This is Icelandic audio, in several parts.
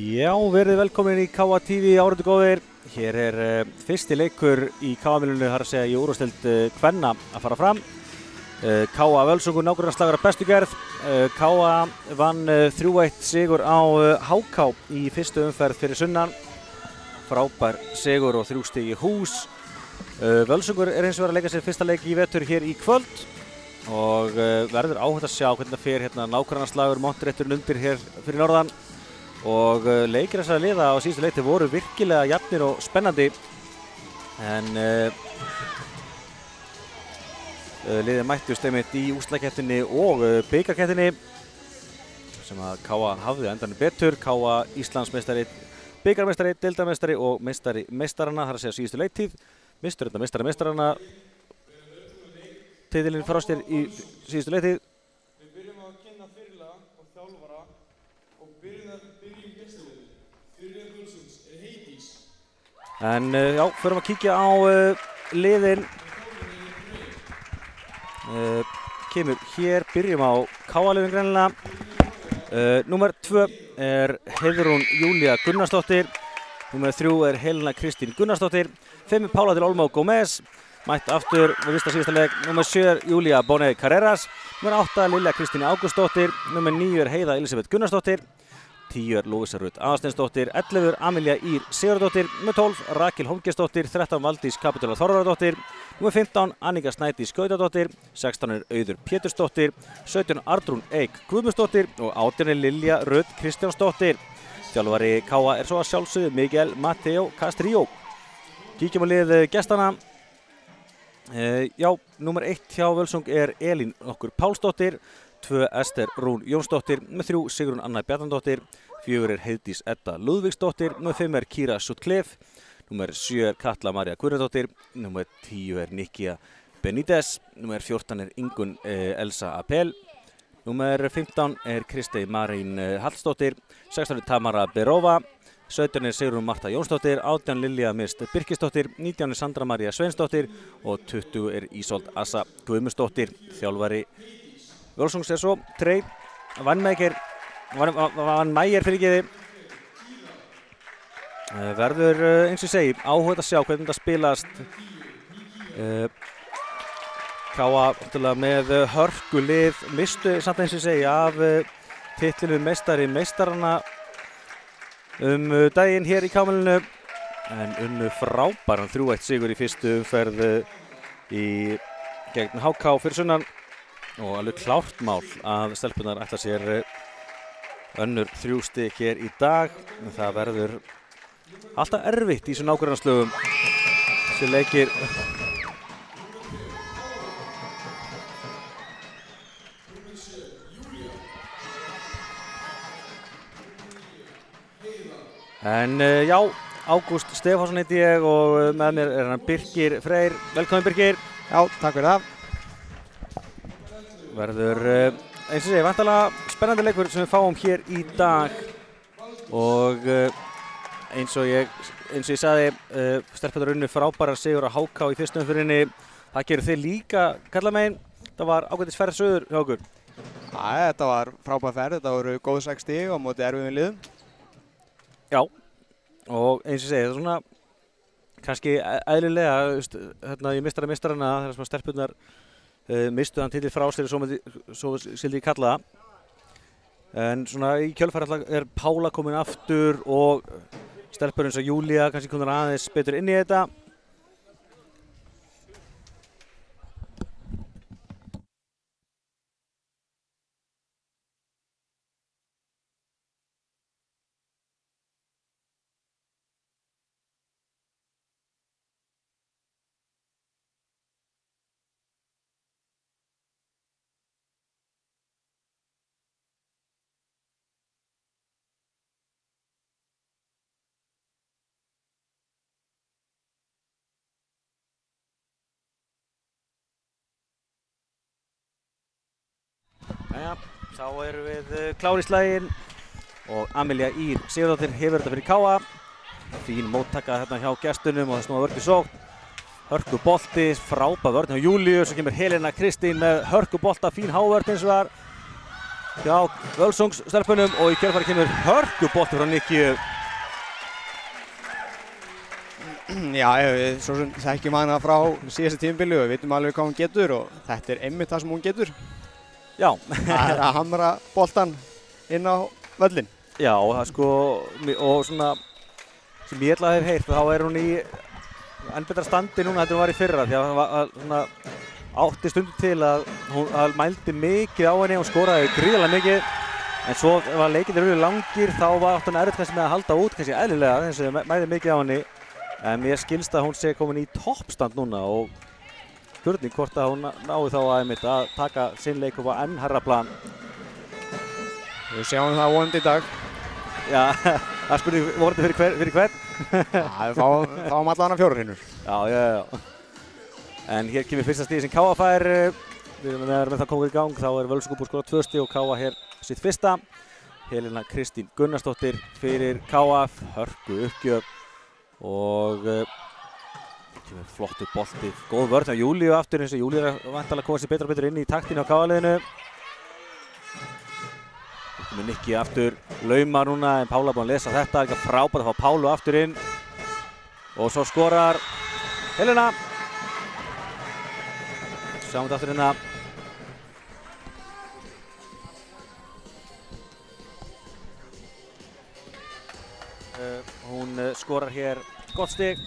Já, verið velkomin í KA TV árundu góðir. Hér fyrsti leikur í KA-milinu, þar að segja í úrvalsdeild kvenna að fara fram. KA Völsungur nágrannaslagur af bestu gerð. KA vann 3-1 sigur á HK í fyrstu umferð fyrir sunnan. Frábær sigur og 3 stig í hús. Völsungur hins vegar að leika sér fyrsta leik í vetur hér í kvöld og verður áhugt að sjá hvernig það fer hérna nágrannaslagur Montrétturinn undir hér fyrir norðan. Og leikir þessara liða á síðustu leiti voru virkilega jafnir og spennandi en liðið mættust einmitt í úrslitakeppninni og bikarkeppninni sem að KA hafði endanum betur. KA Íslandsmeistari, bikarmeistari, deildarmeistari og meistari meistaranna, þar að segja síðustu leiktíð. Mistur þetta meistari meistaranna titilinn frá sér í síðustu leiktíð. En já, förum að kíkja á liðin. Kemur hér, byrjum á KA-liðin greinilega. Númer 2 Heiðrún Júlía Gunnarsdóttir. Númer 3 Helena Kristín Gunnarsdóttir. 5 Pála til Olmó Gómez. Mætt aftur við vista síðasta leik. Númer 7 Júlía Bonet Carreras. Númer 8 Lilja Kristín Ágústsdóttir. Númer 9 Heiða Elisabeth Gunnarsdóttir. 10 Lúísa Rut Aðalsteinsdóttir, 11 Amelía Ír Sigurðardóttir, nr. 12 Rakel Holmgeirsdóttir, 13 Valdís Kapitola Þorvaradóttir, nr. 15 Annika Snædís Gautadóttir, 16 Auður Pétursdóttir, 17 Arnrún Eik Guðmundsdóttir og 18 Lilja Rut Kristjánsdóttir. Þjálfari KA svo að sjálfsögðu Miguel Mateo Castrillo. Kíkjum á lið gestana. Já, nr. 1 hjá Völsung Elín okkur Pálsdóttir, 2 Ester Rún Jónsdóttir, nr. 3 Sigrún Anna Bjarnadóttir, 4 Heiðdís Edda Lúðvíksdóttir, nr. 5 Kira Sutcliffe, nr. 7 Katla María Guðnadóttir, nr. 10 Nikia Benítez, nr. 14 Ingunn Elsa Appel, nr. 15 Kristey Marín Hallsdóttir, 16 Tamara Berova, 17 Sigrún Marta Jónsdóttir, 18 Lilja Mist Birkisdóttir, 19 Sandra María Sveinsdóttir og 20 Ísold Assa Guðmundsdóttir. Þjálfari Völsungs svo Trey Van Meyer fyrirgeði. Verður eins og ég segi áhugað að sjá hvernig þetta spilast. KA með hörkulið, mistu samt eins og ég segi af titlinu meistari meistaranna daginn hér í KA-milinu en unnu frábæran 3-1 sigur í fyrstu umferð gegn HK fyrir sunnan. Og alveg klárt mál að stelpunar ætla sér önnur 3 stig hér í dag. Það verður alltaf erfitt í þessum nágrannslögum. Þessi leikir En já, Ágúst Stefánsson heiti ég og með mér hann Birkir Freyr. Velkomin Birkir. Já, takk fyrir það. Verður eins og segi væntanlega spennandi leikur sem við fáum hér í dag og eins og ég sagði stelpunar unnu frábærar sigur á HK í fyrstu umferðinni. Það gerir þið líka kallamegin. Það var ágætis ferð söður hjá okkur. Þetta var frábær ferð, þetta voru góð 6 stig á móti erfiðum liðum. Já, og eins og segi það er svona kannski eðlilega hérna í meistarana þegar sem stelpunar mistu hann titil frá sér svo sildi ég kalla það. En svona í kjölfari Pála komin aftur og stelpur eins og Júlía kannski komin aðeins betur inn í þetta. Jæja, þá erum við klár í slaginn og Amelía Ír Sigurðardóttir hefur þetta fyrir KA. Fín móttaka hérna hjá gestunum og það snúða vörn í sókn. Hörku bolti, frábær vörn hjá Júlíu, svo kemur Helena Kristín með hörku bolta, fín hávörn hins vegar. hjá Völsungsstelpunum og í kjölfarið kemur hörkubolti frá Nikki. Já, við svo sem þekkjum hana frá síðasta tímabili og við vitum alveg hvað hún getur og þetta er einmitt það sem hún getur. Já. Það er að hamra boltan inn á völlin. Já, það sko, og svona, sem ég ætla að hef heyrt, þá er hún í enn betra standi núna þetta hún var í fyrra því að það var svona átti stundum til að hún mældi mikið á henni og skoraði gríðarlega mikið en svo var leikirnir mjög langir þá var átti hún erfitt kannski með að halda út kannski eðlilega eins og mæði mikið á henni en mér skilst að hún sé komin í toppstand núna og spurning hvort að hún nái þá að taka sinn leik upp á enn hærra plan. Við sjáum það vonandi í dag. Já, það spurning vonandi fyrir hvern? Já, við fáum allavega 4 hrinur. Já. En hér kemur fyrsta stíð sem Káa fær, með það komið í gang, þá er Völsungur búinn að skora 2 stíð og Káa hér sitt fyrsta. Helena Kristín Gunnarsdóttir fyrir Káa, hörku uppgjöf og kemur flottur bolti, góð vörn á Júlíu aftur eins og Júlíu er væntanlega að koma sér betur og betur inn í taktinu á Káa-liðinu. Kemur Nikki aftur, laumar núna en Pála er búinn að lesa þetta, ekki frábært að fá Pálu aftur inn og svo skorar Helena. Sjáum þetta aftur hérna. Hún skorar hér gott stig.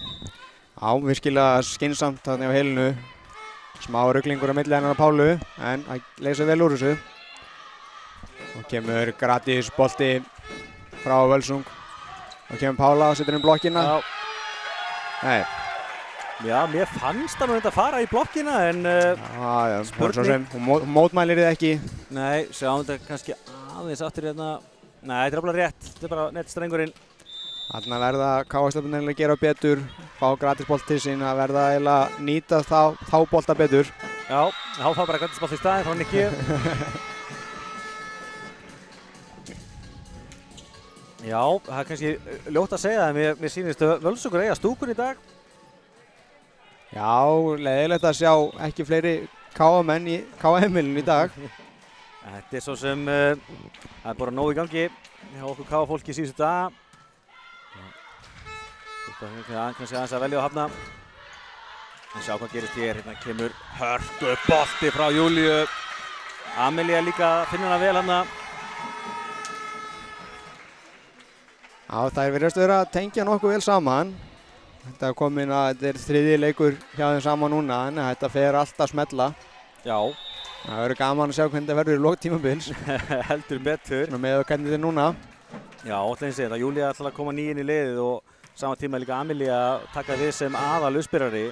Já, virkilega skynsamt þarna á Helenu. Smá ruglingur á milli hennar og Pálu, en það leysa vel úr þessu. Og kemur gratis bolti frá Völsung. Og kemur Pála og setur inn blokkina. Já. Nei. Já, mér fannst það nú þetta að fara í blokkina en spurning. Hún mótmælir þið ekki. Nei, sjáum þetta kannski aðeins aftur hérna. Nei, þetta er alveg rétt. Þetta er bara nett strengurinn. Þarna verða Káa-stelpurnar að gera betur, fá gratisbolt til sín, að verða að nýta þá bolta betur. Já, þá fá bara gratisbolt í staðinn frá Nikki. Já, það er kannski ljótt að segja það, mér sýnist Völsungur eiga stúkun í dag. Já, leiðilegt að sjá ekki fleiri Káa-menn í Káa-heimilinu í dag. Þetta er svo sem, það er bara nóg í gangi hjá okkur Káa-fólki síðustu daga. Kannski aðeins að velja og hafna. En sjá hvað gerist hér, hérna kemur hörku bolti frá Júlíu. Amelía líka finnur hana vel hana. Já, það virðast vera að tengja nokkuð vel saman. Þetta er komin að þetta er 3. leikur hjá þeim saman núna, en þetta fer allt að smella. Já. Það verður gaman að sjá hvernig þetta verður í lok tímabils. Heldur betur. Með hvernig þetta er núna. Já, ótrúlega segja þetta. Júlía ætlar að koma nýinn í liðið og saman tíma líka Amelía að taka við sem aðal uppspyrari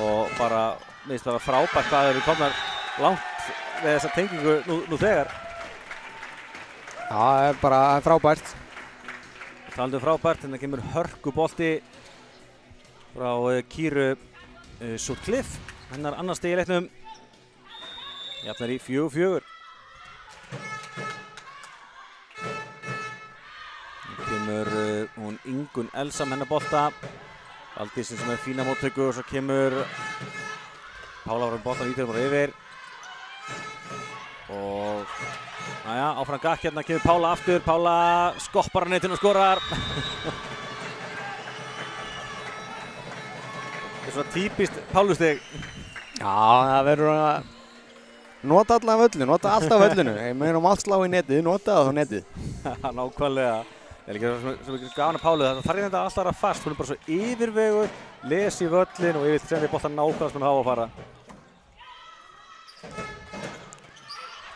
og bara, minnst það var frábært hvað þeir eru komnar langt með þessa tengingu nú þegar. Já, það er bara frábært. Talandi frábært, hérna kemur hörku bolti frá Kýru Sutcliffe, hennar annar stig í leiknum. Jafnar í 4-4. Kemur hún Ingunn Elsa með hennar bolta. Valdísin sem er fína móttöku og svo kemur Pála frá boltan ítöðum bara yfir. Og næja, áfram gakk hérna kemur Pála aftur. Pála skoppar á netinu og skorar. Þetta er svona típist Pálustig. Já, það verður að nota allan völlinu, nota alltaf völlinu. Ég meina allt slá í netið, nota það á netið. Nákvæmlega. Það er líka svo gafan að Pálu, það þarf þetta alltaf að vera fast, hún er bara svo yfirveguð, lesi völlin og yfir trendi boltan nákvæmlega sem hún hafa að fara.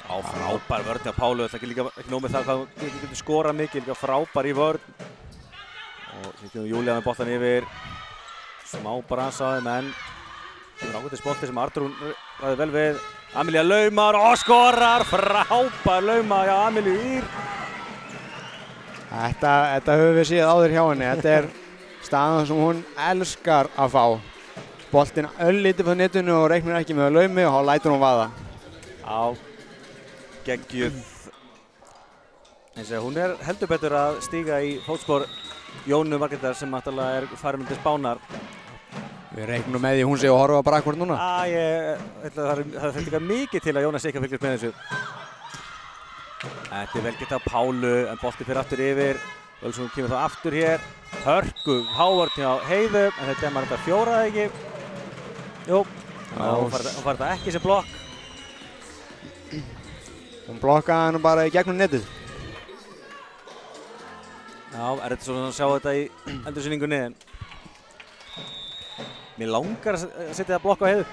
Já, frábær vörn hjá Pálu, þetta er líka ekki nóg með það hvað hún getur skorað mikið, líka frábær í vörn. Og hér kemur Júlía með boltan yfir, smá bransaði, menn kemur ákveðtis bolti sem Artur ræði vel við. Amelía laumar og skorar, frábær lauma hjá Amelíu Ýr. Þetta höfum við séð áður hjá henni. Þetta er staðan sem hún elskar að fá. Boltinn öllítið frá netinu og reiknar ekki með laumi og þá lætur hún vaða. Já, geggjuð. Hún er heldur betur að stíga í fótspor Jónu Margrétar sem náttúrulega er farin til Spánar. Við reiknum með því hún sé að horfa bara akkúrat núna. Það þarf líka mikið til að Jónas sé ekki að fylgjast með þessu. Þetta vel gett á Pálu, en bolti fyrir aftur yfir. Völsungur kemur þá aftur hér. Hörku, hávörn hjá Heiðu, en þetta maður þetta fjóraði ekki. Jú, hún fær þetta ekki sem blokk. Hún blokkaði hann bara í gegnum netið. Já, þetta svona að sjá þetta í endursýningunni, en mér langar að setja það blokk á Heiðu.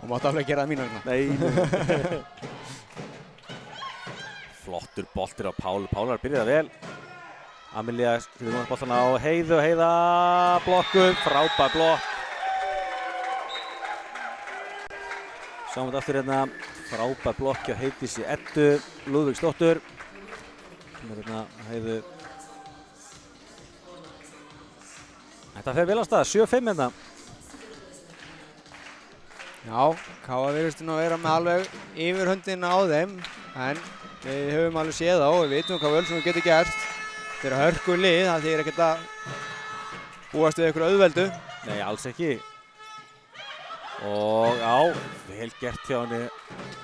Hún mátti alveg gera það mínu vegna. Nei. Flottur boltur á Pálu. Pálar byrjaði vel. Amelía skrifur boltana á Heiðu. Heiða blokkuð. Frábær blokk. Sjáum þetta aftur hérna. Frábær blokk hjá Heiðdísi Eddu Lúðvíksdóttur. Hérna Heiðu. Þetta fer vel á stað. 7-5 hérna. Já, Káa virðist nú að vera með alveg yfirhöndina á þeim, en við höfum alveg séð á og við vitum hvað Völsungur getur gert. Þetta er hörku lið, það þýðir ekkert að búast við ykkur auðveldu. Nei, alls ekki. Og já, vel gert hjá henni.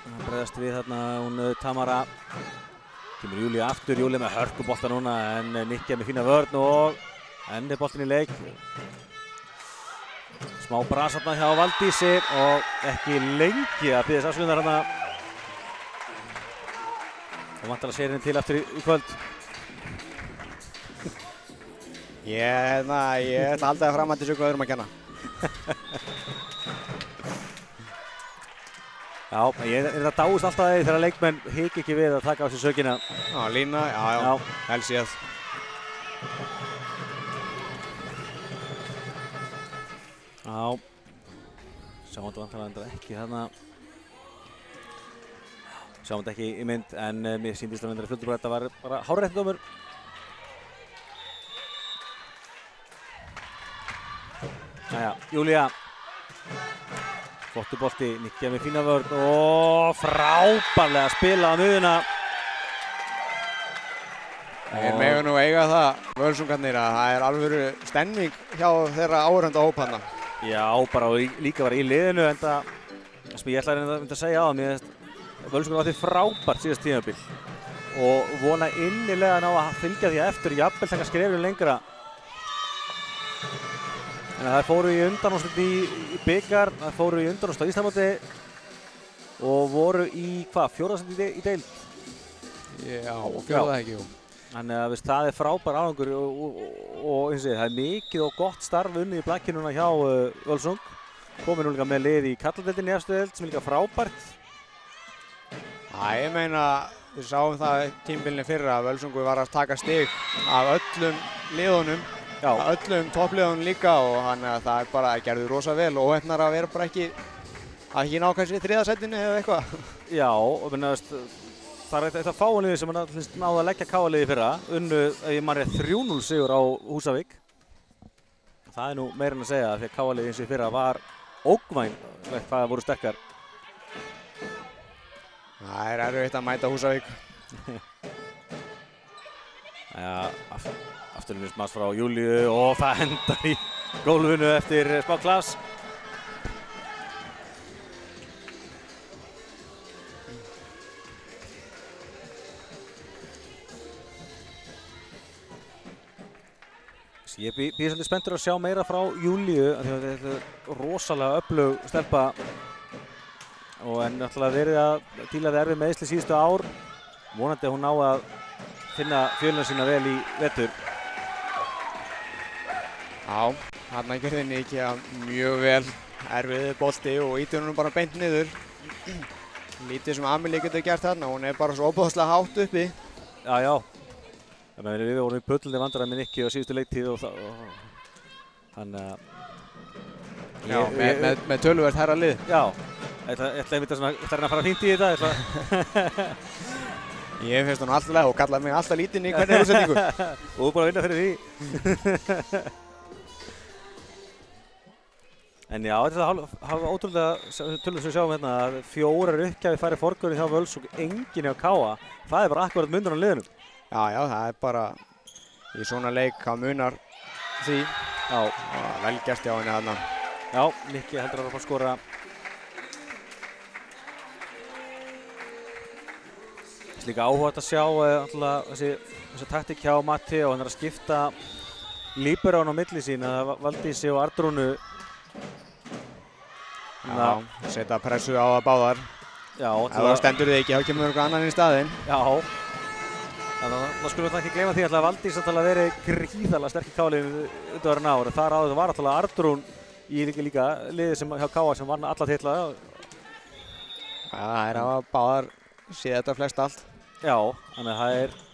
Það bregðast við þarna, hún Tamara. Kemur Júlía aftur, Júlía með hörkubolta núna, en Nikki með fína vörn og enn boltinn í leik. Smá bras þarna hjá Valdísi og ekki lengi að biðja afsökunar þarna. Og vantar að segja henni til aftur í kvöld. Ég ætla aldrei að framhætti sig hvað öðrum að kenna. Já, það dáist alltaf að því þegar leikmenn hika ekki við að taka á sig sökina. Já, lína, já, helst séð. Já, sjáum þetta vantarlega ekki þarna. Sjáum þetta ekki í mynd, en mér sýndist að fljótur bara þetta var bara hárréttur dómur. Jæja, Júlía. Flottur bolti, Nikki með fína vörn og frábærlega spila á miðjuna. Þeir mega nú eiga það, Völsungarnir, að það er alvöru stemning hjá þeirra áhorfenda hóp þarna. Já, bara líka var í liðinu, en það sem ég ætlaði að segja á það, mér finnst Völsungur átti frábært síðast tímabil og vona innilega ná að fylgja því eftir, jafnvel taka skrefinu lengra. En það fóru í undanúrslit í bikar, það fóru í undanúrslit á Íslandsmóti og voru í hvað, 4. sæti í deild? Já, fjórða ekki, jú. Þannig að það er frábær árangur og eins og það er mikið og gott starf unnið í blakkinu hjá Völsung. Komið nú líka með lið í karladeildinni í efstu deild sem er líka frábært. Já, ég meina, við sáum það tímabilinu fyrra að Völsungur var að taka stig af öllum liðunum, af öllum toppliðunum líka og þannig að það er bara gerði rosa vel og óheppnar að vera bara ekki ná kannski í 3. sætinu eða eitthvað. Já, og minnast það er þetta fáanliði sem náðu að leggja Káaliði fyrra, unnu, ef ég man rétt, 3-0 sigur á Húsavík. Það er nú meira en að segja því að Káaliði eins og í fyrra var ógnvænlegt hvað voru sterkar. Það er erfitt að mæta Húsavík. Jæja, afturlunist maður frá Júlíu og það endar í gólfinu eftir smá klass. Ég býð svolítið spenntur að sjá meira frá Júlíu af því að þetta er rosalega öflug stelpa og en náttúrulega verið að díla við erfið meiðsli síðustu ár. Vonandi að hún ná að finna fjöluna sína vel í vetur. Já, þarna gerði Nikki mjög vel, erfiði bolti og ítti hún bara beint niður. Lítið sem Amelía getur gert þarna, hún er bara svo óbúðslega hátt uppi. Já, já. Við vorum í bullandi vandræði með Nikki á síðustu leiktíð og þannig að... Já, með töluvert herra lið. Já, ég ætla einmitt að fara að hrinda í þetta. Ég finnst hún alltaf leið og kallaði mig alltaf lítinn í hvernig útsendingu. Og þú er bara að vinna fyrir því. En já, þetta er hálfa ótrúlega tölur sem við sjáum hérna að 4 uppgjafi færi forgörðin hjá Völsung, enginn hjá Káa. Það er bara akkurat munur á liðunum. Já, það er bara í svona leik að munar því. Já, vel gert hjá henni þarna. Já, Nikki heldur að fara að skora. líka áhugavert að sjá þessi taktík hjá Matti og hann að skipta líberón á milli sín, að Valdísi og Arnrúnu. Já, setja pressu á það báðar. Já. Ef það stendur þig ekki, þá kemur eitthvað annan í staðinn. Já. Þannig að það skulum við ekki gleyma því að Valdís að verið gríðarlega sterk í K-liðinu undanfarin ár. Þar áður var alltaf Arnrún í líka liðið sem hjá K sem vann alla titla. Já, það hafa báðar séð þetta flest allt. Já, þannig að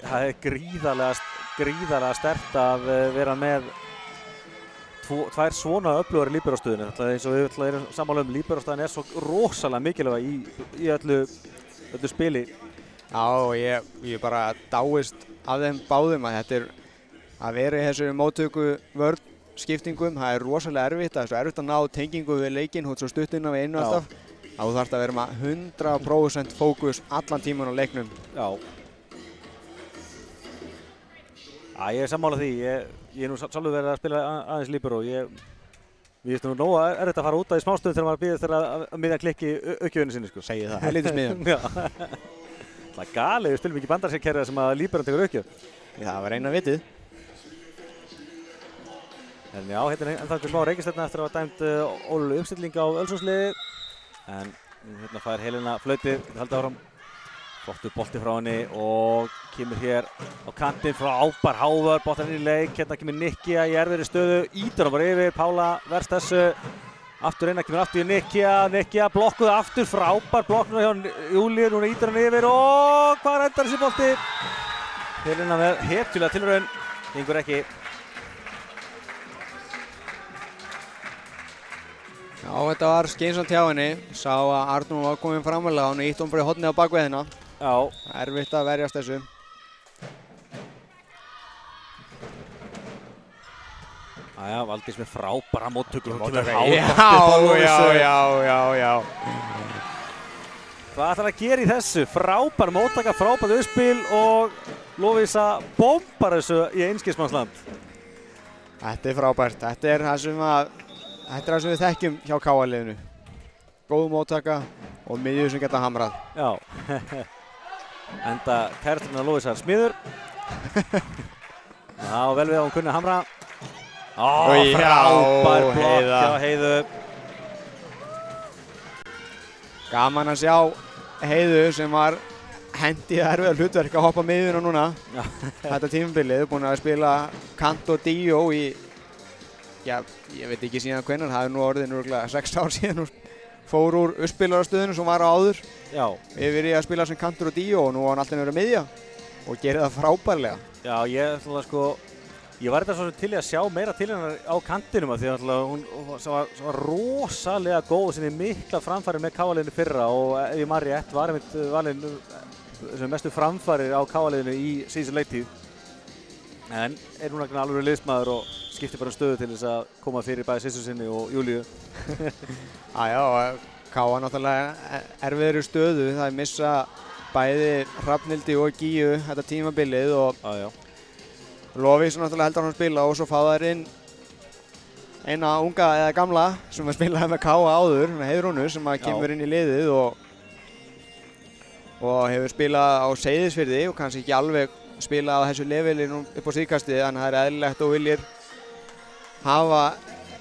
það er gríðarlega sterkt að vera með tvær svona öflugari líberóstöðinu. Eins og við erum sammála líberóstöðin er svo rosalega mikilvæg í öllu spili. Já, ég bara dáist af þeim báðum að þetta að vera í þessu móttöku vörn skiptingum, það er rosalega erfitt, það er svo erfitt að ná tengingu við leikinn, þú ert svo stutt inn á við einu alltaf. Þú þarft að vera með 100% fókus allan tíman á leiknum. Já. Ég er sammála því, ég er nú sjálfur verið að spila aðeins líberó. Við veist nú nóg að erfitt að fara út af í smástöðum þegar maður býðist þegar að miðjan klikki aukjöfinu sinni, sko. Segið það. Helvítis miðjan. Já. Það er galið, við spilum ekki bandaríkjakerfið sem að líberon tekur aukjöf. Það var eina vitið. En já, hérna er ennþá smá reikistefna eftir að hafa dæmt ólögleg uppstilling á Ölsundsliði. En hérna fær Helena flautið, haldið áfram. Flottur bolti frá henni og kemur hér á kantinn frábær Hávar, boltar inn í leik. Hérna kemur Nikkia í erfiðri stöðu, ítur hann bara yfir, Pála verst þessu. Aftur inn, kemur aftur í Nikkia blokkuð aftur, frábær blokknur hjá Júlíu, núna ítur hann yfir og hvað endar þessi bolti? Helena með hetjulega tilraun, gengur ekki. Já, þetta var skeinsamt hjá henni, sá að Arnún var komin framalega, hann ítti hún bara í hornið á bakveiðina. Já. Erfitt að verjast þessu. Jæja, Valdís með frábæra móttöku. Já. Hvað ætlar að gera í þessu? Frábær móttaka, frábært uppspil og Lovísa bombar þessu í einskismannsland. Þetta er frábært. Þetta er það sem við þekkjum hjá K-liðinu. Góð móttaka og miðjur sem geta hamrað. Já. Enda kærasturinn að Lovísar smiður. Já, vel við að hún kunni að hamra. Frábær blokk hjá Heiðu. Gaman að sjá Heiðu sem var hendi erfiða hlutverk að hoppa miðjuna núna. Þetta tímabilið, búin að spila kant og díó í, já, ég veit ekki síðan hvenær, það er nú orðið nörgulega 6 ár síðan hún fór úr uppspilarastöðinu sem var á áður. Já. Yfir í að spila sem kantur og díó og nú var hann alltaf verið að miðja og gerir það frábærlega. Já, ég var þetta svo til í að sjá meira til hennar á kantinum af því að hún var rosalega góð og sinni mikla framfæri með K-liðinu fyrra og ef ég man rétt var einmitt valinn sem mestu framfærir á K-liðinu í síðustu leiktíð. En er núna alveg liðsmaður og skiptir bara stöðu til þess að koma fyrir bæði Sissu sinni og Júlíu. Já, K.A. náttúrulega erfiðri stöðu, það er missa bæði Hrafnhildi og Gíu þetta tímabilið og Lovís náttúrulega heldur hann að spila og svo fá þær inn eina unga eða gamla sem að spila með K.A. áður, Heiðrúnu sem að kemur inn í liðið og hefur spilað á Seyðisfirði og kannski ekki alveg spilað á þessu leveli upp á síðkastið, þannig að það er eðlilegt og viljir hafa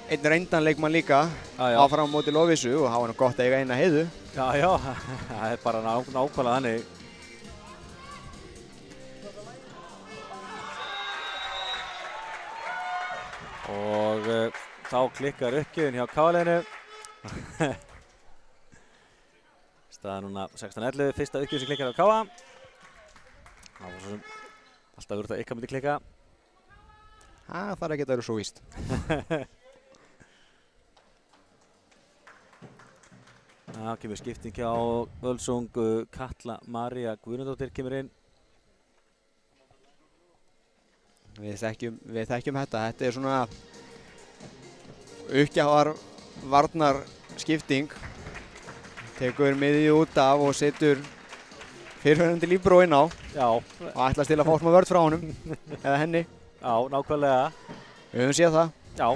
einn reyndan leikmann líka áfram á móti Lovísu og hafa hann gott að eiga eina Heiðu. Já, það er bara nákvæmlega þannig. Og þá klikkar uppgjöfin hjá K-liðinu. Staða núna 16-11, fyrsta uppgjöf sem klikkar á K.A. Það var svo sem alltaf verið að eitthvað myndi klikka. Það þarf ekki að vera svo víst. Það kemur skipting hjá Völsung, Katla María Guðnadóttir kemur inn. Við þekkjum þetta. Þetta er svona uppgjafar varnar skipting. Tekur miðju út af og setur fyrirverandi líbró inn á. Já. Og ætlast til að fá smá vörð frá honum eða henni. Já, nákvæmlega. Við höfum séð það. Já.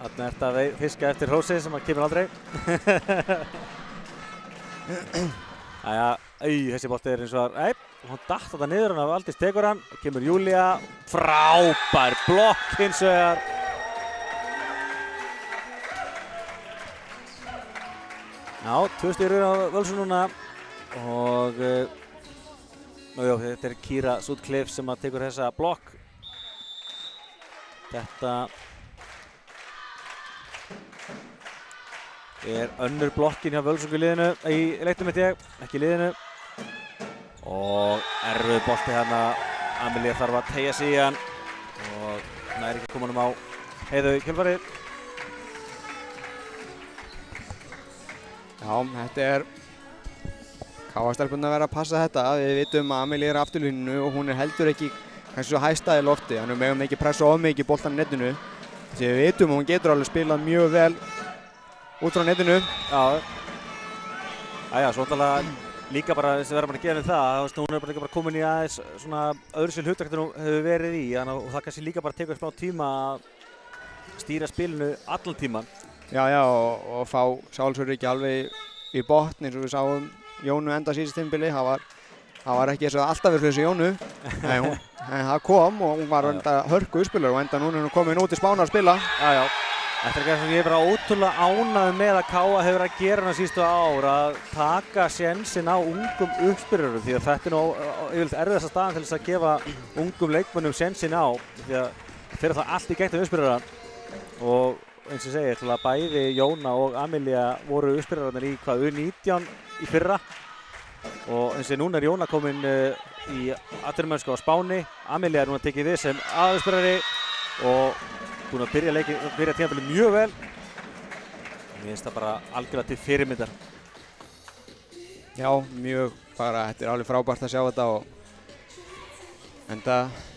Þarna er þetta að fiska eftir hrósi sem kemur aldrei. Jæja, Þessi bolti eins og hún datt þetta niður, hann af Aldís tekur hann, kemur Júlía, frábær blokk hins vegar. Já, 2 stig á Völsung núna og þetta Kira Sutcliffe sem að tekur þessa blokk. Þetta önnur blokkin hjá Völsung í liðinu, í leiknum mitt ekki í liðinu. Og erfið bolti hérna, Amelía þarf að teygja sig í hann og næri ekki að koma honum á Heiðu í kjölfarið. Já, þetta Káa-stelpunni að vera að passa þetta. Við vitum að Amelía afturlíninu og hún heldur ekki kannski svo hæstað í lofti, þannig að við megum ekki pressa of mikið boltan í netinu. Því við vitum að hún getur alveg spilað mjög vel út frá netinu. Já, svo náttúrulega líka bara þess að vera bara að gera það, hún bara líka komin í aðeins svona öðru sér hlutverk en hún hefur verið í, og það kannski líka bara tekur smá tíma að stýra spilinu allan tíman. Já, og fá sjálfsöryggi alveg í botn eins og við sáum Jónu enda síðast tímabili. Það var ekki eins og alltaf verið þessu Jónu, en það kom og hún var hörku uppspilar og enda núna er hún komin út í Spánar að spila. Já. Þetta eitthvað sem ég er bara ótrúlega ánægður með að Káa hefur að gera hana síðustu ár, að taka sénsinn á ungum uppspyrurum, því að þetta er nú yfirleitt erfiðasta staðan til þess að gefa ungum leikmönnum sénsinn á, því að þeirra það allt í gegnum uppspyrura. Og eins og ég segi, til að bæði Jóna og Amelía voru uppspyrurarnir í U19 í fyrra. Og eins og núna er Jóna komin í atvinnumennsku á Spáni, Amelía er núna tekið við sem aðspyrrari og búin að byrja tímabilið mjög vel. Mér finnst það bara algjörlega til fyrirmyndar. Já, mjög bara, þetta alveg frábært að sjá þetta og enda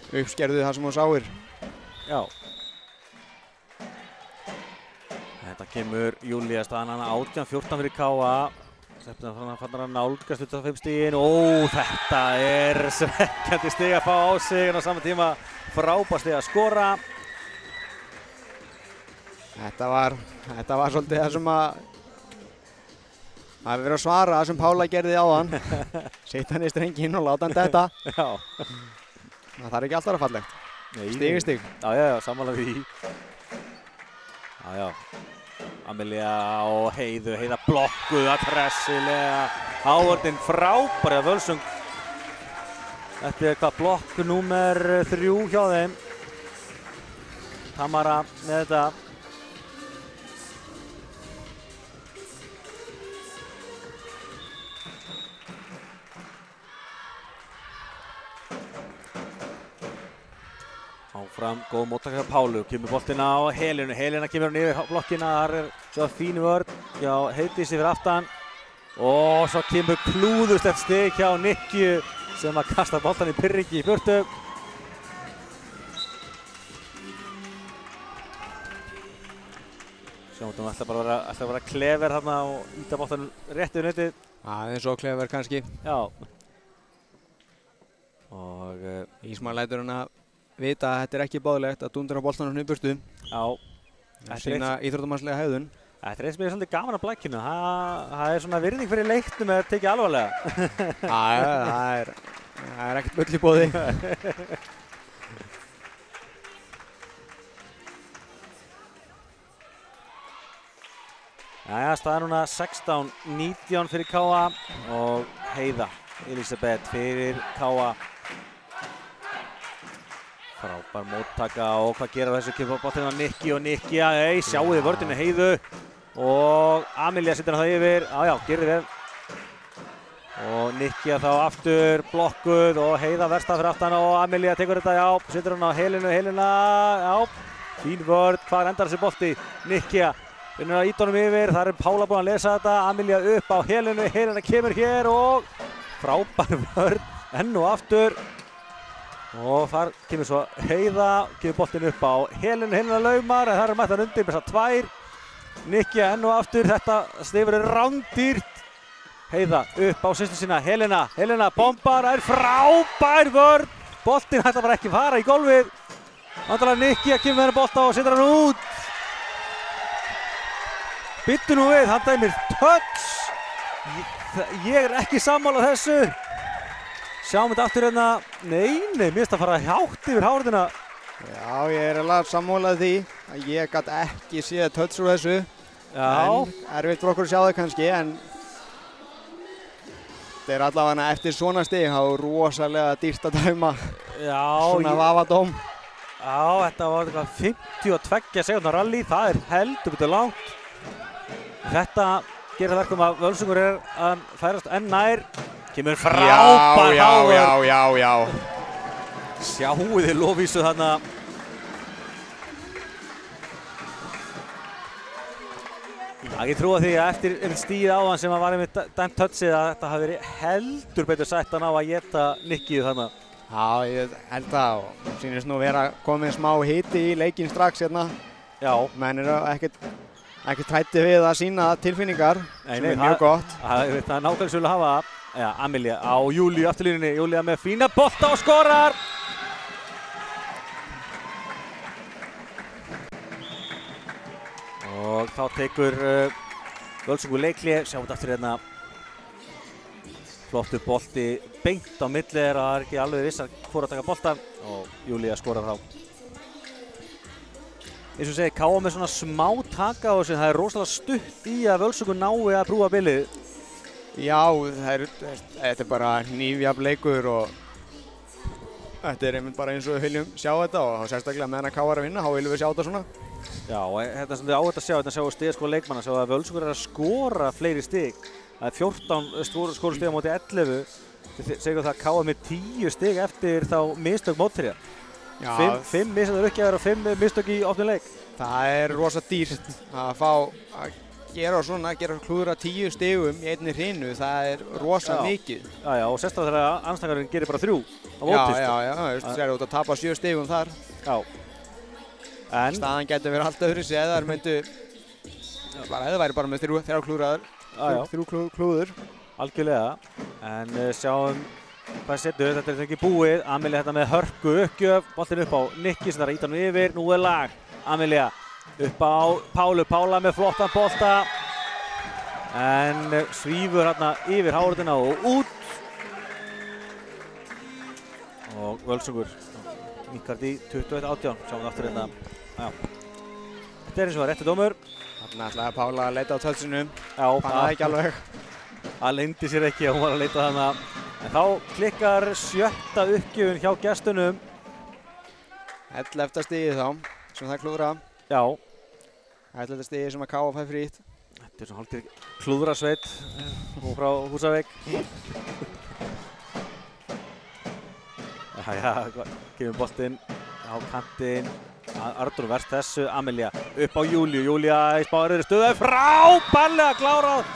uppskerðu það sem hún sáir. Já. Þetta kemur Júlía staðan hana 18-14 fyrir Káa. Þannig fannar hann nálgast 25 stigin. Þetta er svekkjandi stig að fá á sig en á sama tíma frábært stig að skora. Þetta var svolítið það sem að verið að svara það sem Pála gerði áðan. Setja hann í strenginn og láta hann detta. Já. Það þarf ekki alltaf að fallegt. Stig í stig. Já, samanlega því. Já. Amelía og Heiða blokkuð tressilega. Áhörðin frábæri að Völsung. Þetta er hvað blokk númer 3 hjá þeim. Tamara með þetta. Áfram, góð móttaka hjá Pálu, kemur boltinn á Helenu. Helena kemur hann yfir blokkina, þar er svo fín vörn hjá Heiðdísi fyrir aftan. Og svo kemur klúðurslegt stig hjá Nikki sem að kasta boltan í pyrringi í burtu. Sjáum við ætla bara að vera Klever þarna og íta boltan rétt yfir netið. Aðeins og Klever kannski. Já. Og Ísmael lætur hann að vita að þetta er ekki boðlegt að dundra boltanum í burtu. Já. Sína íþróttamannslega hegðun. Þetta er eins og mér er svolítið gaman að blækinu. Það er svona virðing fyrir leiknum eða tekið alvarlega. Það er ekkert bull í boði. Jæja, staðan núna 16-19 fyrir Káa og Heiða Elísabeth fyrir Káa. Frábær móttaka og hvað gera þessu kemur boltinn á Nikki og Nikki, sjáuði vörðinu Heiðu og Amelía setur hann það yfir, gerir vel. Og Nikki þá aftur blokkuð og Heiða versta fyrir aftan og Amelía tekur þetta, setur hann á Helena, fín vörð, hvað endar þessi bolti? Nikki vinnur að íta honum yfir, þar er Pála búin að lesa þetta, Amelía upp á Helenu, Helena kemur hér og frábær vörð, enn og aftur. Og þar kemur svo Heiða, kemur boltinn upp á Helenu, Helena laumar, en þar er mættan undir með þessar 2. Nikki enn og aftur, þetta stifur er rándýrt. Heiða upp á systur sína, Helena bombar, er frábær vörn. Boltinn ætla bara ekki fara í gólfið. Vandalega Nikki að kemur með hennar bolta og setur hann út. Byttu nú við, hann dæmir touch. ég er ekki sammála þessu. Sjáum þetta aftur hérna. Nei, mér finnst að fara hjátt yfir hárðina. Já, ég er alveg sammálað því að ég gat ekki séð touch úr þessu. Já. En erfitt fyrir okkur að sjá það kannski, en þetta er allavega eftir svona stig, þá er rosalega dýrt að dæma svona vafadóm. Já, þetta var 52 sekúndna rally, það er heldur betur langt. Þetta gerir verkum að Völsungur er að færast enn nær. Kemur frábær háður. Já. Sjáu þið Lovísu þarna. Ég trúi því að eftir stíð áðan sem var einmitt dæmt touchið að þetta hafi verið heldur betur sætt að ná að éta nikkið þarna. Já, ég held það og sýnist nú vera komið smá hiti í leikinn strax hérna. Já. Menn eru ekkert hræddir við að sýna tilfinningar, sem er mjög gott. Það er nákvæmlega svolítið að hafa það. Já, Amelia á Júlíu afturlínunni. Júlía með fína bolta og skorar! Og þá tekur Völsungur leikhlé. Sjáum þetta aftur hérna. Flottur bolti beint á milli þeirra. Það er ekki alveg viss að hvora taka boltan. Og Júlía skorar þá. Eins og segi, K.A. með svona smá taka á þessu. Það er rosalega stutt í að Völsungur nái að brúa bilið. Já, þetta er bara hnífjafn leikur og þetta er einmitt bara eins og við viljum sjá þetta og sérstaklega meðan að K.A. er að vinna, þá viljum við sjá þetta svona. Já, þetta sem þið áhætt að sjá, þetta sjáum stig sko leikmanna, sjáum að Völsungur er að skora fleiri stig. Það er 14 stig á móti 11. Þið segjum það að K.A. með 10 stig eftir þá mistök mótherja. 5 mistök uppgjafir og 5 mistök í opnum leik. Það er rosa dýrt að fá gera klúðra 10 stigum í einni hrinu, það er rosa mikið. Já, og sérstaklega þegar andstæðingarinn gerir bara 3 á móti. Já, það er út að tapa 7 stigum þar. Já. En staðan getur verið allt öðruvísi eða þær myndu eða væri bara með 3 klúðraðar, 3 klúður. Algjörlega, en sjáum hvað setur, þetta er ekki búið. Amelia þetta með hörku uppgjöf, boltinn upp á Nikki sem þarf að ýta hann yfir, nú er lag. Amelia upp á Pála með flottan bolta en svífur hérna yfir hárðina og út og Völsungur minnkar í 21-18. Sjáum við aftur hérna. Þetta er eins og var rétti dómur. Þarna ætlaði Pála að leita á touchinu. Já, það ekki alveg. Það leyndi sér ekki að hún var að leita þarna. En þá klikkar 7. uppgjöfun hjá gestunum. 11. stigið þá sem það klúðra. Já. 11. stigið sem að K.A. fær frítt. Þetta er svona hálfgerð klúðrasveit og frá Húsavík. Jæja, kemur boltinn á kantinn. Arnur verst þessu. Amelia upp á Júlíu. Júlía í spáriðri stöðu. Frábærlega klárað.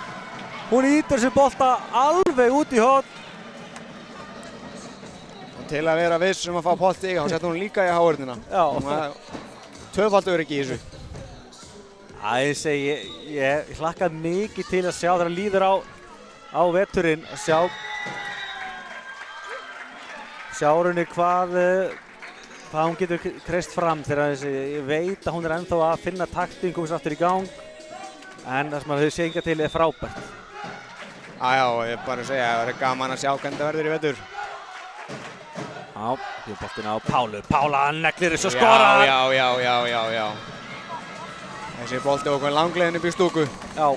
Hún ýtir sér bolta alveg út í horn. Og til að vera viss að fá bolti, þá settur hún líka í hárðina. Já. Tvöfaldur ekki í þessu. Ég hlakka mikið til að sjá þegar líður á veturinn, að sjá rauninni hvað hún getur kreist fram þegar ég veit að hún er ennþá að finna taktinn, komast aftur í gang, en það sem þau segja til er frábært. Já, ég er bara að segja, það verður gaman að sjá hvernig það verður í vetur. Já, því boltinn á Pálu. Pála neglir þessu skorar. Já. Þessi bolti okkur langleginn upp í stúku. Já.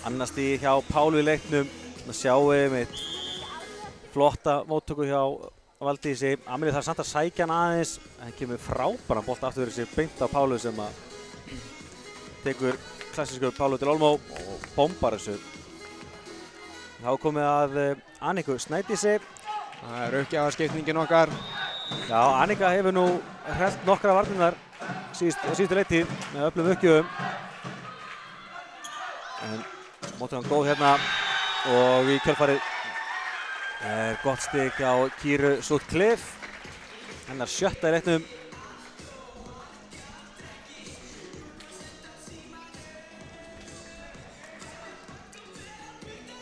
Annars stig hjá Pálu í leiknum. Það sjáum við mitt flotta móttöku hjá Valdísi. Amelia þarf samt að sækja hann aðeins. En kemur frábæran bolta aftur fyrir sig beint á Pálu sem að tekur klassísku Pálu til Olmó og bombar þessu. Þá komið að Anniku Snædísi. Það er uppgjafarskiptingin okkar. Já, Annika hefur nú hrellt nokkra varnirnar síðustu leiktíð með öflugum uppgjöfum. En mótið hann góð hérna og í kjölfarið er gott stig á Kýru Sutcliffe. Hennar 7. í leiknum.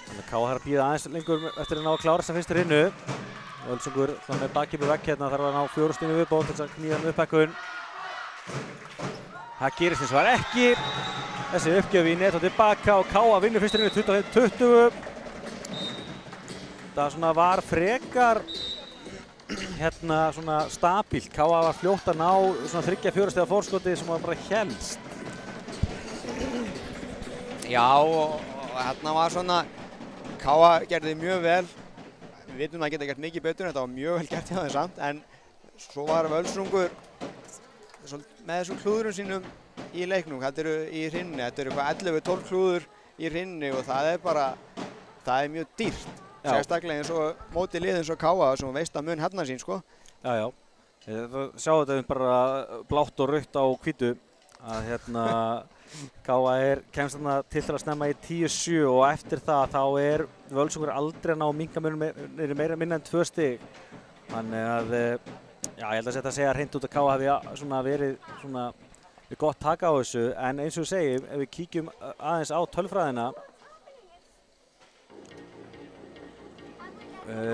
Þannig að K.A. þarf að bíða aðeins lengur eftir að ná að klára þessa fyrstu rinnu. Völsungur með bakið með vegg hérna þarf að ná 4 stigum viðbót til þess að knýja hann upphækkun. Það gerist hins vegar ekki. Þessi uppgjöf í net og tilbaka og Káa vinnur fyrsturinn 25-20. Það svona var frekar hérna svona stabílt. Káa var fljótt að ná svona 3-4 stiga forskoti sem var bara helst. Já, og hérna var svona, Káa gerði mjög vel. Við vitum að það geta gert mikið betur, þetta var mjög vel gert hjá þeim samt, en svo var Völsungur með þessum klúðurum sínum í leiknum. Þetta eru í hrynni, þetta eru eitthvað 11-12 klúður í hrynni og það er mjög dýrt. Sérstaklega eins og móti lið eins og Káa sem veist að mun hefna sín, sko. Já. Sjá þetta bara blátt og rautt á hvítu að hérna Káa kemst þarna til að snemma í 10-7 og eftir það þá Völsungur aldrei að ná minkamunum meira minna en 2 stig. Þannig að já, ég held að þetta segja hreint út að Káa hafi svona verið svona gott taka á þessu, en eins og við segjum, ef við kíkjum aðeins á tölfræðina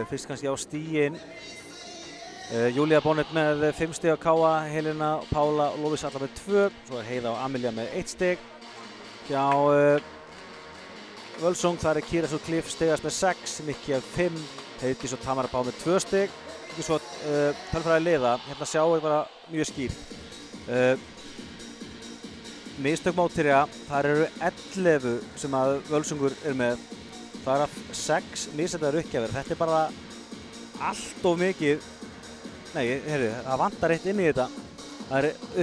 fyrst kannski á stigin. Júlía Bonnet með 5 stig á Káa, Helena, Pála og Lovísa allar með 2, svo Heiða og Amelía með 1 stig. Hjá Völsung þar Kýra svo Cliff stigast með 6, Mikki af 5, Heiðdís og Tamara Pá með 2 stig. Svo tölfræði liða, hérna sjáum við bara mjög skýrt. Mistök mótherja, þar eru 11 sem að Völsungur með. Það af 6 missettar uppgjafir. Þetta bara allt of mikið. Nei, heyrðu, það vantar eitt inn í þetta.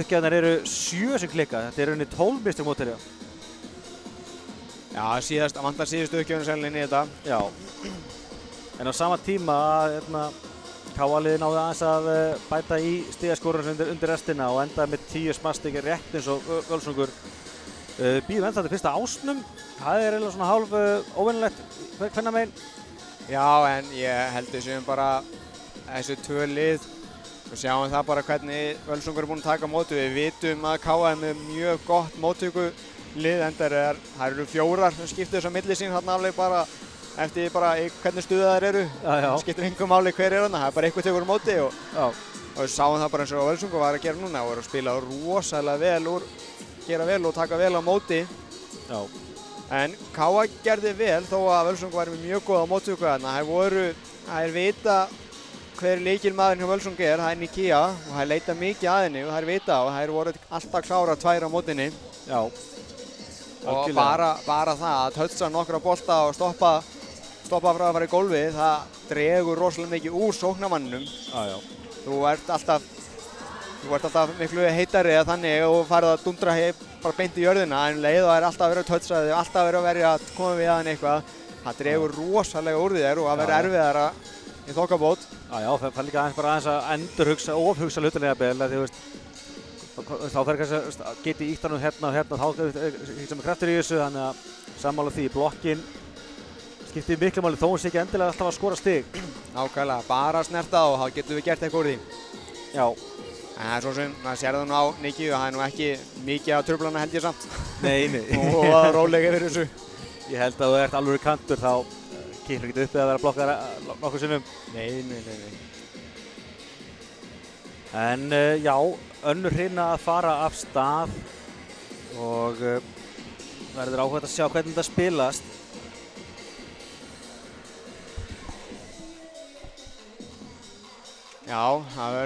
Uppgjafinar eru 7 sem klikka. Þetta er rauninni 12 mistök mótherja. Já, það vantar síðustu uppgjafinu sérlega inn í þetta. Já. En á sama tíma Káa-liðið náði aðeins að bæta í stigaskorun undir restina og endaði með 10 smastig rétt eins og Völsungur. Býðum ennþá til fyrsta ásnum. Það eiginlega svona hálf óvenjulegt kvennamegin. Já, en ég held þessum bara þessu 2 lið. Við sjáum það bara hvernig Völsungur búinn að taka móti. Við vitum að Káa með mjög gott móttökulið, enda það eru 4 sem skipta þessu á milli sín þarna afleik bara eftir hvernig stuðið þær eru. Það skiptir engum máli hver þarna, það bara eitthvað tekur á móti og við sáum það bara eins og Völsungur var að gera núna og að spila rosalega vel gera vel og taka vel á móti. Já. En Káa gerði vel þó að Völsungur væri með mjög góða móttöku þarna. Þær vita hver lykilmaðurinn hjá Völsung það Nikía og þær leita mikið að henni og þær vita og þær voru alltaf klára 2 á mótinni. Já. Og bara það að toucha nokkra bolta og stoppa frá að fara í gólfið, það dregur rosalega mikið úr sóknarmanninum. Já. Þú ert alltaf miklu heitari eða þannig og farið að dundra bara beint í jörðina, en leið og alltaf verið að toucha þig, alltaf verið að koma við hann eitthvað. Það dregur rosalega úr þér og það verður erfiðara í þokkabót. Já, það líka aðeins að endurhugsa, ofhugsa hlutilega vel, því þá fer kannski að geti ítt hann hérna og hérna, þá sem kraftur í þessu, þannig að sammála því blokkin skiptir miklu máli þó hún sé ekki endilega alltaf að skora stig. Nákvæmlega, bara snerta og þá getum við gert eitthvað úr því. Já. En það svo sem, það sér það nú á Nikki og það nú ekki mikið á truflana held ég samt. Nei. Og það er rólega yfir þessu. Ég held að þú ert alveg kantur þá kýrur ekki uppið að vera blokkar nokkur sinnum. Nei. En já, önnur hrina að fara af stað og verður áhugavert að sjá hvernig þetta spilast. Já, það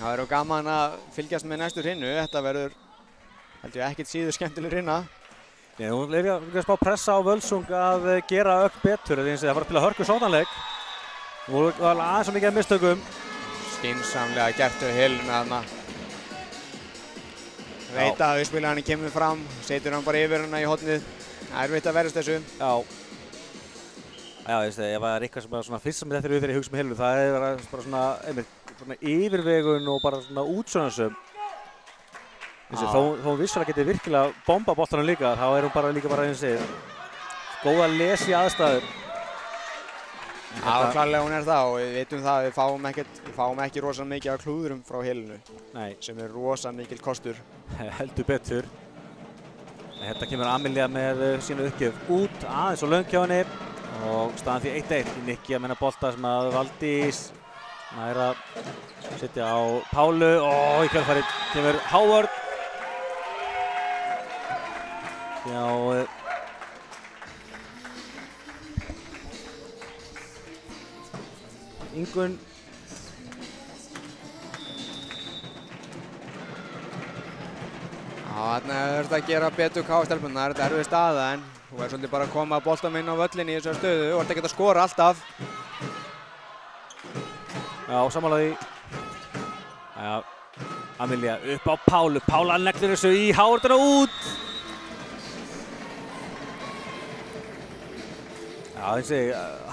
verður gaman að fylgjast með næstu hrinu. Þetta verður, held ég, ekkert síður skemmtileg hrina. Nei, nú er ég að spá pressa á Völsung að gera ögn betur. Það var að spila hörku sótanleik. Nú var aðeins svo mikið af mistökum. Skynsamlega gert hjá Helena þarna. Veit að við spila hann kemur fram, setur hann bara yfir hana í hornið. Það er erfitt að verðast þessu. Já, ef það eitthvað sem svona fyrst sem þetta þegar ég hugsa með Helenu, það bara svona yfirvegun og bara svona útsjónarsöm. Þó hún vissulega geti virkilega bomba boltanum líka, þá hún bara líka eins og segir góð að lesa í aðstæður. Já, klárlega hún það og við vitum það, við fáum ekki rosalega mikið af klúðurum frá Helenu. Nei. Sem er rosalega mikil kostur. Heldur betur. Þetta kemur Amelía með sína uppgjöf út aðeins og löng hjá henni og staðan því 1-1. Nikki að menna bolta sem að Valdís nær að setja á Pálu og í kjölfarið kemur Howard. Já, Ingunn. Þarna er þetta að gera betur KF-stelpunnar, þetta er erfið staða en þú er svolítið bara að koma boltanum inn á völlin í þessari stöðu og ert ekki að skora alltaf. Já, sammála því. Já, Amelia upp á Pálu, Pála neglir þessu í háruna út. Já, þessi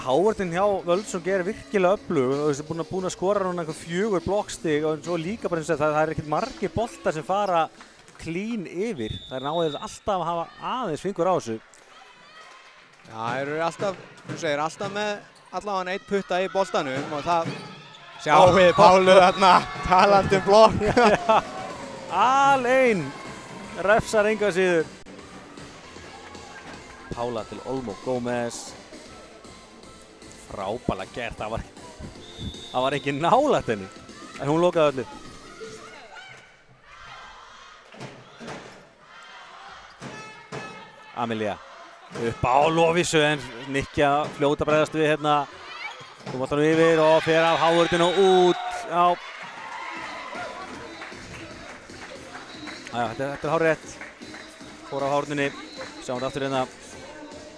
hávörðin hjá Völsung er virkilega öflug og þessi búin að skora núna einhver 4 blokkstig og svo líka bara eins og það er ekkert margir boltar sem fara klín yfir. Það er náðið alltaf að hafa aðeins fingur á þessu. Já, þeir eru alltaf, þú segir, alltaf með allavega 1 putta í boltanum og það sjáum við Pálu þarna, talandi blokk. Alein, refsar enga síður. Pála til Olmo Gómez. Frábælega gert, það var ekki nálægt henni, en hún lokaði öllu. Amelia upp á Lovísu en Nikkja fljóta bregðast við hérna. Þú mátt hann yfir og fer af hávörðinu og út. Já. Þetta er hárrétt. Fór af hárvörðinni. Sjáum þetta aftur hérna.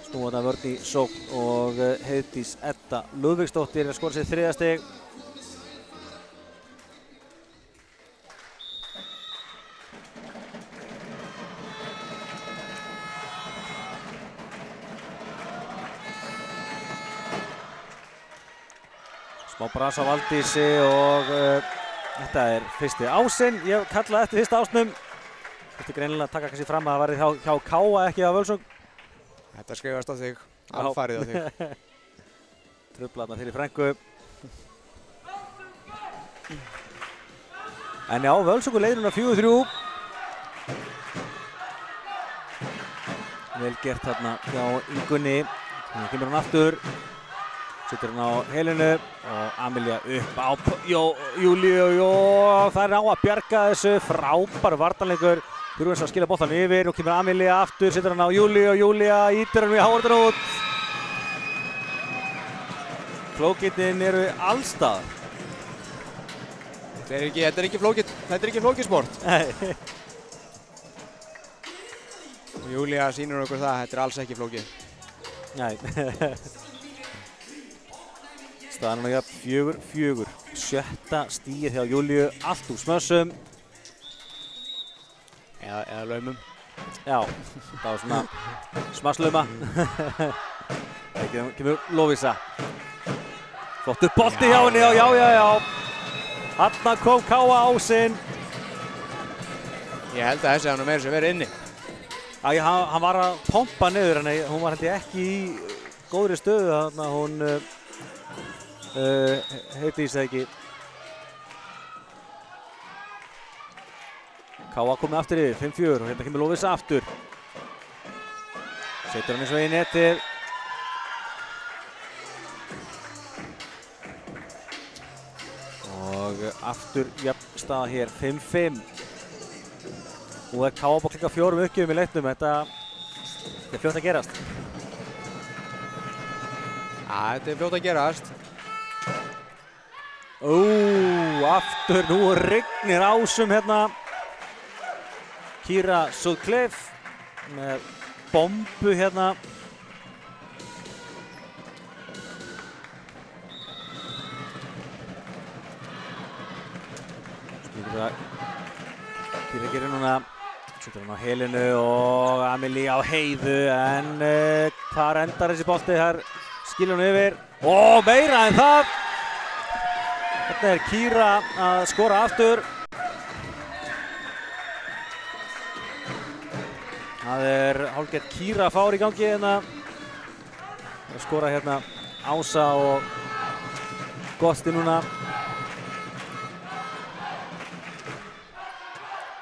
Snúa þetta vörn í sókn og Heiðdís Edda Lúðvíksdóttir að skora sér 3. stig. Smá brasa á Valdísi og þetta er fyrsti ásinn. Ég kallaði eftir fyrsta ásnum. Þetta er greinilega að taka kannski fram að það væri hjá Káa ekki á Völsung. Þetta skrifast á þig, alfarið á þig. Truflaðna fyrir frængu. En já, Völsungur leiðir núna 4-3. Vel gert þarna hjá Ingunni. Þannig kemur hann aftur. Sittur hann á Helenu og Amelia upp á Júlíu og það er á að bjarga þessu. Frábær varnarleikur. Þurfum að skilja boltan yfir og kemur Amelia aftur, sittur hann á Júlíu og Júlía ítir hann í hávörðina út. Flókittin eru allstað. Þetta er ekki flókið sport. Nei. Júlía sýnir okkur það, þetta er alls ekki flókið. Nei. Staðan er 4-4. 7. stigið hjá Júlíu, allt úr smössum. Eða laumum. Já, það var svona smasslauma. Það kemur Lovísa. Flottur bolti hjá henni, já. Þarna kom Káa ásinn. Ég held að þessi hann meira sem verið inni. Já, hann var að pompa niður, en hún var held ég ekki í góðri stöðu þarna hún Heiðdís það ekki. Káa komið aftur yfir, 5-4 og hérna kemur Lovísa aftur. Setur hann eins og í netið. Og aftur jafn staða hér, 5-5. Og er Káa búið að klikka 4 uppgjöfum í leiknum, þetta er fljótt að gerast. Þetta er fljótt að gerast. Aftur, nú rignir ásum hérna. Kira Sutcliffe með bombu hérna. Kira gerir núna, setur hann á Helenu og Amelie á Heiðu en hvar endar þessi bolti? Þar skilur hann yfir. Meira en það! Þetta er Kira að skora aftur. Það er hálfgert Kira fár í gangi hérna. Það skora hérna Ása og Gosti núna.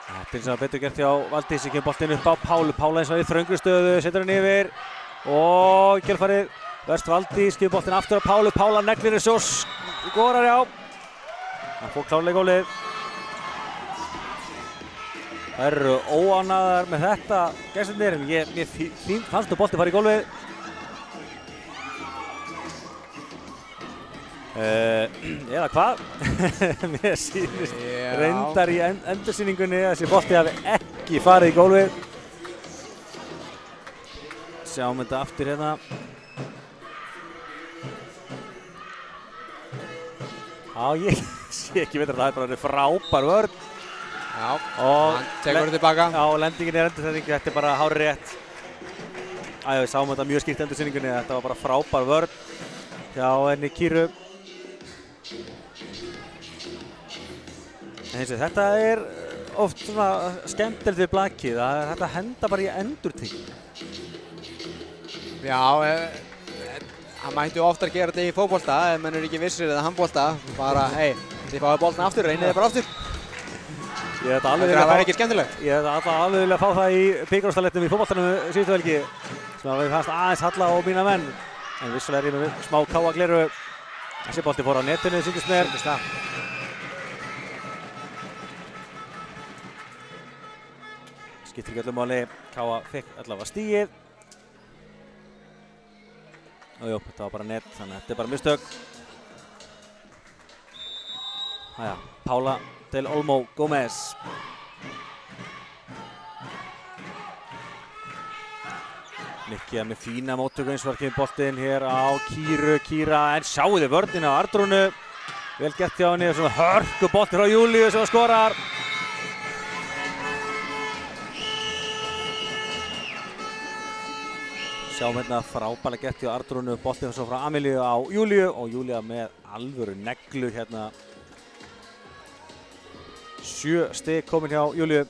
Þetta er sem að betur gert hjá Valdísi, kemur boltinn upp á Pálu. Pála eins og í þröngri stöðu, setur hann yfir. Og í kjölfarið verst Valdís, kemur boltinn aftur á Pálu. Pála neglir þessu og skorar, já. Það fór klárlega gólið. Það eru óánægðar með þetta gestirnir, en mér fannst þú bolti fara í gólfið. Eða hvað? Mér sýnist reyndar í endursýningunni að þessi bolti hafi ekki farið í gólfið. Sjáum þetta aftur hérna. Já, ég sé ekki veitur að það er bara frábær vörn. Já, hann tekur þetta tilbaka. Já, lendingin er endursetning, þetta er bara hárið rétt. Við sáum þetta mjög skýrt endursýningunni, þetta var bara frábær vörn hjá henni Kýru. En þetta er oft svona skemmtilegt við blakið, þetta henda bara í endurtekningu. Já, hann mætti oftar gera þetta í fótbolta ef menn ekki vissir eða handbolta. Bara, hei, þið fáið boltan aftur, reynið þið bara aftur. Þetta var ekki skemmtilegt. Ég hefði alveg viljað fá það í bikarúrslitakeppninni í fótboltanum síðustu helgi. Sem að við fannst aðeins halla á mína menn. En vissulega er ég með smá káagleru. Þessi bolti fór á netinu, sýndist mér. Skiptir ekki öllu máli, Káa fekk allavega stigið. Jú, þetta var bara net, þannig að þetta er bara mistök. Jæja, Pála del Olmo Gómez. Nikki með fína móttöku eins og var kemur boltinn hér á Kýra, en sjáu þið vörnina á Arnrúnu. Vel gert hjá henni, svona hörku bolti frá Júlíu sem skorar. Sjáum hérna frábærlega gert hjá Arnrúnu, boltinn svo frá Amelíu á Júlíu og Júlía með alvöru neglu hérna. 7 stig komin hjá Júlíu.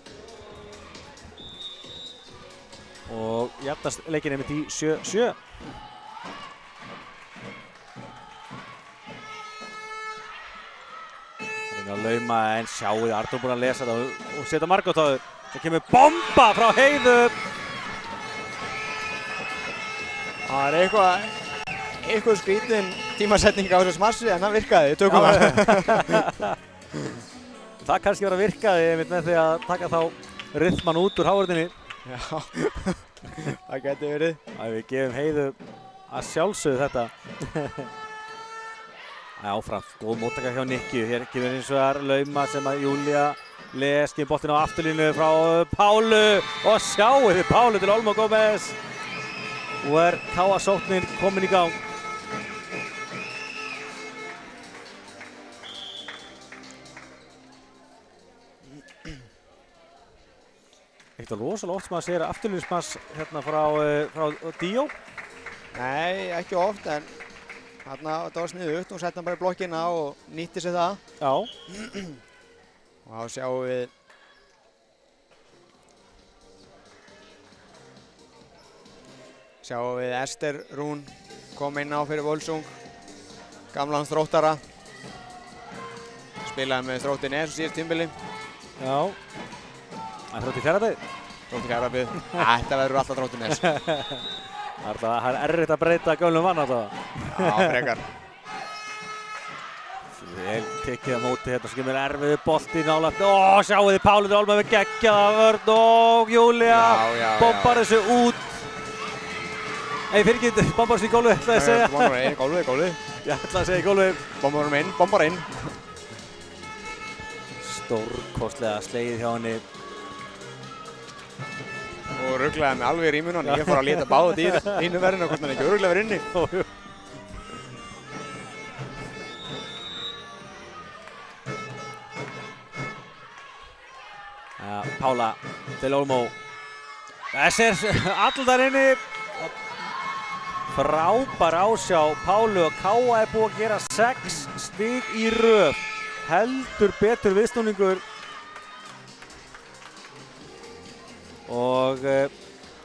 Og jafnast leikinn einmitt í 7-7. Það er að lauma, en sjáu þið Arnrún búinn að lesa þetta og setja markóttáður. Það kemur bomba frá Heiðu. Það er eitthvað skrítin tímasetning á þessu smassi, en það virkaði, tökum það. Það kannski var að virkaði einmitt með því að taka þá rytman út úr hávörðinni. Já, það geti verið. Við gefum Heiðu að sjálfsögðu þetta. Áfram, góð móttaka hjá Nikki. Hér kemur eins og þar lauma sem að Júlía les, kemur boltinn á afturlínu frá Pálu. Og sjáu þið Pálu til Olmo Gómez. Og er Káa sóknin komin í gang. Ekkert rosalega oft sem að segja afturlínuspans hérna frá Díó. Nei, ekki oft, en þarna þetta var sniðugt. Hún sett hann bara í blokkina og nýtti sér það. Já. Og þá sjáum við Ester Rún kom inn á fyrir Völsung, gamlan Þróttara. Spilaði með Þrótti Nes síðast tímabili. Já. Það er Þrótti Fjarðabyggð. Þrótti Fjarðabyggð. Þetta verður alltaf Þrótti Nes. Það er erfitt að breyta gömlum mann alltaf. Já, frekar. Vel tekið á móti hérna, svo kemur erfiðu bolti nálægt. Sjáu þið Pálu til Olmo með geggjaða vörn og Júlía bombar þessu út. Nei, fyrir ekki, bombar þessu í gólfið, ætlaði að segja. Bombar inn, gólfið. Ég ætlaði að segja í gólfið. Bombar inn. Stórkostlega slegið hjá henni. Og ruglaði mig alveg í rímunum. Ég fór að lita báða dýr einu verðinu, hvort hann ekki örugglega verið inni. Pála til Olmo. Þessi er alltaf inni. Frábær ásjá Pálu og Káa er búið að gera 6 stig í röð. Heldur betur viðsnúningur. Og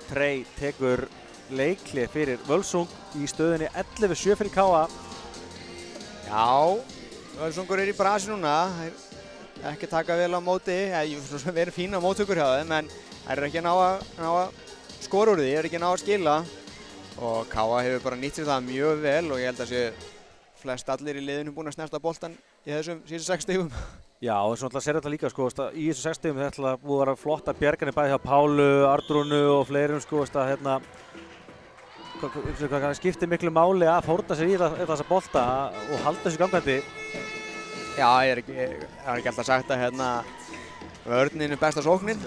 Trey tekur leikli fyrir Völsung í stöðunni 11-7 fyrir Káa. Já, Völsungur er í brasi núna. Ekki taka vel á móti, við erum fína móttökur hjá þeim, en það er ekki að ná að skora úr því, það er ekki að ná að skila. Og Káa hefur bara nýtt sér það mjög vel og ég held að sé flest allir í liðinu búin að snerta boltan í þessum síðustu 6 stigum. Já, og svo náttúrulega sér þetta líka, sko, í þessu 6 stigum þetta búið að vera flotta bjarganir bæði hjá Pálu, Arnrúnu og fleirum, sko, hérna, hvað skiptir miklu máli að fórna sér í þessa bolta og halda þessu gangandi. Já, ég er ekki alltaf sagt að hérna vörnin er besta sóknin.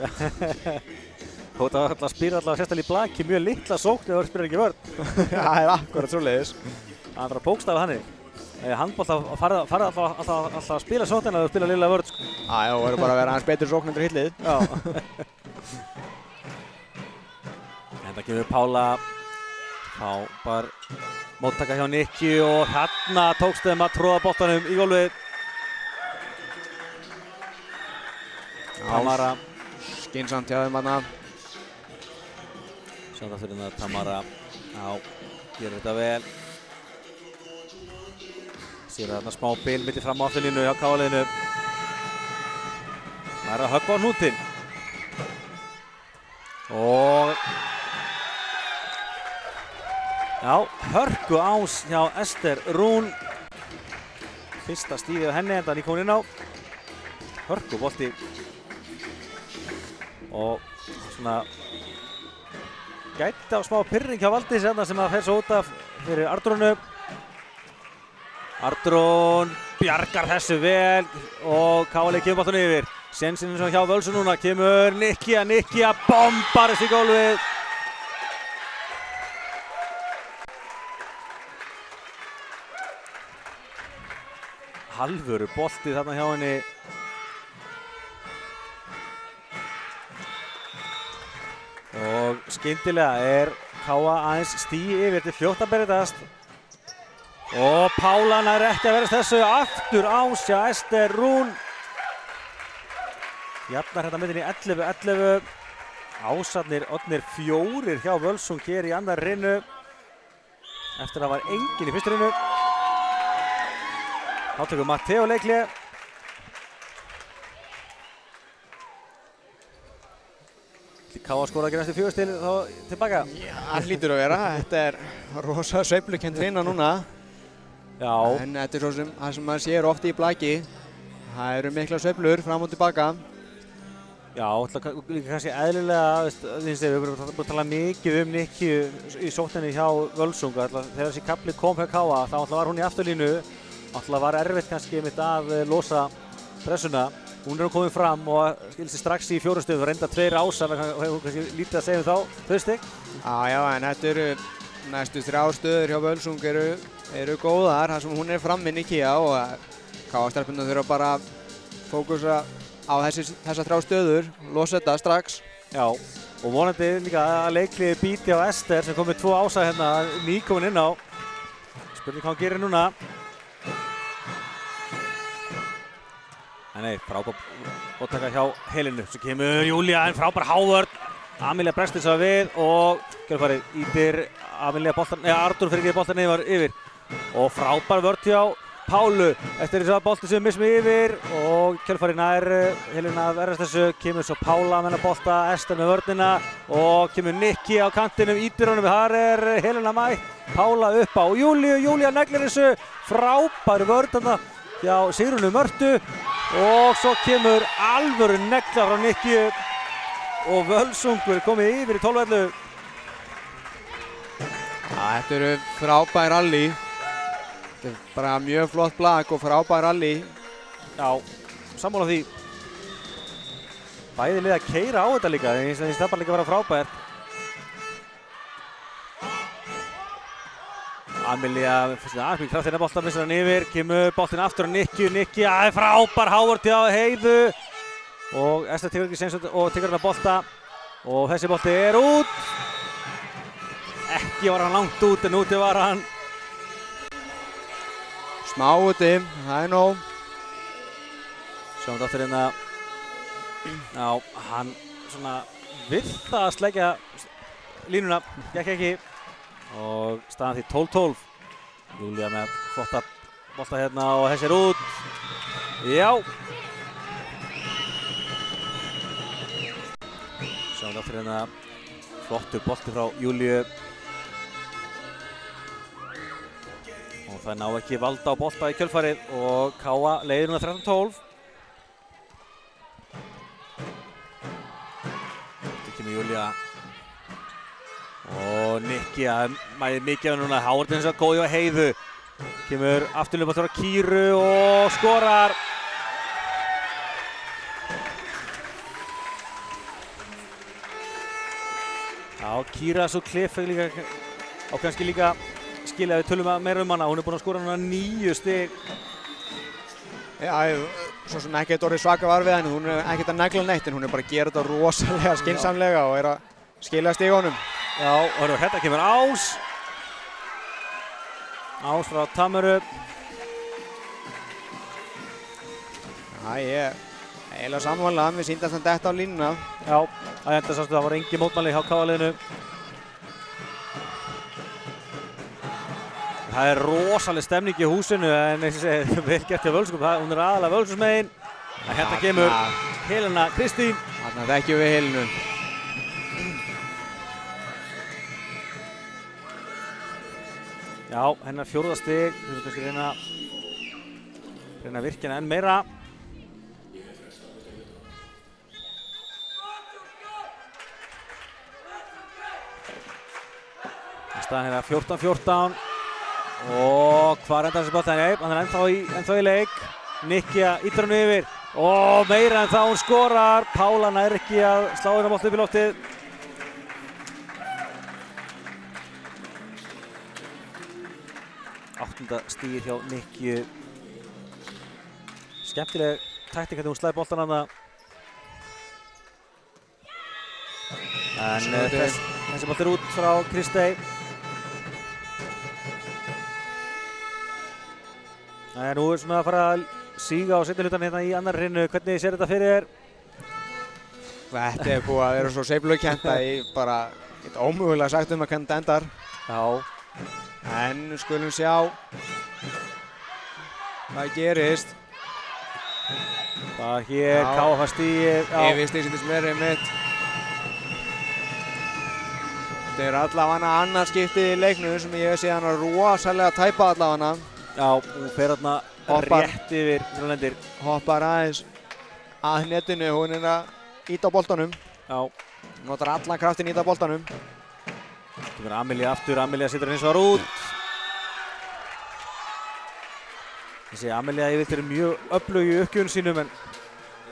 Þú ert að spila alltaf sérstaklega í blaki mjög litla sókn eða spyrir ekki vörn. Já, það er akkurat svoleiðis. Það er bara bókstafið þannig. Handbolta farið alltaf að spila sóknina eða spila lilla vörn, sko. Já, það voru bara að vera aðeins betur sóknendur hillið. Já. En það gefur Pála bara móttaka hjá Nikki og hérna tókst þeim að tróða boltanum í gólfið. Tamara. Skynsamt hjá þeim þarna. Sjáum það fyrir það Tamara. Já, gerir þetta vel. Sér þarna smá bil milli fram á afturlínu hjá KA-liðinu. Það er að höggva á hnútinn. Og já, hörku ás hjá Ester Rún. Fyrsta stíðið á henni, enda hann í komin inn á. Hörku bolti. Og svona gæti á smá pirring hjá Valdísi sem að fer svo út af fyrir Arnrúnu. Arnrún bjargar þessu vel og KA-lið kemur boltann yfir. Sénsinn hjá Völsu núna, kemur Nikki að bombar þessu í gólfið. Halvöru bolti þarna hjá henni. Og skyndilega er KA aðeins stíi yfir til fljótt að berjast. Og Pála nær ekki að verðast þessu aftur ásjá Ester Rún. Jafnar þetta myndin í 11-11. Ásarnir orðnir 4 hjá Völsung hér í annar rinnu. Eftir að það var enginn í fyrstu rinnu. Þá tekur Matteo leikli. KA skora ekki næstu 4 stig þá tilbaka. Já, það hlýtur að vera. Þetta er rosa sveiflukennd vinna núna. Já. En þetta er svo sem það sem maður sér ofta í blaki. Það eru mikla sveiflur fram og tilbaka. Já, líka kannski eðlilega, við erum búin að tala mikið Nikki í sókninni hjá Völsung. Þegar þessi kafli kom hjá KA, þá var hún í afturlínu. Var erfitt kannski að losa pressuna. Hún er komin fram og skildi strax í 4 stöðum. Reynda 2 ásar, hefur kannski lítið að segja þá, 2 stig. Já, en þetta eru næstu 3 stöður hjá Völsung eru góðar, þar sem hún er frammi Nikki og KA-stelpunum þurfa bara að fókusa á þessar 3 stöður, losa þetta strax. Já, og vonandi líka að leikliði bíti á Ester sem kom með 2 ásar hérna, nýkomin inn á. Spurning hvað hann gerir núna. Nei, frábær bolltaka hjá Helenu. Svo kemur Júlía en frábær hávörn. Amelia brestir sig við og kjölfarið ítir Amelia Arnur fyrir ekki boltan yfir. Og frábær vörn hjá Pálu eftir þess að bolti sem mismi yfir og kjölfarið nær Helena að verðast þessu. Kemur svo Pála með hennar bolta, Ester með vörnina og kemur Nikki á kantinum, ítir honum. Þar er Helena mætt. Pála upp á Júlíu, Júlía neglir þessu. Frábær vörn þarna hjá Sigrúnu Mörtu og svo kemur alvöru negla frá Nikki og Völsungur komið yfir í 12-11. Þetta eru frábær rally. Þetta er bara mjög flott blak og frábær rally. Já, sammála því. Bæði lið að keyra á þetta líka, en það bara líka að vera frábært. Amelia aðeins kraftina boltan, missir hann yfir, kemur boltin aftur á Nikki, frábær hávörn hjá Heiðu og Ester tekur ekki séns og tekur hann að bolta og þessi bolti er út. Ekki var hann langt út en úti var hann. Smá úti, það er nóg. Sjáum þetta aftur hérna. Já, hann svona við það að sleikja línuna, gekk ekki. Og staðan því 12-12. Júlía með flotta bolta hérna og þessi er út. Já. Sjáum þetta aftur hérna. Flottur bolti frá Júlíu. Og það ná ekki valda á bolta í kjölfarið og KA leiðir núna 13-12. kemur Júlía. Og Nikki að mæði mikið af núna. Hárið eins og góð hjá Heiðu. Kemur afturlega bara Kýru og skorar. Já, Kýra svo Kliffeg líka og kannski líka skilja við tölum meira hana. Hún búin að skora núna 9 stig. Já, svo sem ekkert orðið svaka var við henni. Hún ekkert að negla neitt en hún bara að gera þetta rosalega skynsamlega og að skilja stigunum. Já, og hérna kemur Ás. Ás frá Tamöru. Já, ég eiginlega sammála. Við sýndast hann detta á línuna. Já, að enda sástu það var engin mótmæli hjá KA-liðinu. Það rosaleg stemning í húsinu en eins og segið vel gert hjá Völsungum. Hún aðalega Völsundsmegin. Hérna kemur Helena Kristín. Þarna þekkjum við Helenu. Já, hennar 4. stig. Við þurfum kannski reyna að virkja henni enn meira. Staðan hérna 14-14. Og hvað endar þessi bolti? Nei, hann ennþá í leik. Nikki ýtir hann yfir. Og meira en það hún skorar. Pála nær ekki að slá hérna bolti upp í loftið. Áttunda stigið hjá Nikki. Skemmtileg taktík hvernig hún slæði boltan hana. En þessi bolti út frá Kristey. Nú svona að fara að síga á seinni hlutann hérna í annar hreinu. Hvernig sér þetta fyrir þér? Þetta búið að vera svo sveiflukent að ég bara get ómögulega sagt hvernig þetta endar. Já. En skulum sjá hvað gerist. Það hér, KF stigið. Yfirstig sem er mitt. Þetta allavega annað skiptið í leiknum sem ég hef séð hana rosalega tæpa allavega. Já, hún fer þarna rétt yfir Grænlendir. Hoppar aðeins að netinu, hún að ýta á boltanum. Já. Notar allan kraftinn ýta á boltanum. Kemur Amelía aftur, Amelía setur hins vegar út. Þessi Amelía yfir mjög öflug í uppgjöfun sínum en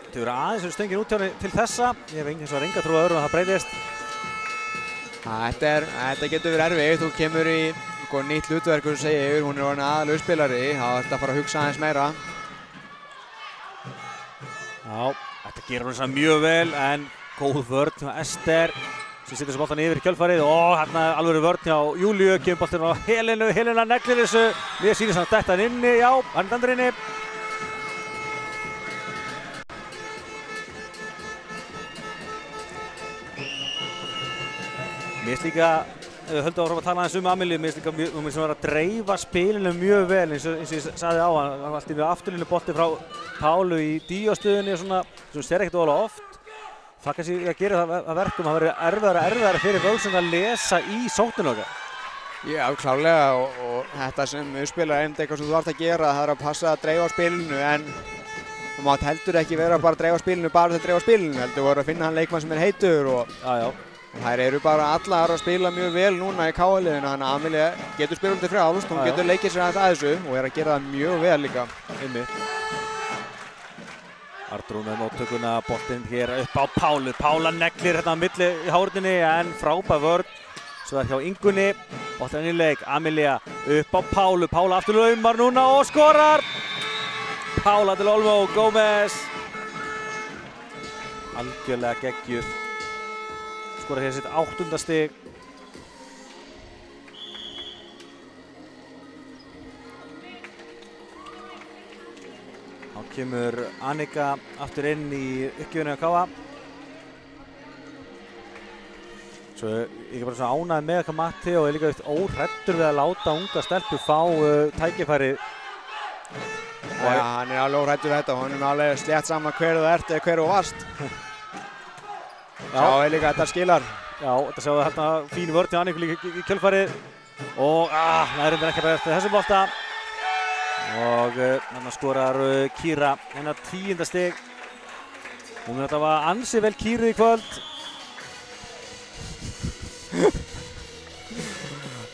þau eru aðeins stöngin út hjá henni til þessa. Ég hef hins vegar enga trú að öðrum að það breytist. Þetta getur verið erfitt, þú kemur í nýtt hlutverk og segir hún orðin aðalauðspilari, þá ætti að fara að hugsa aðeins meira. Já, þetta gerur hún þess mjög vel en góð vörn hjá Ester sem setur þessu boltan yfir í kjölfarið og hérna alvöru vörn hjá Júlíu, kemur boltin á Helenu, Helena neglir þessu, við sýnum samt þetta inni, já, hann dandur inni. Mér finnst líka, ef við höldum áfram að tala aðeins Amelíu, mér finnst líka hún var að dreifa spilinu mjög vel eins og ég sagði á hann. Það var alltaf í afturlínu bolti frá Pálu í díostöðunni og svona, sem sér ekkert óalega oft. Það kannski að gera það að verkum að það verður erfiðara fyrir Völsung að lesa í sókninu okkar. Já, klárlega og þetta sem uppspilar eitthvað sem þú þarft að gera, það að passa að dreifa spilinu en þú mátt heldur ekki vera bara að dreifa spilinu bara til að dreifa spilinu, heldur voru að finna hann leikmann sem heitur og þær eru bara allar að spila mjög vel núna í KA-liðinu, þannig að Amelía getur spilað til frjálst, hún getur leikið sér aðeins að þessu og að gera það mjög vel líka. Einmitt. Arnrún með móttökuna, boltinn hér upp á Pálu. Pála neglir hérna á milli í hárninni en frábær vörn. Svo er hjá Ingunni, boltinn í leik, Amelía upp á Pálu. Pála aftur laumar núna og skorar! Pála til Olmo, Gómez. Algjörlega geggjuð. Skorar hér sitt 8. stig. Þá kemur Annika aftur inn í uppgjöfunu á KA. Svo ég er bara svona ánægð með hvað Matti og er líka óhræddur við að láta unga stelpur fá tækifæri. Já, hann er alveg óhræddur við þetta og hann er alveg slétt saman hver þú ert eða hver þú varst. Sá er líka þetta skilar. Já, þetta sjáum við hérna fín vörn hjá Anniku líka í kjölfarið og það er ekki bara eftir þessum bolta. Og hann skorar Kýra hennar 10. stig. Hún er alltaf ansi vel Kýru í kvöld.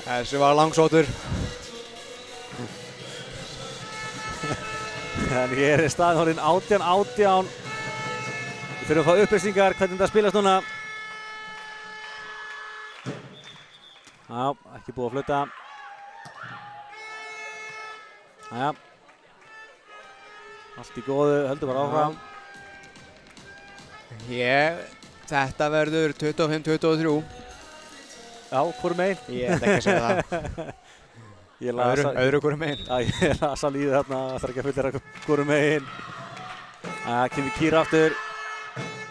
Þessi var langsóttur. En hér er staðan orðin 18-18. Við þurfum að fá upplýsingar hvernig þetta spilast núna. Já, ekki búið að flauta. Jæja. Allt í góðu, höldum bara áfram. Þetta verður 25-23. Já, hvorum megin? Ég ætla ekki að segja það. Öðru hvorum megin. Já, ég lasa líðið þarna, það þarf ekki að fullera hvorum megin. Kemur Kýra aftur.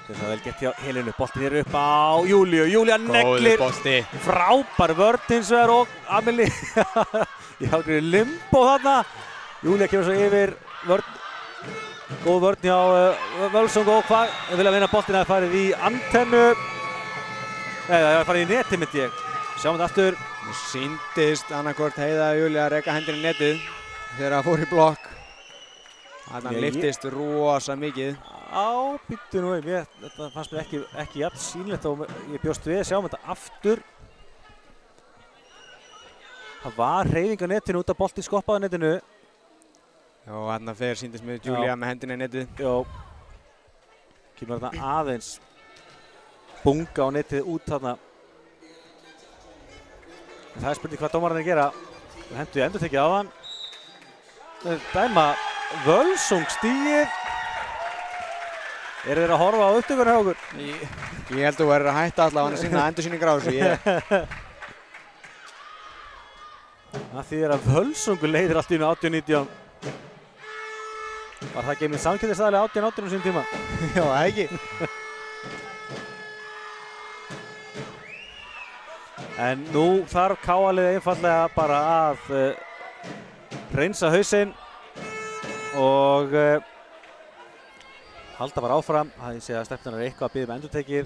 Þess að vel gett hjá Helenu, boltin hér upp á Júlíu. Júlía neglir. Góður bolti. Frábær vörn hins vegar og Amelie í hálfri limbo þarna. Júlía kemur svo yfir vörn. Góð vörn hjá Völsung og hvað? Ég vil að vinna boltin að farið í antennu. Nei, það var farið í neti myndi ég. Sjáum þetta aftur. Sýndist annarkvort Heiða Júlía að reka hendina í netið þegar það fór í blokk. Þannig lyftist rosa mikið. Býttu nú við. Þetta fannst mér ekki jafn sýnilegt og ég bjóst við. Sjáum þetta aftur. Það var hreyfing á netinu út af bolti skoppaði á netinu. Já, þarna fer sýndist með Júlía með hendina í netið. Já. Kemur þarna aðeins bunga á netið út þarna. Það er spurning hvað dómarinn er að gera. Við hentum við endurtekið á hann. Dæma Völsung stigið. Eru þeir að horfa á upptökunni hjá okkur? Ég held að þú verður að hætta allavega að sinna endursýningar á þessu. Það þýðir að Völsungur leiðir allt í einu 18-19. Var það ekki einmitt samkeppnisstaðli 18-18 á sínum tíma? Já, það ekki. En nú þarf KA-liðið einfaldlega bara að hreinsa hausinn og halda bara áfram. Það sé að stefnan er eitthvað að biðja með endurtekið.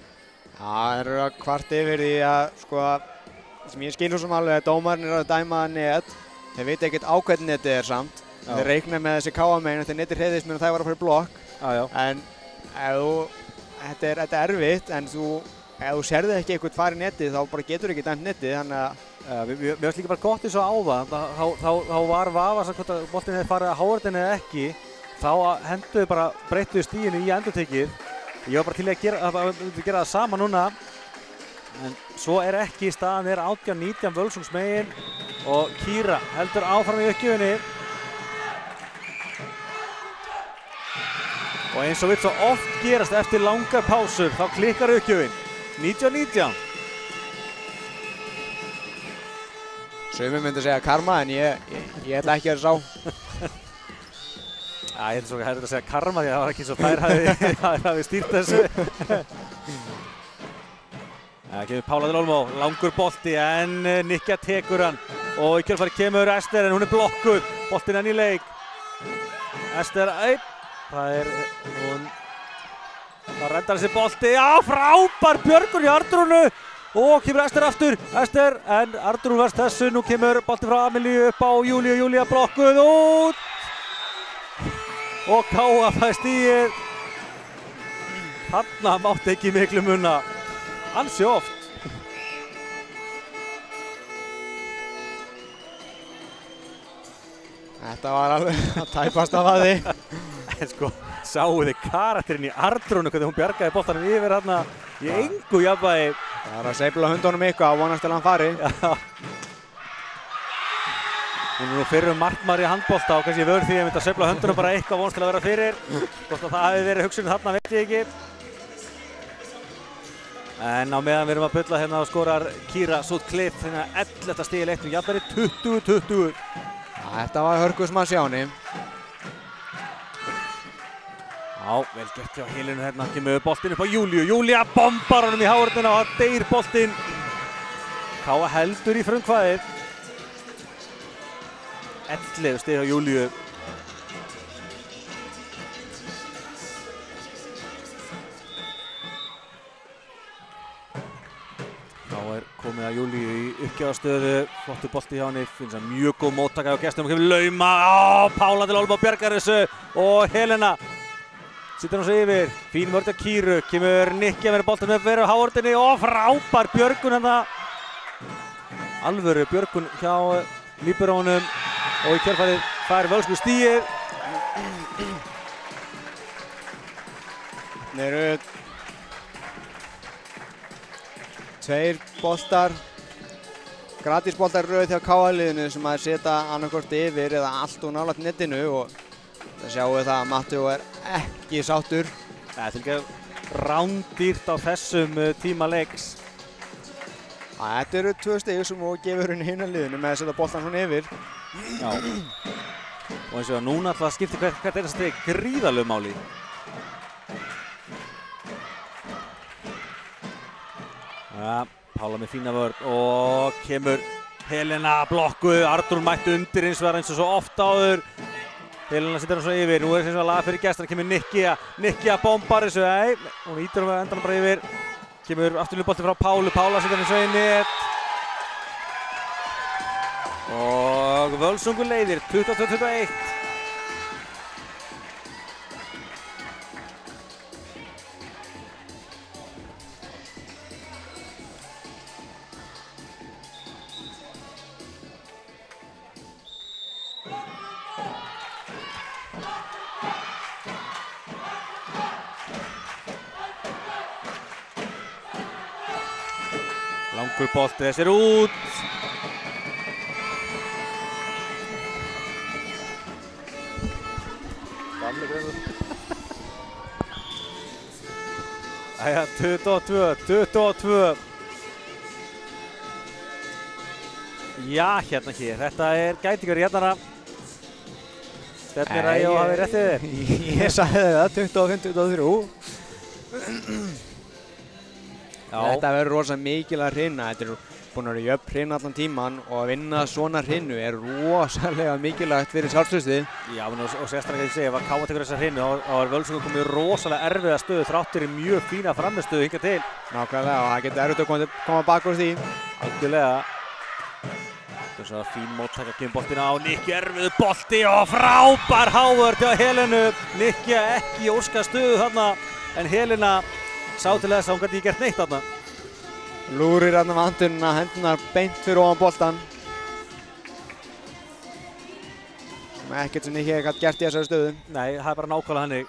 Já, það eru að kvart yfir því að sko, sem ég skil svo sem alveg að dómarinn er að dæma net. Þeir veit ekkert á hvernig netið er samt. Já. Þeir reikna með þessi KA-megin þegar netið hreyðist meðan það var að fara í blokk. Já. En þetta er erfitt, en ef þú sérðu ekki eitthvað fara í netið þá bara getur ekki dæmt netið, þannig að Mér finnst líka bara gott eins og áðan. Þá var vafast hvort að boltinn hefði farið að háarðinni eða ekki. Þá henduðu bara breyttuðu stíginu í endurtekið. Ég var bara til að gera það sama núna. En svo er ekki, staðan er 18-19 Völsungs megin og Kýra heldur áfram í uppgjöfinni. Og eins og vill svo oft gerast eftir langar pásur, þá klikkar uppgjöfin. 19-19. Sumir myndi segja karma, en ég ætla ekki að sá. Ég held svo að það er að segja karma því að það var ekki eins og þær hafi stýrt þessu. Það kemur Pála til Olmó, langur bolti en Nikja tekur hann. Og í kjölfari kemur Ester en hún er blokkuð. Boltinn enn í leik. Ester, það rendar þessi bolti. Já, frábær björgun hjá Arnrúnu. Og kemur Ester aftur. Ester, en Arnrún verst þessu. Nú kemur bolti frá Amelíu upp á Júlíu. Júlía blokkuð út. Og K.A. fær stigið. Þarna mátti ekki miklu munna. Ansi oft. Þetta var alveg að tæpast af að því. En sko, sáu þið karakterinn í Arnrúnu hvernig hún bjargaði boltanum yfir hérna í engu jafnvægi. Það var að seifla hundunum eitthvað að vonast til hann fari. Já. Hún er nú fyrir markmaður í handbolta og kannski vörð því að ég myndi að seifla hundunum bara eitthvað vonast til að vera fyrir. Hvort að það hafi verið hugsunin þarna veit ég ekki. En á meðan við erum að bulla hérna og skorar Kýra Sutcliffe hérna 11. stig í leiknum, jafnværi 20-20. Þetta var hörkusmann sjáni. Já, vel gert hjá Helenu hérna, kemur boltinn upp á Júlíu. Júlía bombar honum í hárinu og það deyr boltinn. K.A. heldur í frumkvæðið. 11 stig á Júlíu. Þá er komið að Júlíu í uppgjafastöðu. Flottur bolti hjá henni, finnst það mjög góð móttaka á gestum og kemur lauma. Pála til Olmó bjargar þessu og Helena sittur hún svo yfir. Fín vörð á Kýru, kemur Nikja verið boltinn með fyrir háorðinni og frábær björgun hérna alvöru björgun hjá líberónum og í kjölfarið fær Völsungur stigið. Það eru 2 boltar, gratisboltar rauð hjá KA-liðinu sem að setja annarkvort yfir eða allt og nálægt netinu og það sjáum við það að Matteo ekki sáttur. Það er ekki rándýrt á þessum tíma leiks. Þetta eru 2 stig sem þú gefur henni hina liðinu með að setja boltan svona yfir. Já. Og eins og núna alltaf skiptir hvert einasta stig gríðarlegu máli. Ja, Pála með fína vörn og kemur Helena blokkuð, Arnur mætti undir eins og svo oft áður. Helena setur hann svo yfir, nú er eins og að laga fyrir gestina, kemur Nikki að bombar þessu, nei, hún ítur hann endan bara yfir. Kemur afturlíðbolti frá Pálu, Pála setur hann svo í net. Og Völsungur leiðir 22-21. Langur bolti, þessi er út. Gamli greinur. Æja, 22. Já, hérna hér. Þetta gæti ykkur hérna. Stefnir að ég hafi réttið þér. Ég sagði það, 25-23. Þetta verður rosalega mikilvæg hrina. Þetta er búin að vera jöfn hrina allan tíman og að vinna svona hrinu er rosalega mikilvægt fyrir sjálfstraustið. Já, og sérstaklega ég segi, ef að KA tekur þessa hrinu þá er Völsungur komið í rosalega erfiða stöðu þráttur í mjög fína frammistöðu hingað til. Nákvæmlega, og það getur erfitt að koma bak úr því. Algjörlega. Þetta er svona fín móttaka, kemur boltina á Nikki, erfiðu bolti og frábær hávörð hjá Helenu. Nikki ekki í óska stöðu þarna, en Helena sá til þess að hún gæti ekki gert neitt þarna. Lúrir hérna með handununa, hendunar beint fyrir ofan boltan. Sem ekkert sem Nikki gæti gert í þessari stöðu. Nei, það er bara nákvæmlega hannig.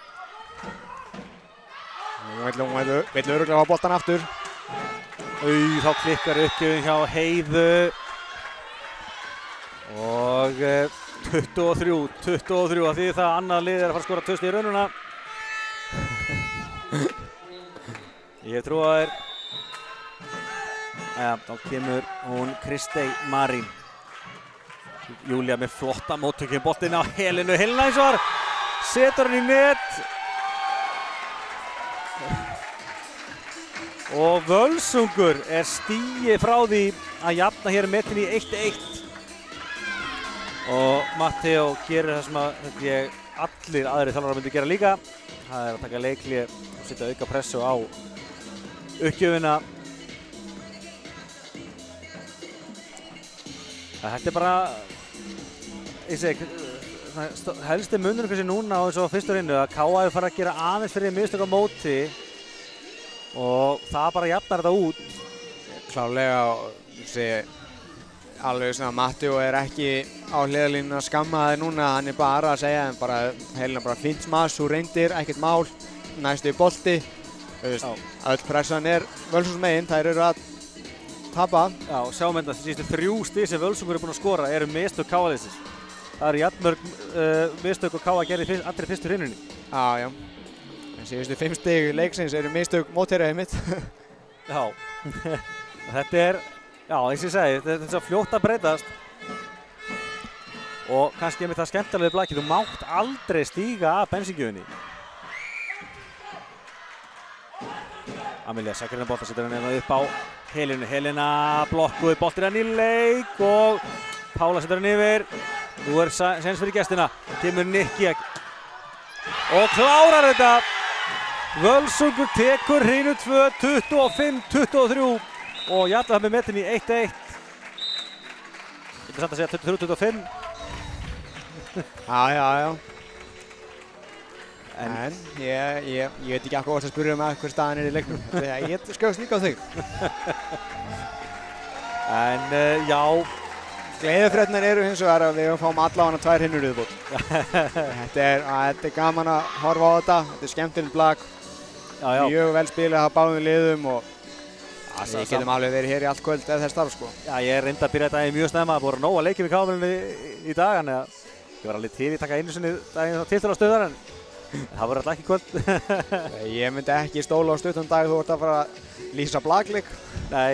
Hún vill örugglega hafa boltan aftur. Þá klikkar uppgjöfin hjá Heiðu. Og 23, af því það annað lið er að fara að skora 2 stig í raununa. Ég trú að þá kemur hún Kristey Marín. Júlia með flotta móttökjum boltinn á Helenu. Helena eins og var, setur hann í net. Og Völsungur stigi frá því að jafna hér metin í 1-1. Og Matteo gerir það sem allir aðrir þjálfarar myndu gera líka. Það er að taka leikhlé og setja auka pressu á uppgjöfina. Þetta er bara, ég segi, helsti munurinn kannski núna á eins og fyrstu hreinu að KA hefur farið að gera aðeins fyrir mistök á móti og það bara jafnar þetta út. Klárlega, ég segi, alveg sem að Matteo ekki á hliðarlínunni að skamma það núna, hann er bara að segja, en bara Helena bara fínt smass, þú reyndir, ekkert mál, næstu í bolti. Öll pressan Völsungs megin, þær eru að tapa. Já, sjáum þetta, síðustu 3 stig sem Völsungur er búin að skora eru mistök KA-liðsins. Það eru jafnmörg mistök og KA gerði allri fyrstu hrinunni. Já. En síðustu 5 stig leiksins eru mistök mótherja einmitt. Já, þetta já, eins og ég segi, þetta er svo fljótt að breytast. Og kannski með það skemmtilega blakið, þú mátt aldrei stíga af bensíngjöfinni. Amelia sækir hérna bolta, setur hann hérna upp á Helenu. Helena blokkuð boltinn hann í leik og Pála setur hann yfir. Nú sens fyrir gestina, kemur Nikki og klárar þetta. Völsungur tekur hreinu 2, 25-23 og jafnar það með metin í 1-1. Þetta er samt að segja 23-25. Já. En ég veit ekki hvað að spyrja hver staðan í leiknum. Ég skjóðst líka á þig. En já, Gleðifréttirnar eru hins vegar að við fáum allavega 2 hinnur í viðbót. Þetta er gaman að horfa á þetta. Þetta er skemmtilegt blak. já. Mjög vel spilað af báðum liðum og Já, við getum alveg verið hér í allt kvöld ef þess þarf sko. Já, ég reyndi að byrja daginn mjög snemma. Það voru nóg að leikja við KFL í dag, þannig að ég var alveg til í að taka einu sinni daginn á tiltölustöðar, en það voru alltaf ekki í kvöld. Ég myndi ekki stóla á stuttan dag, þú ert að fara að lýsa blakleik. Nei.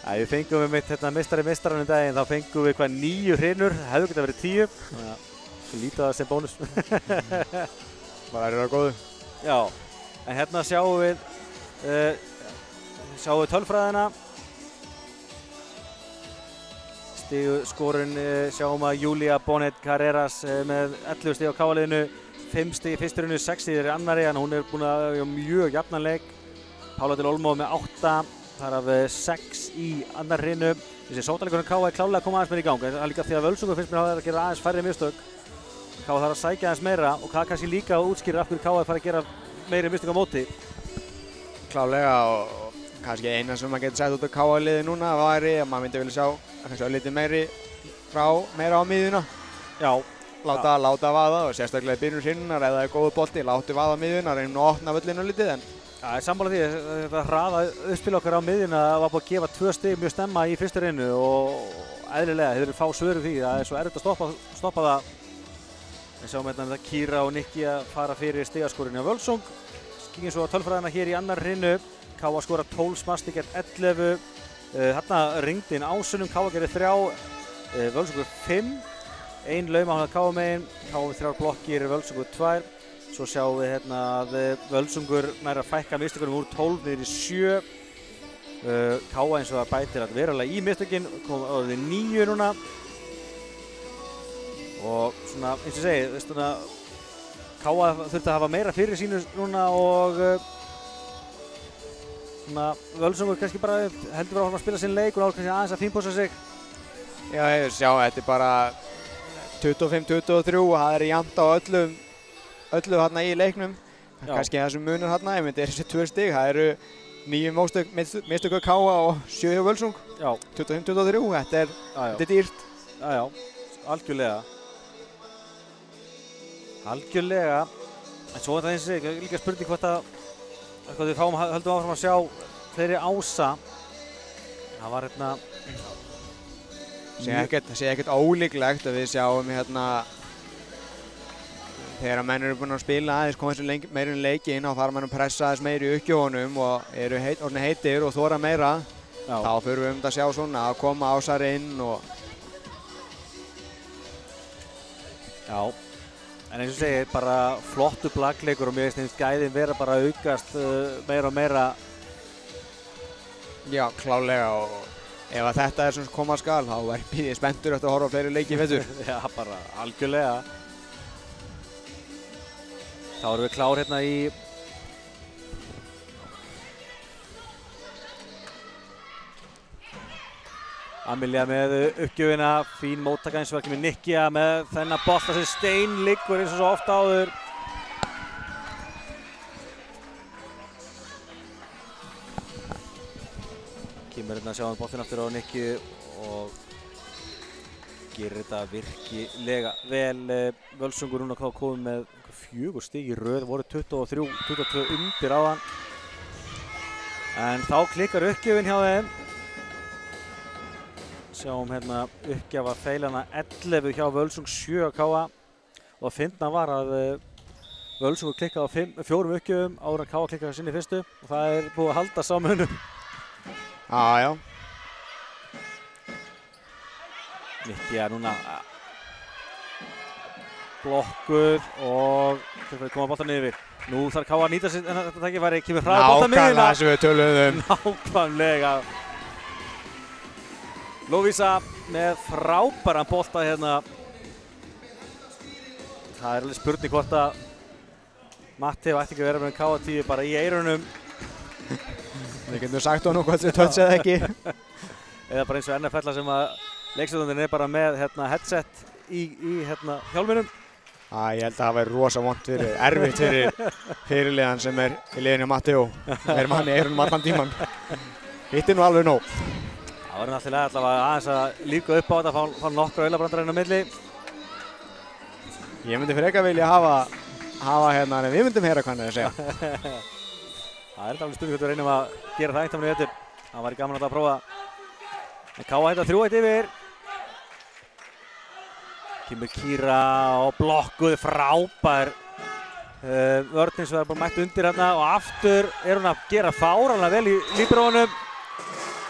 Æ, við fengum við mitt meistaranum daginn, þá fengum við 9 hrinur, hefðu getað verið 10. Þannig að við lítið það sem bónus. Bara er það góðu. Já, en hérna sjáum við tölfræðina. Stiguskorun sjáum að Julia Bonet Carreras með 11 stig á KFL-liðinu, 5 stig í fyrstu hrinu, 6 stig í annarri, en hún er búin að hafa mjög jafnan leik. Pála til Olmo með 8. Þar af 6 í annar hrinu. Þessi sótaleikurinn KF er klárlega að koma aðeins meira í gang. Það er líka því að Völsungur finnst mér að gera aðeins færri mistök. KF þarf að sækja aðeins meira og það kannski líka að útskýra af hverju KF fara að gera meiri mistök á móti. Klárlega og kannski eina sem maður getur sett út á KF-liði núna væri að maður myndi vilja sjá kannski örlítið meira á miðjuna. Já. Láta vaða og sérstaklega í byrjun hrinnar ef það er góður bolti, láta vaða miðjuna, reynum að opna völlinu lítið en Já, ég er sammála því að þetta hraða uppspil okkar á miðjuna var búið að gefa 2 stig mjög snemma í fyrstu hreinu og eðlilega þeir eru fá svöru því það er svo erfitt að stoppa það. Við sjáum hérna Kira og Nikki að fara fyrir stigaskorinu á Völsung. Kíkjum svo á tölfræðina hér í annar hreinu. KF skora 12 smasti gegn 11. Þarna ringdi inn Ásunum, KF gerði 3, Völsungur 5. 1 lauma á KF megin, KF 3 blokkir, Völsungur 2. Svo sjáum við hérna að Völsungur nær að fækka mistökunum úr 12 niður í 7. KF eins og það bætir að verulega í mistökin, kom orðið 9 núna. Og svona, eins og segi, svona, KF þurfti að hafa meira fyrir sínu núna og svona, Völsungur kannski bara heldur bara að spila sinn leik og náður kannski aðeins að fínposa sig. Já, sjá, þetta er bara 25-23 og það er jafnt á öllu hérna í leiknum. Kannski það sem munur hérna, ég myndi þessi 2 stig, það eru 9 mistökur KF og 7 hjá Völsung. Já. 25-23, þetta er dýrt. Já, algjörlega. Algjörlega. En svo er það eins og ég, líka spurning hvort við höldum áfram að sjá fleiri ása. Það var hérna Það sé ekkert ólíklegt að við sjáum hérna þegar menn eru búin að spila aðeins koma þessu meira inn leikinn og fara menn að pressa aðeins meira í uppgjöfunum og eru orðnir heitir og þora meira. Já. Þá förum við að sjá svona að koma ásar inn og Já, en eins og segir bara flottu blagleikur og mér finnst gæðin vera bara að aukast meira og meira. Já, klálega og ef að þetta er sem koma skal þá er ég spenntur eftir að horfa á fleiri leiki í vetur. Já, bara algjörlega. Þá erum við klár hérna í Amelia með uppgjöfina, fín móttaka eins og ekki með Nikkia með þennan bolta sem steinliggur eins og svo oft áður. Kemur hérna að sjá boltin aftur á Nikki og gerir þetta virkilega vel. Völsungur núna komið með 4 stig í röð, voru 22 undir á hann. En þá klikkar uppgjöfin hjá þeim. Sjáum hérna uppgjafa feilana 11 hjá Völsung, 7 á KF og að finna var að Völsungur klikkaði á 4 uppgjöfum áður en KF klikkaði sinni fyrstu og það er búið að halda samanum. Já. Nikki núna blokkuð og það koma boltan yfir. Nú þarf KF að nýta sér en þetta tækifæri kemur hraða boltan miðjuna. Nákvæmlega sem við töluðum. Nákvæmlega. Lovísa með frábæran bolta hérna. Það er alveg spurning hvort að Matti ætti ekki að vera með KF10 bara í eyrunum. Við getum sagt honum hvort þið tötts eða ekki. Eða bara eins og NFL sem að leikstjórnin er bara með headset í hjálminum. Ég held að það væri rosa vont erfitt fyrir fyrirliðan sem er í liðinu Matteo. Við erum hann í eyrunum allan tíman. Hitti nú alveg nóg. Það var náttúrulega allavega aðeins að líka upp á þetta, fá nokkra auðlabrandarinn á milli. Ég myndi frekar vilja hafa hérna, en við myndum heyra hvað hann er að segja. Það er alveg stundum hvort við reynum að gera það einhvern veginn í vetur. Það væri gaman að prófa. En Káa þetta 3-1 yfir. Kemur Kíra og blokkuð frábær. Vörnins var bara mætt undir hérna og aftur er hún að gera fáránlega vel í líbrónum.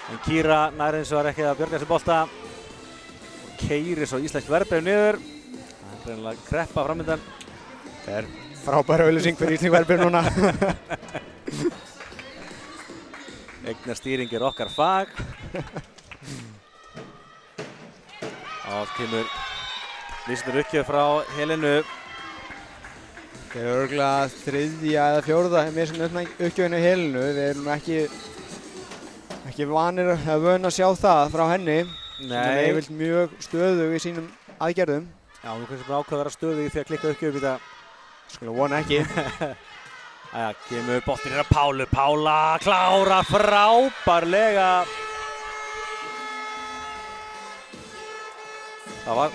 En Kíra nær eins og var ekki að björga þessi bolta. Og keyrir svo íslensk verðbréf niður. Það er greinilega kreppa framöndan. Það er frábær auglýsing fyrir íslensk verðbréf núna. Eignastýring er okkar fag. Og kemur lýstur uppgjöf frá Helenu. Það er örugglega þriðja eða fjórða með svona uppgjöfinu Helenu. Við erum ekki vanir að vöna að sjá það frá henni. Nei. Hún er yfirleitt mjög stöðug í sínum aðgerðum. Já, hún er kannski ákvað að vera stöðug í því að klikka uppgjöf í það. Skulum vona ekki. Æja, kemur boltinn að Pálu. Pála klára frábærlega. Það var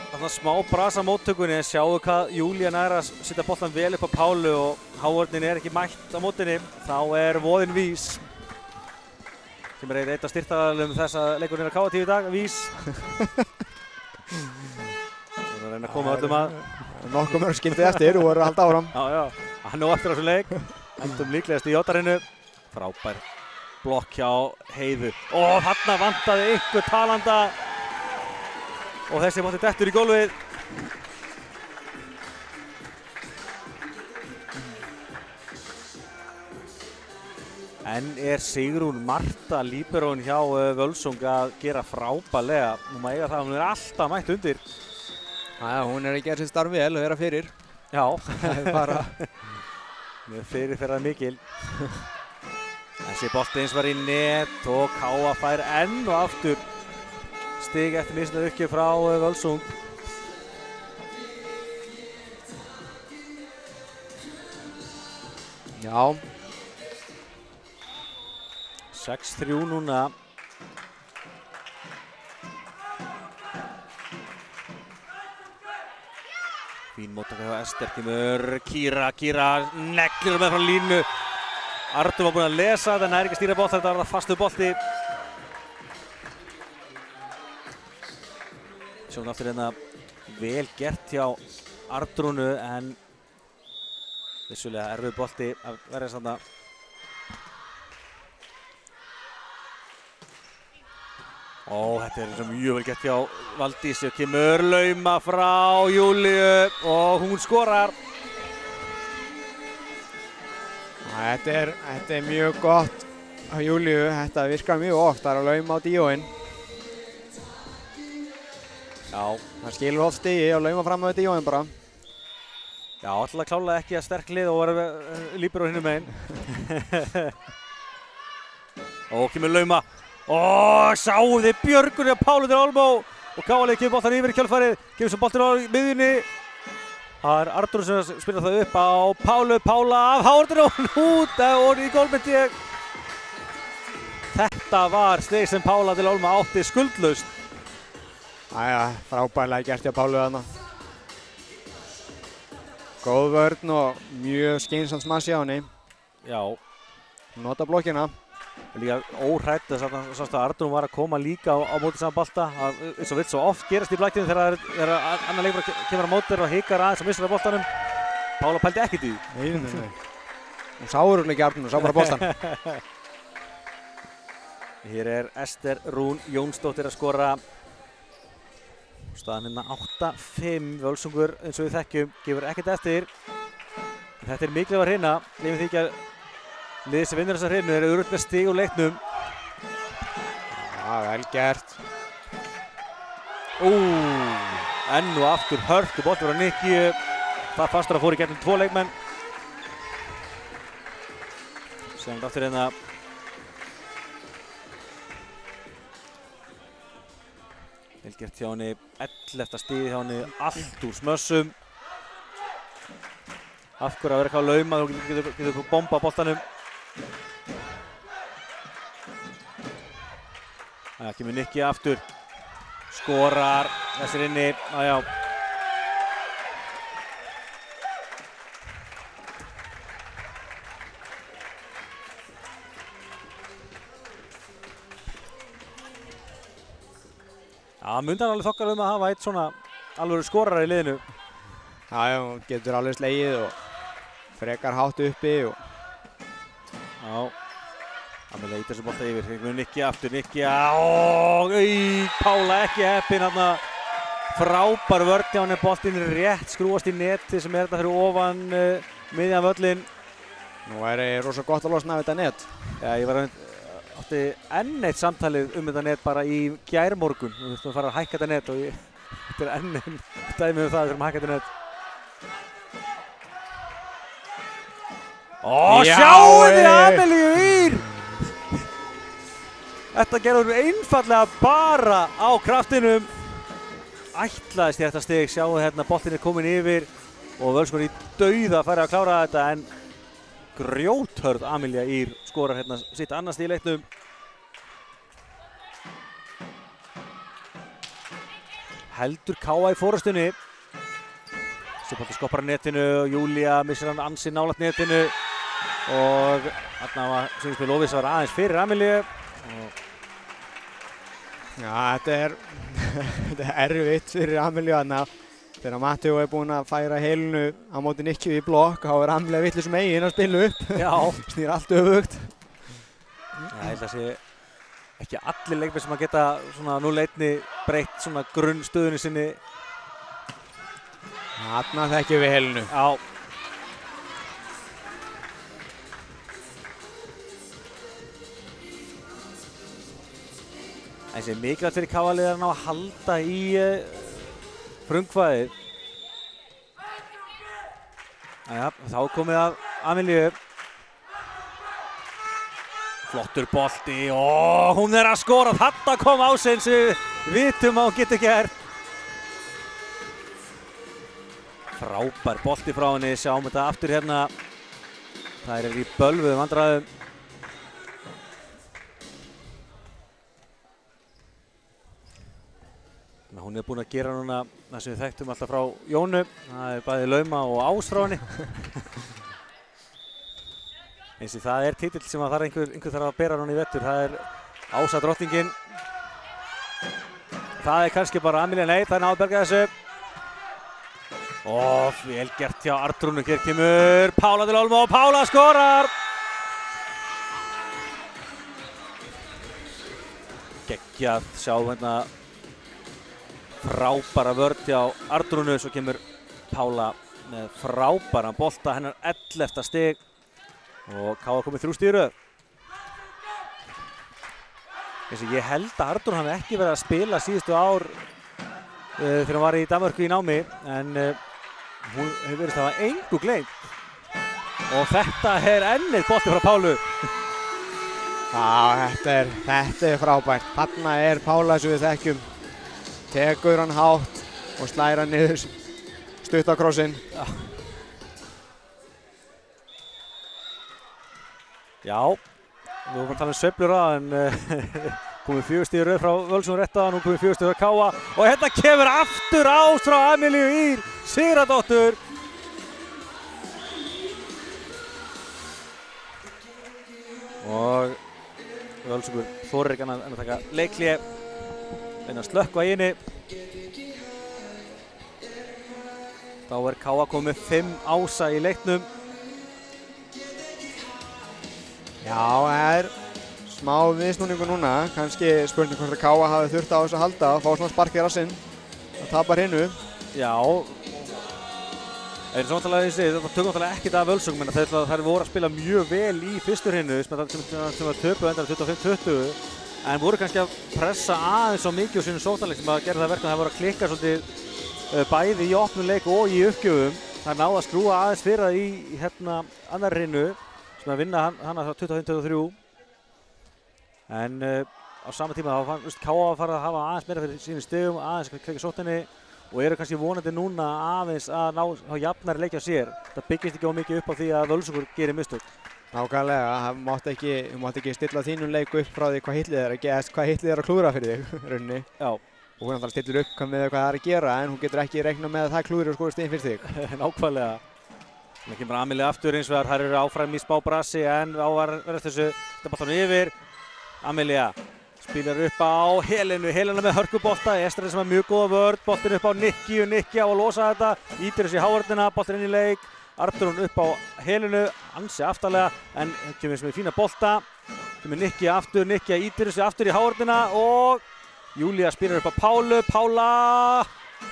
þarna smá brasa móttökunni en sjáu hvað Júlía nær að setja boltan vel upp á Pálu og hávörnin er ekki mætt á mótinni. Þá er voðinn Vís. Sem er eitt af styrktaraðilum þess að leikurinn er að Káa-TV í dag, Vís. Það er að reyna að koma öllum að. Nokkuð mörg skildið eftir og voru að halda áfram. Já, hann er eftir á þessum leik. Endum líklegast í Jótarinu. Frábær blokk hjá Heiðu. Og þarna vantaði ykkur talanda. Og þessi mátti dettur í gólfið. En er Sigrún Marta líberón hjá Völsung að gera frábærlega. Nú maður eiga það að hún er alltaf mætt undir. Já, hún er að gera sér starf vel og vera fyrir. Já, bara fyrir það mikil. Þessi bolti eins var í net og Káa fær enn og aftur stig eftir misnað uppgjöf frá Völsung. Já. 6-3 núna. Fín móttaka hjá Ester, kemur Kíra neglir með frá línu. Artur var búinn að lesa, það næri ekki að stýra bolta, þetta var það fastur bolti. Sjáum aftur hérna vel gert hjá Artrúnu en vissulega erfið bolti að verja þarna. Þetta er mjög vel gert hjá Valdísi og kemur lauma frá Júlíu og hún skorar. Þetta er mjög gott á Júlíu, þetta virkar mjög oft, það er að lauma á díóinn. Já. Það skilur oft stigi og lauma fram á díóinn bara. Já, alltaf klálega ekki að sterk lið og vera líbero hinum megin. Og kemur lauma. Sáðu þið Björgun og Pálu til Olmó og Káa-lið kemur boltan yfir í kjölfarið, kemur svo boltin á miðjunni. Það er Artur sem spilar það upp á Pálu, Pála af hárinu og út og í gólmyndi. Þetta var stig sem Pála til Olmó átti skuldlaust. Frábærlega gert hjá Pálu þarna. Góð vörn og mjög skynsamt smassi á henni. Já. Nota blokkina. Líka óhrætt þess að Artur var að koma líka á móti saman bolta. Eins og vill svo oft gerast í blæktinu þegar annar leikur kemur á móti og hikar aðeins og missar af boltanum. Pála pældi ekkert í því. Nei. Hún sá örugglega ekki Artur, hún sá bara boltan. Hér er Ester Rún Jónsdóttir að skora. Staðan hérna 8-5. Völsungur eins og við þekkjum gefur ekkert eftir. Þetta er mikilvæg að hreina. Gleymum því ekki að liðið sem vinnur þessa hreinu er örugglega með stig úr leiknum. Vel gert. Enn og aftur hörku bolti frá Nikki. Það fastur að fór í gegnum 2 leikmenn. Sjáum aftur hérna. Vel gert hjá henni, 11. stigið hjá henni, allt úr smössum. Af hverju að vera eitthvað lauma, þú getur bomba boltanum. Það kemur Nikki aftur. Skorar þessir inni. Já. Það myndar alveg þokkar að hafa eitt svona alvöru skorar í liðinu. Já, getur alveg slegið og frekar hátt uppi og... Já, Amelia ítir þessu bolta yfir. Nikki aftur, Nikki og Pála ekki heppin þarna. Frábær vörn hjá henni, boltinn rétt skrúast í neti sem þetta fyrir ofan miðjan völlinn. Nú rosa gott að losna af þetta net. Já, ég átti enn eitt samtalið þetta net bara í gærmorgun. Við þurfum að fara að hækka þetta net og þetta enn einn dæmi það við þurfum að hækka þetta net. Sjáu þið Amelíu Ýr! Þetta gerður einfallega bara á kraftinum. Ætlaðist þetta stig, sjáu hérna boltinn komin yfir og Völsungur í dauða færi að klára þetta en grjóthörð Amelía Ýr skorar hérna sitt annað stig í leiknum. Heldur K.A. í forystunni. Sipolti skoppar á netinu og Júlía missir hann ansi nálægt netinu og þarna var Sigurspil Óviss var aðeins fyrir Amelíu. Já, þetta erfitt fyrir Amelíu þarna. Þegar Matteo búinn að færa heilinu á móti Nikki í blokk, þá Amelía vitlaus megin að spila upp. Já. Snýr allt öfugt. Ég held að sé ekki allir leikmenn sem að geta svona 0-1 breytt svona grunnstöðunni sinni. Þarna þekkjum við heilinu. Já. En sem mikilvægt fyrir K.A. að ná að halda í frumkvæðið. Þá komið að Amelíu. Flottur bolti og hún að skora. Þarna kom ásins, við vitum að hún getur gert. Frábær bolti frá henni, sjáum þetta aftur hérna. Það í bölvuðum vandræðum. Hún búin að gera núna það sem við þekktum alltaf frá Jónu. Það bæði lauma og ás frá henni. Eins og það titill sem að einhver þarf að bera núna í vettur. Það Ása drottningin. Það kannski bara Amelía, nei, það náðu að berga þessu. Vel gert hjá Arnrúnu. Hér kemur Pála til Olmo og Pála skorar! Geggjað, sjáum hérna frábæra vörn hjá Arnrúnu, svo kemur Pála með frábæran bolta, hennar 11. stig og K.A. komið 3 stig í röð. Ég held að Arnrún hafi ekki verið að spila síðustu ár þegar hann var í Danmörku í námi, en hún hefur verið það engu gleymt og þetta enn eitt bolti frá Pálu. Já, þetta frábært. Þarna Pála sem við þekkjum. Tekur hann hátt og slæra niður stuttakrossinn. Já, við vorum að tala sveiflur en komið 4 stig í röð frá Völsungur rétt nú komið 4 stig frá K.A. og hérna kemur aftur ás frá Amelíu Ýr Sigurðardóttur. Og Völsungur þorir ekki annað en að taka leikhlé. Að slökkva í henni. Þá K.A. komið 5 ása í leiknum. Já, það smá viðsnúningur núna. Kannski spurning hvort K.A. hafi þurft á þessu að halda og fá svona spark í rassinn. Það tapar hinnu. Já. En svo það tökum náttúrulega ekkert af Völsungum, en þær voru að spila mjög vel í fyrstu hinnu sem var töpuð endar 25-20. En voru kannski að pressa aðeins svo mikið á sínum sóknarleik sem að gera það verkum að það voru að klikka svolítið bæði í opnum leik og í uppgjöfum. Það náðu að skrúa aðeins fyrir það í hérna annar hinnu sem að vinna hana 25-23. En á sama tíma þá fannst K.A. að fara að hafa aðeins meira fyrir sínum stigum, aðeins að klikka sókninni og eru kannski vonandi núna aðeins að ná jafnari leikja sér. Það byggist ekki á mikið upp á því að Völsungur gerir mistök. Nákvæmlega, það mátt ekki stilla þínum leik upp frá því hvað hitlið er að klúðra fyrir þig, rauninni. Já. Og hún alltaf stillir upp með hvað það er að gera, en hún getur ekki reiknað með að það klúðri og skora stigin fyrir þig. Nákvæmlega. Það kemur Amelia aftur eins og þær eru áfram í spá brasi en á að verða þessu boltanum yfir. Amelia spilar upp á Helenu, Helena með hörkubolta, Estrella sem er mjög góða vörn, boltin upp á Nikki og Nikki á að losa þetta, ítir þessi í hávörnina, boltin inn í leik, Arnrún upp á Helenu, ansi aftarlega en kemur sem er fína bolta, kemur Nikki aftur, Nikki ítir þessi aftur í hávörnina og Júlia spilar upp á Pálu, Pála,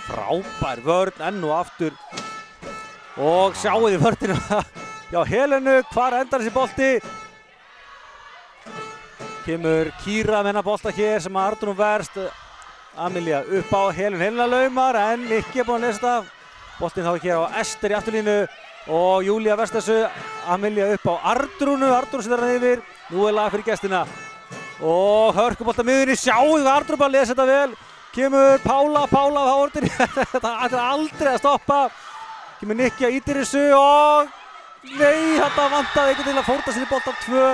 frábær vörn enn og aftur og sjáu þið vörnina, já Helenu, hvar endar þessi bolti? Kemur Kíra með hennar bolta hér sem að Arnrún verst, Amelia upp á Helenu, Helena laumar en Nikki er búinn að lesa þetta, boltinn þá hér á Ester í afturlínu og Júlia verst þessu, Amelia upp á Arnrúnu, Arnrún setur hann yfir, nú er lag fyrir gestina og hörkubolta miðunni, sjáu þið Arnrún bara að lesa þetta vel, kemur Pála á orðinni, þetta ætlar aldrei að stoppa, kemur Nikki að ítir þessu og nei, þetta vantaði einhvern veginn að fórta sér í bolta 2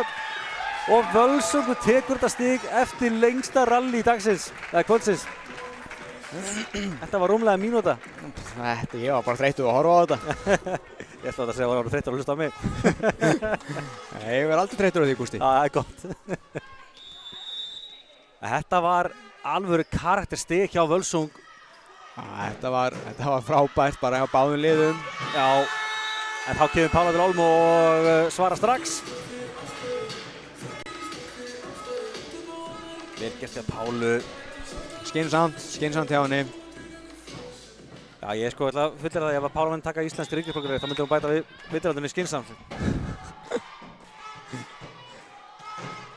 og Völsungur tekur þetta stig eftir lengsta rally dagsins, eða kvöldsins. Þetta var rúmlega mínúta. Ég var bara þreyttur að horfa á þetta. Ég ætla að segja að það var þreyttur að hlusta á mig. Nei, ég verð aldrei þreyttur á því, Gústi. Það er gott. Þetta var alvöru karakterstig hjá Völsung. Þetta var frábært bara hjá báðum liðum. Já, en þá kemur Pála til Olm og svara strax. Vel gert hjá Pálu. Skynsamt hjá henni. Já, ég sko ætla að fullera það ef að Pála myndi taka íslenski ríkisborgararétt, þá myndi hún bæta við viðræðunni skynsamt.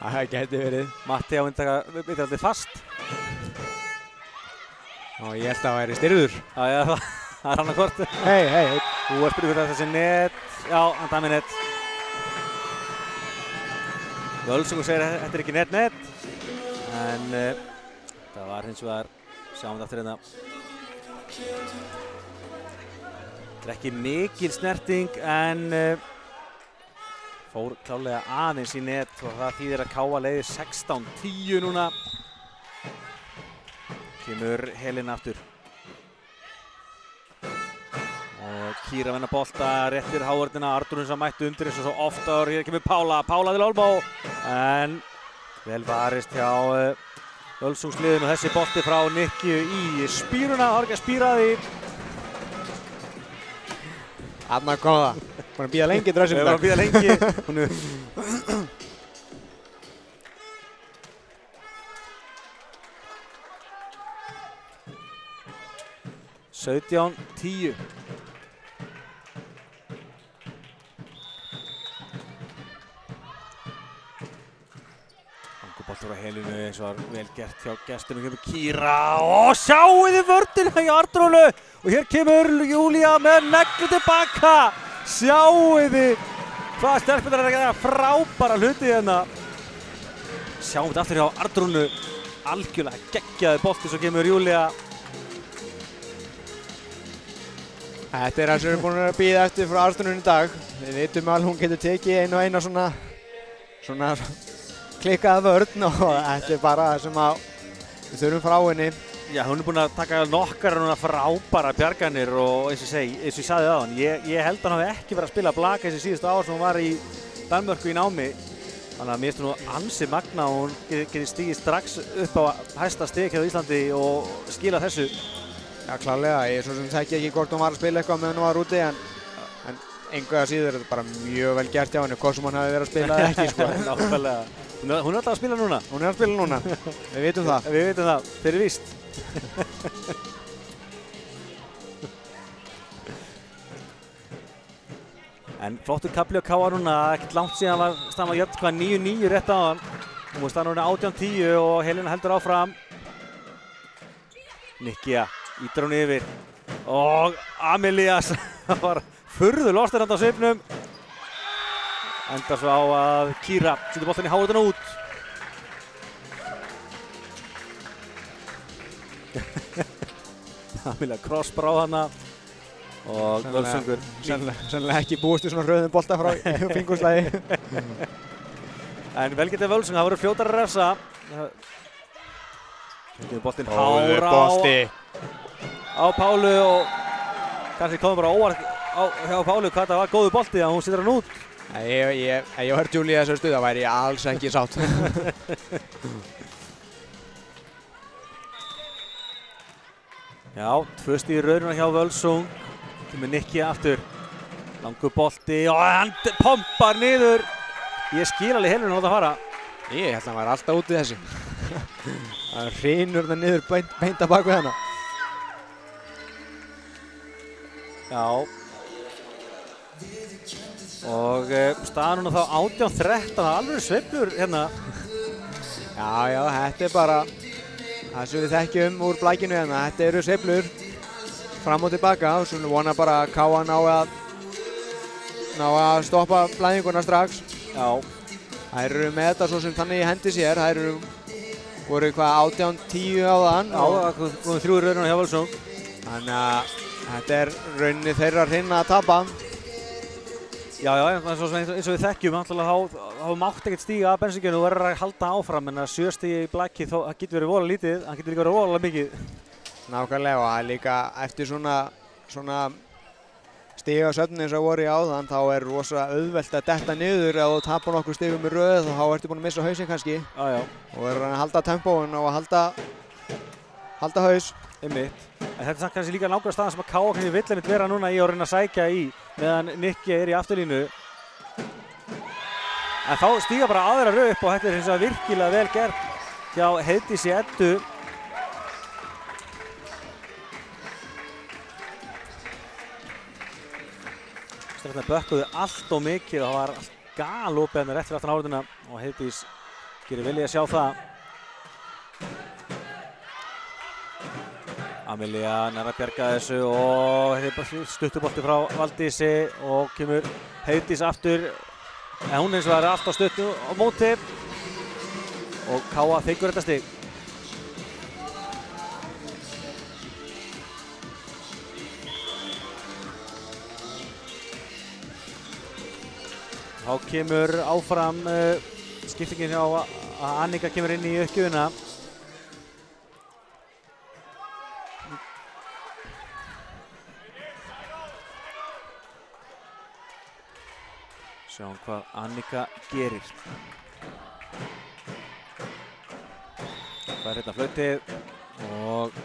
Það gæti verið. Matti á myndi taka viðræðunni fast. Og ég held að það væri styrður. Já, það er annað hvort. Hei. Þú er spyrjað fyrir þessi net. Já, hann dæmi net. Völsungur segir að þetta er ekki net. En það var hins vegar, sjáum við aftur hérna. Þetta er ekki mikil snerting en fór klálega aðeins í net og það þýðir að Káa leiðir 16-10 núna. Kemur Helena aftur. Og Kíra vennar bolta, réttir hávörnina, Arnrún sem mætti undir eins og svo ofta og hér kemur Pála til Olmó. En vel varist hjá Völsungsliðinu og þessi bolti frá Nikki í spíruna, það var ekki að spíra því. Þarna kom það. Búin að bíða lengi drössum í dag. Búin að bíða lengi. 17-10. Boltur á Helenu eins og var vel gert hjá gestunum, kemur Kíra og sjáu þið vörnina í Arnrúnu og hér kemur Júlia með neglu tilbaka. Sjáu þið hvað stelpunar er að gera frábæra hluti hérna. Sjáum við aftur hjá Arnrúnu, algjörlega geggjaði bolti, svo kemur Júlia. Þetta er það sem við erum búin að bíða eftir frá Arnrúnu í dag. Við vitum alveg hún getur tekið einu og eina svona klikkaða vörn og þetta er bara það sem við þurfum frá henni. Já, hún er búin að taka nokkar frábæra bjarganir og eins og ég sagði áðan, ég held að hann hafi ekki verið að spila blaka þessi síðustu ár sem hún var í Danmörku í námi. Þannig að mér finnst hún ansi magna og hún geti stigið strax upp á hæsta stig hjá Íslandi og skila þessu. Já, klárlega. Ég svo sem þekki ekki hvort hún var að spila eitthvað meðan hún var úti en engu að síður er þetta bara mjög vel gert hjá henni, hvort sem hún hafi verið að spila eða ekki, sko. Nákvæmlega. Hún er alltaf að spila núna. Hún er að spila núna. Við vitum það. Við vitum það. Þeir eru víst. En flottur kafli á Káa núna. Ekkert langt síðan var staðan jöfn hvað 9-9 rétt á hann. Hún var staðan núna 18-10 og Helena heldur áfram. Nikki ítir hún yfir. Og Amelia var furðu lostur hann á svipnum. Endar svo á að Kíra setur boltann í hárutuna út. Amelia crossbar á hana. og Völsungur sennilega ekki búist við svona rauðum bolta frá fingurslægi. En vel getið Völsungur, það voru fljótar að refsa. Boltinn Góður hára bolti. á Pálu og kannski komum bara óvart hjá Pálu hvað það var góður bolti að hún setur hann út. Ef ég hört Júlíu í þessari stuð, þá væri ég alls ekki sátt. Já, 2 stig í rauðina hjá Völsung. Kemur Nikki aftur. Langur bolti og hann pompar niður. Ég skil alveg helvinu að láta fara. Ég held að hann væri alltaf út í þessu. Hann hrynur það niður beint að bak við hana. Já. Og staðan núna þá 18-13, það er alveg sveiflur hérna. Já, þetta er bara það sem við þekkjum úr blækinu hérna. Þetta eru sveiflur fram og tilbaka og svo vona bara að Káa ná að stoppa blæðinguna strax. Já. Þær eru með þetta svo sem þannig í hendi sér. Þær voru hvað 18-10 á þann. Já, það komum 3 rauðina hjá Völsung. Þannig að þetta er rauninni þeirra hreinna að tapa. Já, eins og við þekkjum, þá mátt ekkert stíga að bensíkjunu og verður að halda áfram, en að 7 stigi í blæki, það getur verið voðalega lítið, það getur líka verið voðalega mikið. Nákvæmlega, og það er líka eftir svona stiga söfn eins og voru í áðan, þá er rosa auðvelt að detta niður ef þú tapar nokkur stigum í röð og þá ertu búinn að missa hausinn kannski. Já. Og verður að halda tempóin og að halda haus. Einmitt. En þetta er samt kannski líka nákvæmlega staðan sem að Káa kannski vill einmitt vera núna í og reyna að sækja í meðan Nikki er í afturlínu. En þá stíga bara aðra röð upp og þetta er hins vegar virkilega vel gert hjá Heiðdísi Eddu. Stjarnan bökkuðu allt og mikið og það var allt galopið hérna rétt fyrir aftan áhörðina og Heiðdís gerir vilja að sjá það. Amelia nær að bjarga þessu og stuttubolti frá Valdísi og kemur Heiðdís aftur. En hún eins og það er alltaf stuttu á móti og Káa þykkur þetta stig. Þá kemur áfram skiptingin hjá að Annika kemur inn í uppgjöfuna. Sjáum hvað Annika gerir. Það er hérna flautið og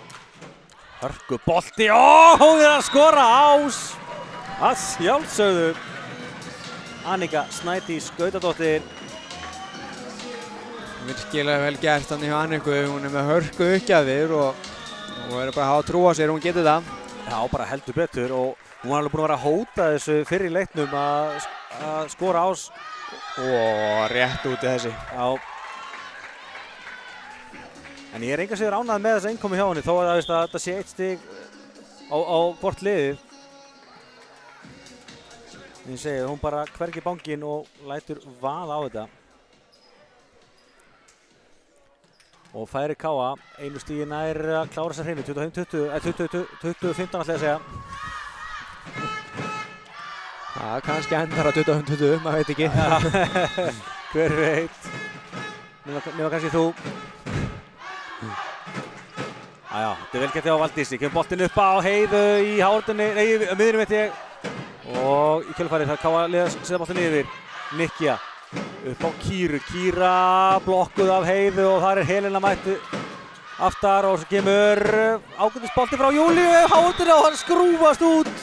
hörku bolti. Hún er að skora Ás að sjálfsögðu. Annika Snædís Gautadóttir. Virkilega vel gert hann hjá Anniku. Hún er með hörku uppgjafir og verður bara að hafa trú á sér, hún getur það. Já, bara heldur betur og hún var alveg búin að vera að hóta þessu fyrr í leiknum að skora Ás. Og rétt út í þessi. Já. En ég er engan sigur ánægð með þessa innkomu hjá henni þó að þetta sé 1 stig á hvort liðið. En ég segi, hún bara hvergi banginn og lætur vaða á þetta. Og færi Káa, 1 stigi nær að klára þessa hreinu, 20-15 ætla ég að segja. Það kannski endar á 20-20, maður veit ekki. Hver veit. Nefna kannski þú. Þetta er vel gert hjá Valdísi. Kemur boltinn upp á Heiðu í hárunni, miðjunum veit ég. Og í kjölfarið það Káa setja boltinn yfir. Nikja upp á Kýru. Kýra blokkuð af Heiðu og þar er Helena mættu aftar og svo kemur ágætisbolti frá Júlíu hárunni og hann skrúfast út.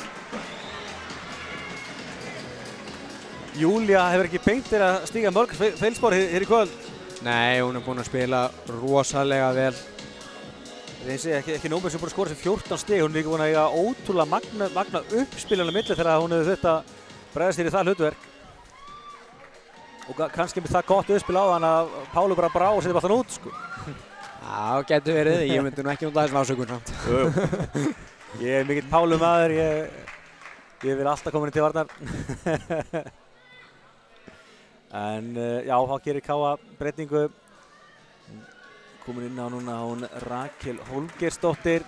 Júlía hefur ekki beint að stíga mörg feilspor hér í kvöld. Nei, hún er búin að spila rosalega vel. Þessi ekki nómur sem búin að skora sem 14 stig. Hún er líka búin að eiga ótrúlega magna uppspilana milli þegar hún hefur þurft að bregðast hér í það hlutverk. Og kannski með það gott uppspil á hann að Pálu bara brá og setja bara þann út, sko. Já, getur verið. Ég myndi nú ekki nota þessum ásökun samt. Ég er mikill Pálu maður. Ég vil alltaf koma inn til varnar. En já, þá gerir Káa breytingu. Komin inn á núna hún Rakel Hólmgeirsdóttir.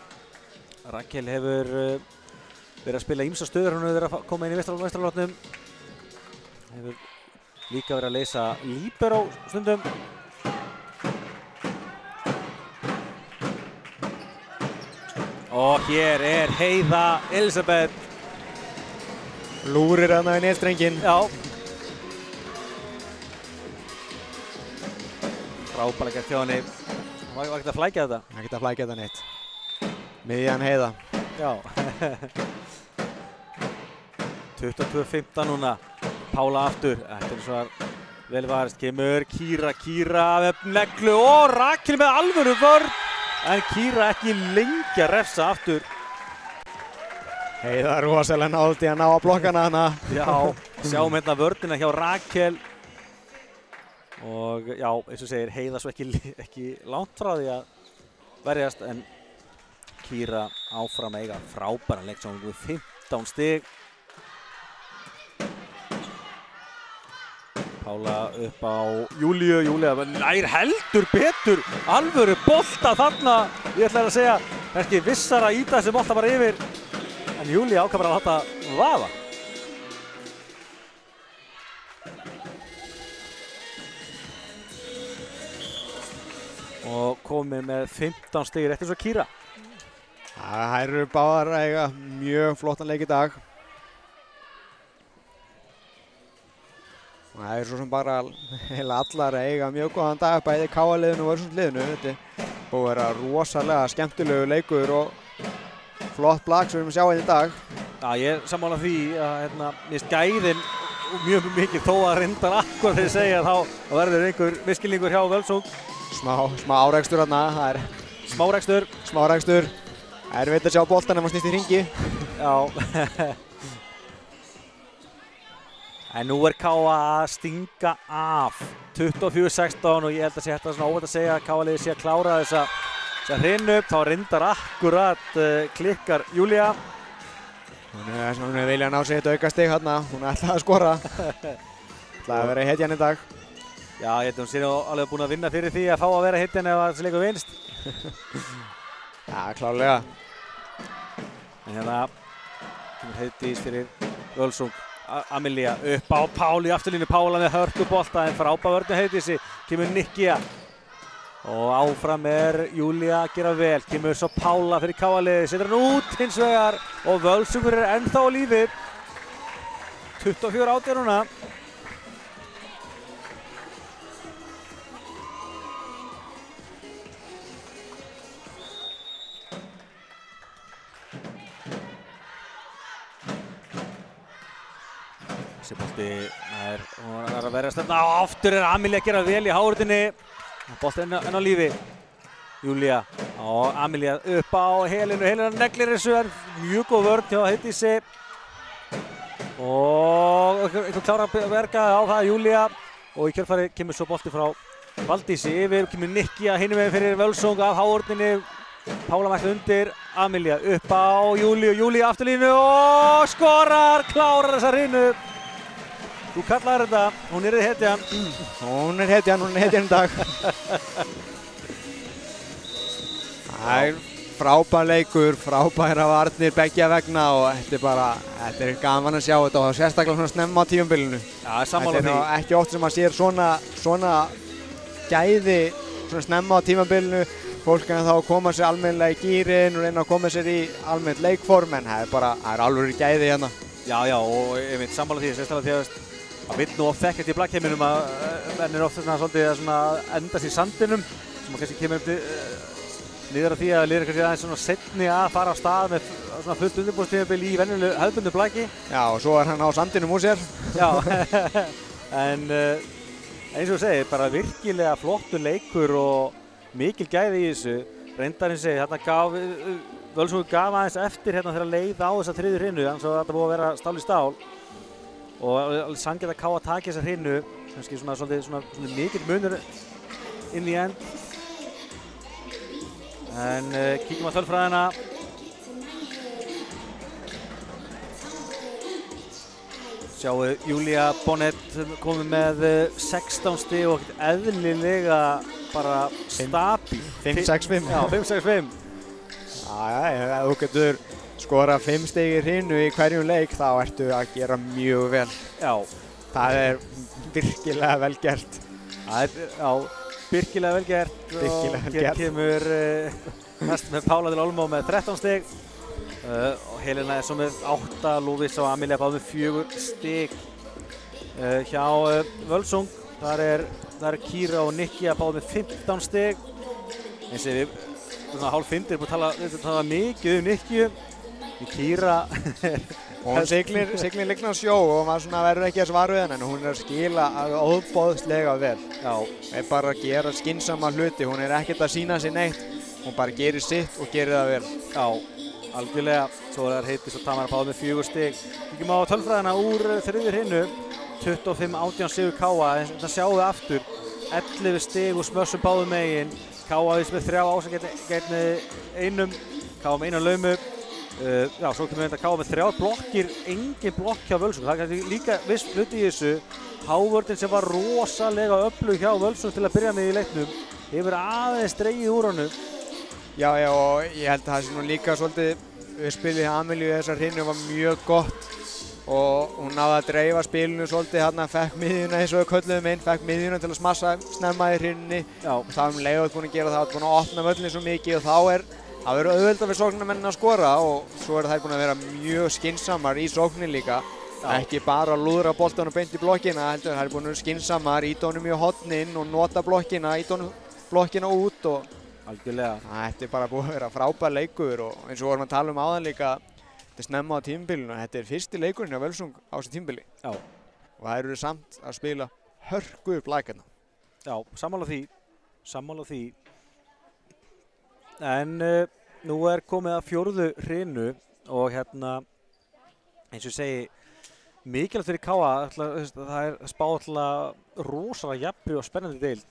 Rakel hefur verið að spila ýmsa stöður, hún hefur verið að koma inn í vestralotnum. Hefur líka verið að leysa líberó stundum. Og hér er Heiða Elisabeth. Lúrir hana í netstrenginn. Já. Frábælega gert hjá henni. Var ekkert að flækja þetta? Ekkert að flækja þetta neitt. Miðjan Heiða. Já. 22-15 núna. Pála aftur. Þetta er svo vel varist. Kemur Kíra með neglu og Rakel með alvöru vörn. En Kíra ekki lengi að refsa aftur. Heiða rosalega nált í að ná að blokkana hana. Já, sjáum hérna vörnina hjá Rakel. Og já, eins og segir, Heiða svo ekki langt frá því að verjast, en Kíra áfram eiga frábæran leik, svo við 15 stig. Pála upp á Júlíu, Júlía nær heldur betur, alvöru bolta þarna, ég ætla að segja, kannski vissar að íta þessi bolta bara yfir, en Júlía ákvað bara að láta vaða. Og komið með 15 stigir eftir svo Kíra. Það eru báðar að eiga mjög flottan leik í dag. Það er svo sem bara heila allar að eiga mjög góðan dag, bæði KA-liðinu og Völsundsliðinu. Þetta er búið að vera rosalega skemmtilegu leikur og flott blak sem við erum að sjá hérna í dag. Já, ég sammála því að mér finnst gæðin mjög mikið, þó að reyndar akkur þegar ég segja þá verður einhver misskilningur hjá Völsung. Smá árekstur hérna, það er Smárekstur. Erfitt að sjá boltan ef hann snýst í hringi. Já. En nú er KA að stinga af 24-16 og ég held að sé þetta svona óvænt að segja að KA-liðið sé að klára þessa hrinu upp. Þá reyndar akkurat klikkar Júlía. Hún er vilja að ná sér eitt aukastig hérna, hún er alltaf að skora. Það að vera hetjan í dag. Já, ég held að hún sé alveg búin að vinna fyrir því að fá að vera hetjan ef þessi leikur vinst. Já, klárlega. En hérna kemur Heiðdís fyrir Völsung. Amelia upp á Páli í afturlínu, Pála með hörkubolta en frábær vörn með Heiðdísi. Kemur Nikkia og áfram er Júlía að gera vel. Kemur svo Pála fyrir KA-liðið, setur hann út hins vegar og Völsungur er ennþá á lífi. 24-18 núna. Þessi bolti er að verjast þarna og aftur er Amelia að gera vel í hárunni. Bolti enn á lífi. Júlía og Amelia upp á Helenu. Helena neglir þessu en mjög góð vörn hjá Heiðdísi. Og einhver klára að verka á það Júlía. Og í kjölfari kemur svo bolti frá Valdísi yfir. Kemur Nikkia hinum megin fyrir Völsung af hárunni. Pála mætti undir. Amelia upp á Júlíu. Júlía afturlínu og skorar. Klárar þessa hrinu. Þú kallaðir þetta, hún er hetjan. Hún er hetjan í dag. Það er frábær leikur, frábæra varnir beggja vegna og þetta er gaman að sjá þetta og sérstaklega svona snemma á tímabilinu. Já, sammála því. Þetta er ekki oft sem maður sér svona gæði svona snemma á tímabilinu. Fólk er þá að koma sér almennilega í gírinn og reyna að koma sér í almennt leikform en það er alveg gæði hérna. Já, og ég veit sammála því, sérstaklega því að það vill nú oft ekkert í blakkheiminum að menn er ofta svolítið að endast í sandinum sem kannski kemur niður að því að liður kannski aðeins svona seinni að fara á stað með svona fullt undirbúinstímabil í venjulegu hefðbundnu blaki. Já, og svo er hann á sandinum úr sér. Já, en eins og þú segir, bara virkilega flottur leikur og mikil gæði í þessu. Reyndar eins og segir, þarna Völsungur gaf aðeins eftir hérna þegar leið á þessa þriðju hrinu, þannig að þetta búið að vera stál í stál. Og sanngjarnt að KA taki þessa hrinu, kannski svona mikill munur inn í end. En kíkjum á tölfræðina. Sjáu Júlía Bonnet komið með 16 stig og eðlilega bara stabil. 5-6-5. Já, 5-6-5. Já, þú getur skora 5 stig í hrinu í hverjum leik þá ertu að gera mjög vel. Já. Það er virkilega vel gert. Virkilega vel gert. Virkilega vel gert. Hér kemur næst með Pála til Olmó með 13 stig. Og Helena er svo með 8, Lovísa og Amelía báð með 4 stig. Hjá Völsung, þar er Kíra og Nikki að báð með 15 stig. Eins og við svona hálf-5 búin að tala mikið Nikki. Kíra og hún siglir ligna á sjó og maður svona verður ekki að svara við henni en hún er að skila óboðslega vel. Já. Er bara að gera skynsama hluti, hún er ekkert að sýna sig neitt. Hún bara gerir sitt og gerir það vel. Já, algjörlega. Svo er Heiðdís og Tamara báð með 4 stig. Kíkjum á tölfræðina úr þriðju hrinu. 25-18 sigur Káa, en þetta sjáum við aftur. 11 stig úr smössum báðum megin. Káa með 3 ásakefni einum. Káa með eina laumu. Já, svo kemur við Káa með 3 blokkir, engin blokk hjá Völsung. Það er kannski líka viss hluti í þessu. Hávörðin sem var rosalega öflug hjá Völsung til að byrja með í leiknum hefur aðeins dregið úr honum. Já, og ég held að það sé nú líka svolítið við spilið hjá Amelíu í þessar hrinu var mjög gott og hún náði að dreifa spilinu svolítið hérna, fekk miðjuna eins og við kölluðum inn, fekk miðjuna til að smassa snemma í hrinu. Og það var leiðið búin að gera það, búin að opna völlin svo mikið og þá það verður auðveldar fyrir sóknarmennin að skora og svo þær búin að vera mjög skynsamar í sóknin líka. Ekki bara að lúðra boltanum beint í blokkina, heldur þær búin að vera skynsamar, íta honum í hornin og nota blokkina, íta honum blokkina út og algjörlega. Þetta er bara búin að vera frábær leikur og eins og vorum að tala áðan líka, þetta er snemma á tímabilinu, þetta er fyrsti leikurinn á Völsung á þessu tímabili. Já. Og þær eru samt að spila hörku upp lækarna. Já, sammála því. En nú er komið að 4. hrinu og hérna, eins og ég segi, mikilvægt fyrir Káa, það er spáð alltaf rosalega jafnri og spennandi deild.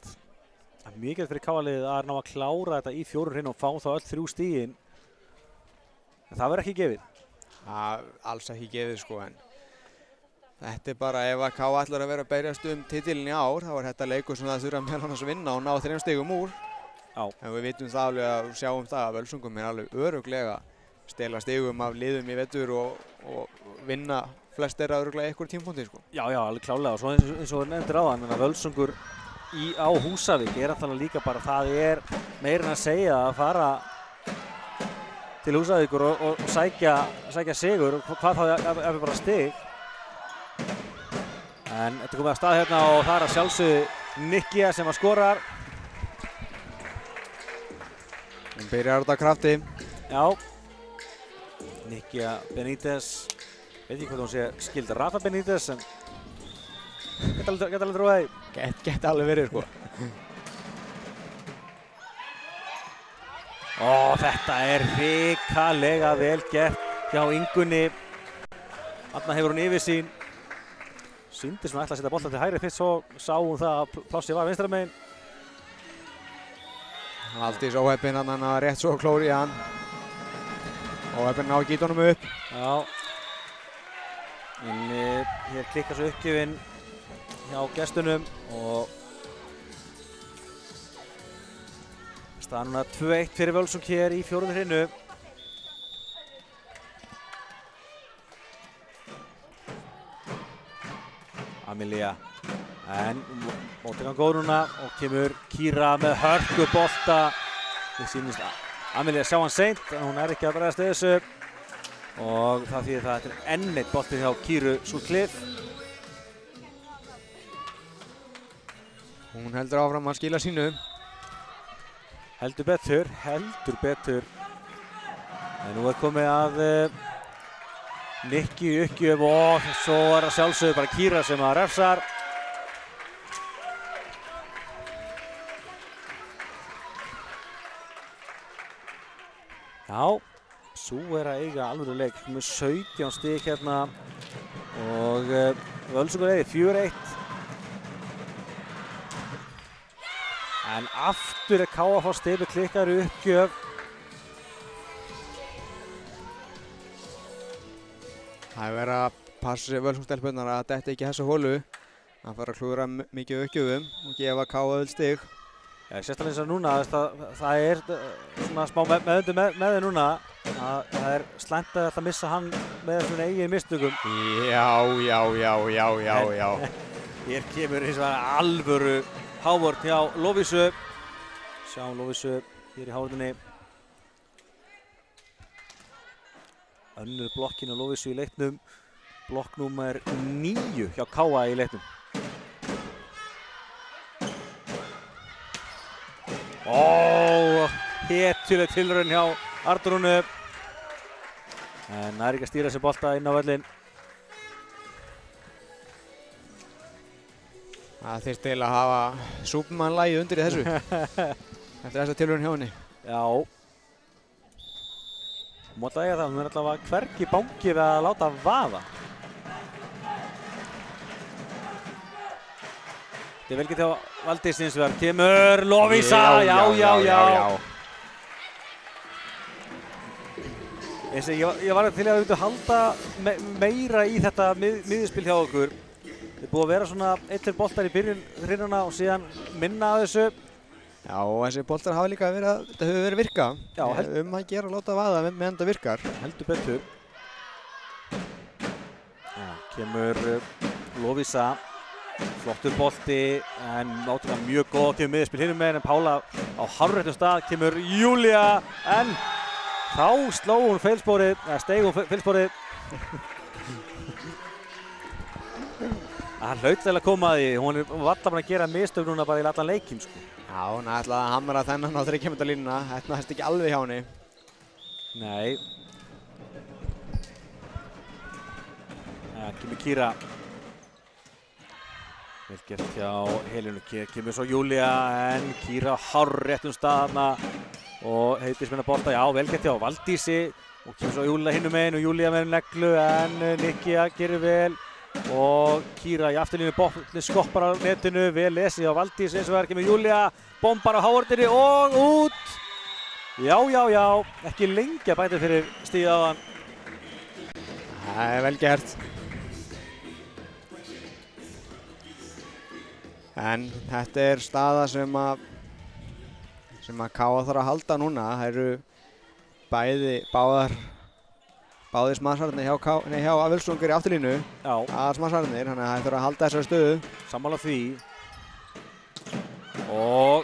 Það er mikilvægt fyrir Káa-liðið að ná að klára þetta í 4. hrinu og fá þá öll 3 stigin. En það verður ekki gefið. Alls ekki gefið sko, en þetta er bara ef að Káa ætlar að vera að berjast titilin í ár, þá er þetta leikur sem það þurfa meðal annars að vinna og ná 3 stigum úr. Já. En við vitum það alveg að sjáum það að Völsungum er alveg örugglega stela stigum af liðum í vetur og vinna flest þeirra örugglega einhver tímapunkti sko. Já, alveg klálega og svo eins og nefndir áðan, en að Völsungur á Húsavík er alltaf líka bara það er meira en að segja að fara til Húsavíkur og sækja sigur og hvað þá ef við bara stig. En þetta komið að stað hérna og það er að sjálfsögðu Nikki sem að skorar. Hún byrjar út af krafti. Já. Nikki Benítez, veit ekki hvað hún sé skild Rafa Benítez, en geta alveg trúið. Geta alveg verið sko. Þetta er hrikalega vel gert hjá Ingunni. Þarna hefur hún yfirsýn. Sýndi svona ætla að setja boltan til hægri fyrst, svo sá hún það að plássið var vinstra megin. Aldís óheppinn hann að rétt svo klóri í hann. Óheppinn ná að gíta honum upp. Já. En hér klikkar svo uppgjöfin hjá gestunum og staðan núna 2-1 fyrir Völsung hér í 4. hrinu. Amelía, en móttekan góð núna og kemur Kíra með hörku bolta. Við sýnist Amelía sjá hann seint, en hún er ekki að bregðast við þessu. Og það þýðir það að þetta er enn eitt bolti hjá Kíru Súlklif. Hún heldur áfram að skila sínu. Heldur betur. En nú er komið að Nikki uppgjöf og svo er það sjálfsögðu bara Kíra sem að refsar. Já, sú er að eiga alvöru leik með 17 stig hérna og Völsungur eigið 4-1. En aftur er Káa að fá stipi klikkar uppgjöf. Það er verið að passa Völsungsstelpurnar að detta ekki þessa holu. Það fara að klúra mikið uppgjöfum og gefa Káa öll stig. Já, sérstaklega eins og núna, það er svona smá meðundi með þið núna. Það slæmt að ætla að missa hann með svona eigin mistökum. Já. Hér kemur hins vegar alvöru hávörn hjá Lovísu. Sjáum Lovísu hér í hávörninni. Önnur blokkin á Lovísu í leiknum. Blokk númer 9 hjá KA í leiknum. Hetjuleg tilraun hjá Arnrúnu. En nær ekki að stýra þessi bolta inn á völlinn. Það þyrfti til að hafa Superman-lagið undir í þessu. Eftir þessa tilraun hjá henni. Já. Mátt að eiga það, hún allavega hvergi bangi við að láta vaða. Þetta vel gett hjá Valdís hins vegar. Kemur Lovísa, já. Ég var til að halda meira í þetta miðjuspil hjá okkur. Það er búið að vera svona 1-2 boltar í byrjun hrinnana og síðan minna að þessu. Já, og þessi boltar hafa líka verið, þetta hefur verið virka. Já, að gera að láta vaða meðan þetta virkar. Heldur betur. Já, kemur Lovísa. Flottur bolti, en náttúrulega mjög góð. Kemur miðjuspil hinum megin, en Pála á hárréttum stað. Kemur Júlía, en þá sló hún feilsporið, eða steig hún feilsporið. Það hlaut vel að koma að því. Hún var alltaf að gera mistök núna bara í allan leikinn, sko. Já, hún ætlaði að hamra þennan á 3 km línuna. Þetta næst ekki alveg hjá henni. Nei. Kemur Kíra. Vel gert hjá Helenu. Kemur svo Júlía, en Kíra á hárréttum stað þarna. Og heitir spenna bolta, já, vel gert hjá Valdísi. Og kemur svo Júlía hinum megin og Júlía með neglu, en Nikkia gerir vel. Og Kíra í afturlínu, boltinn skoppar á netinu, vel lesið á Valdís, eins og verður kemur Júlía, bombar á hávörninni og út! Já, ekki lengi að bæta fyrir stíð á hann. Það er vel gert. En þetta er staða sem að KA þarf að halda núna. Það eru báðir smarsarnir hjá Völsungur í afturlínu. Já. Smarsarnir, þannig að það þurfa að halda þessari stöðu. Sammála því. Og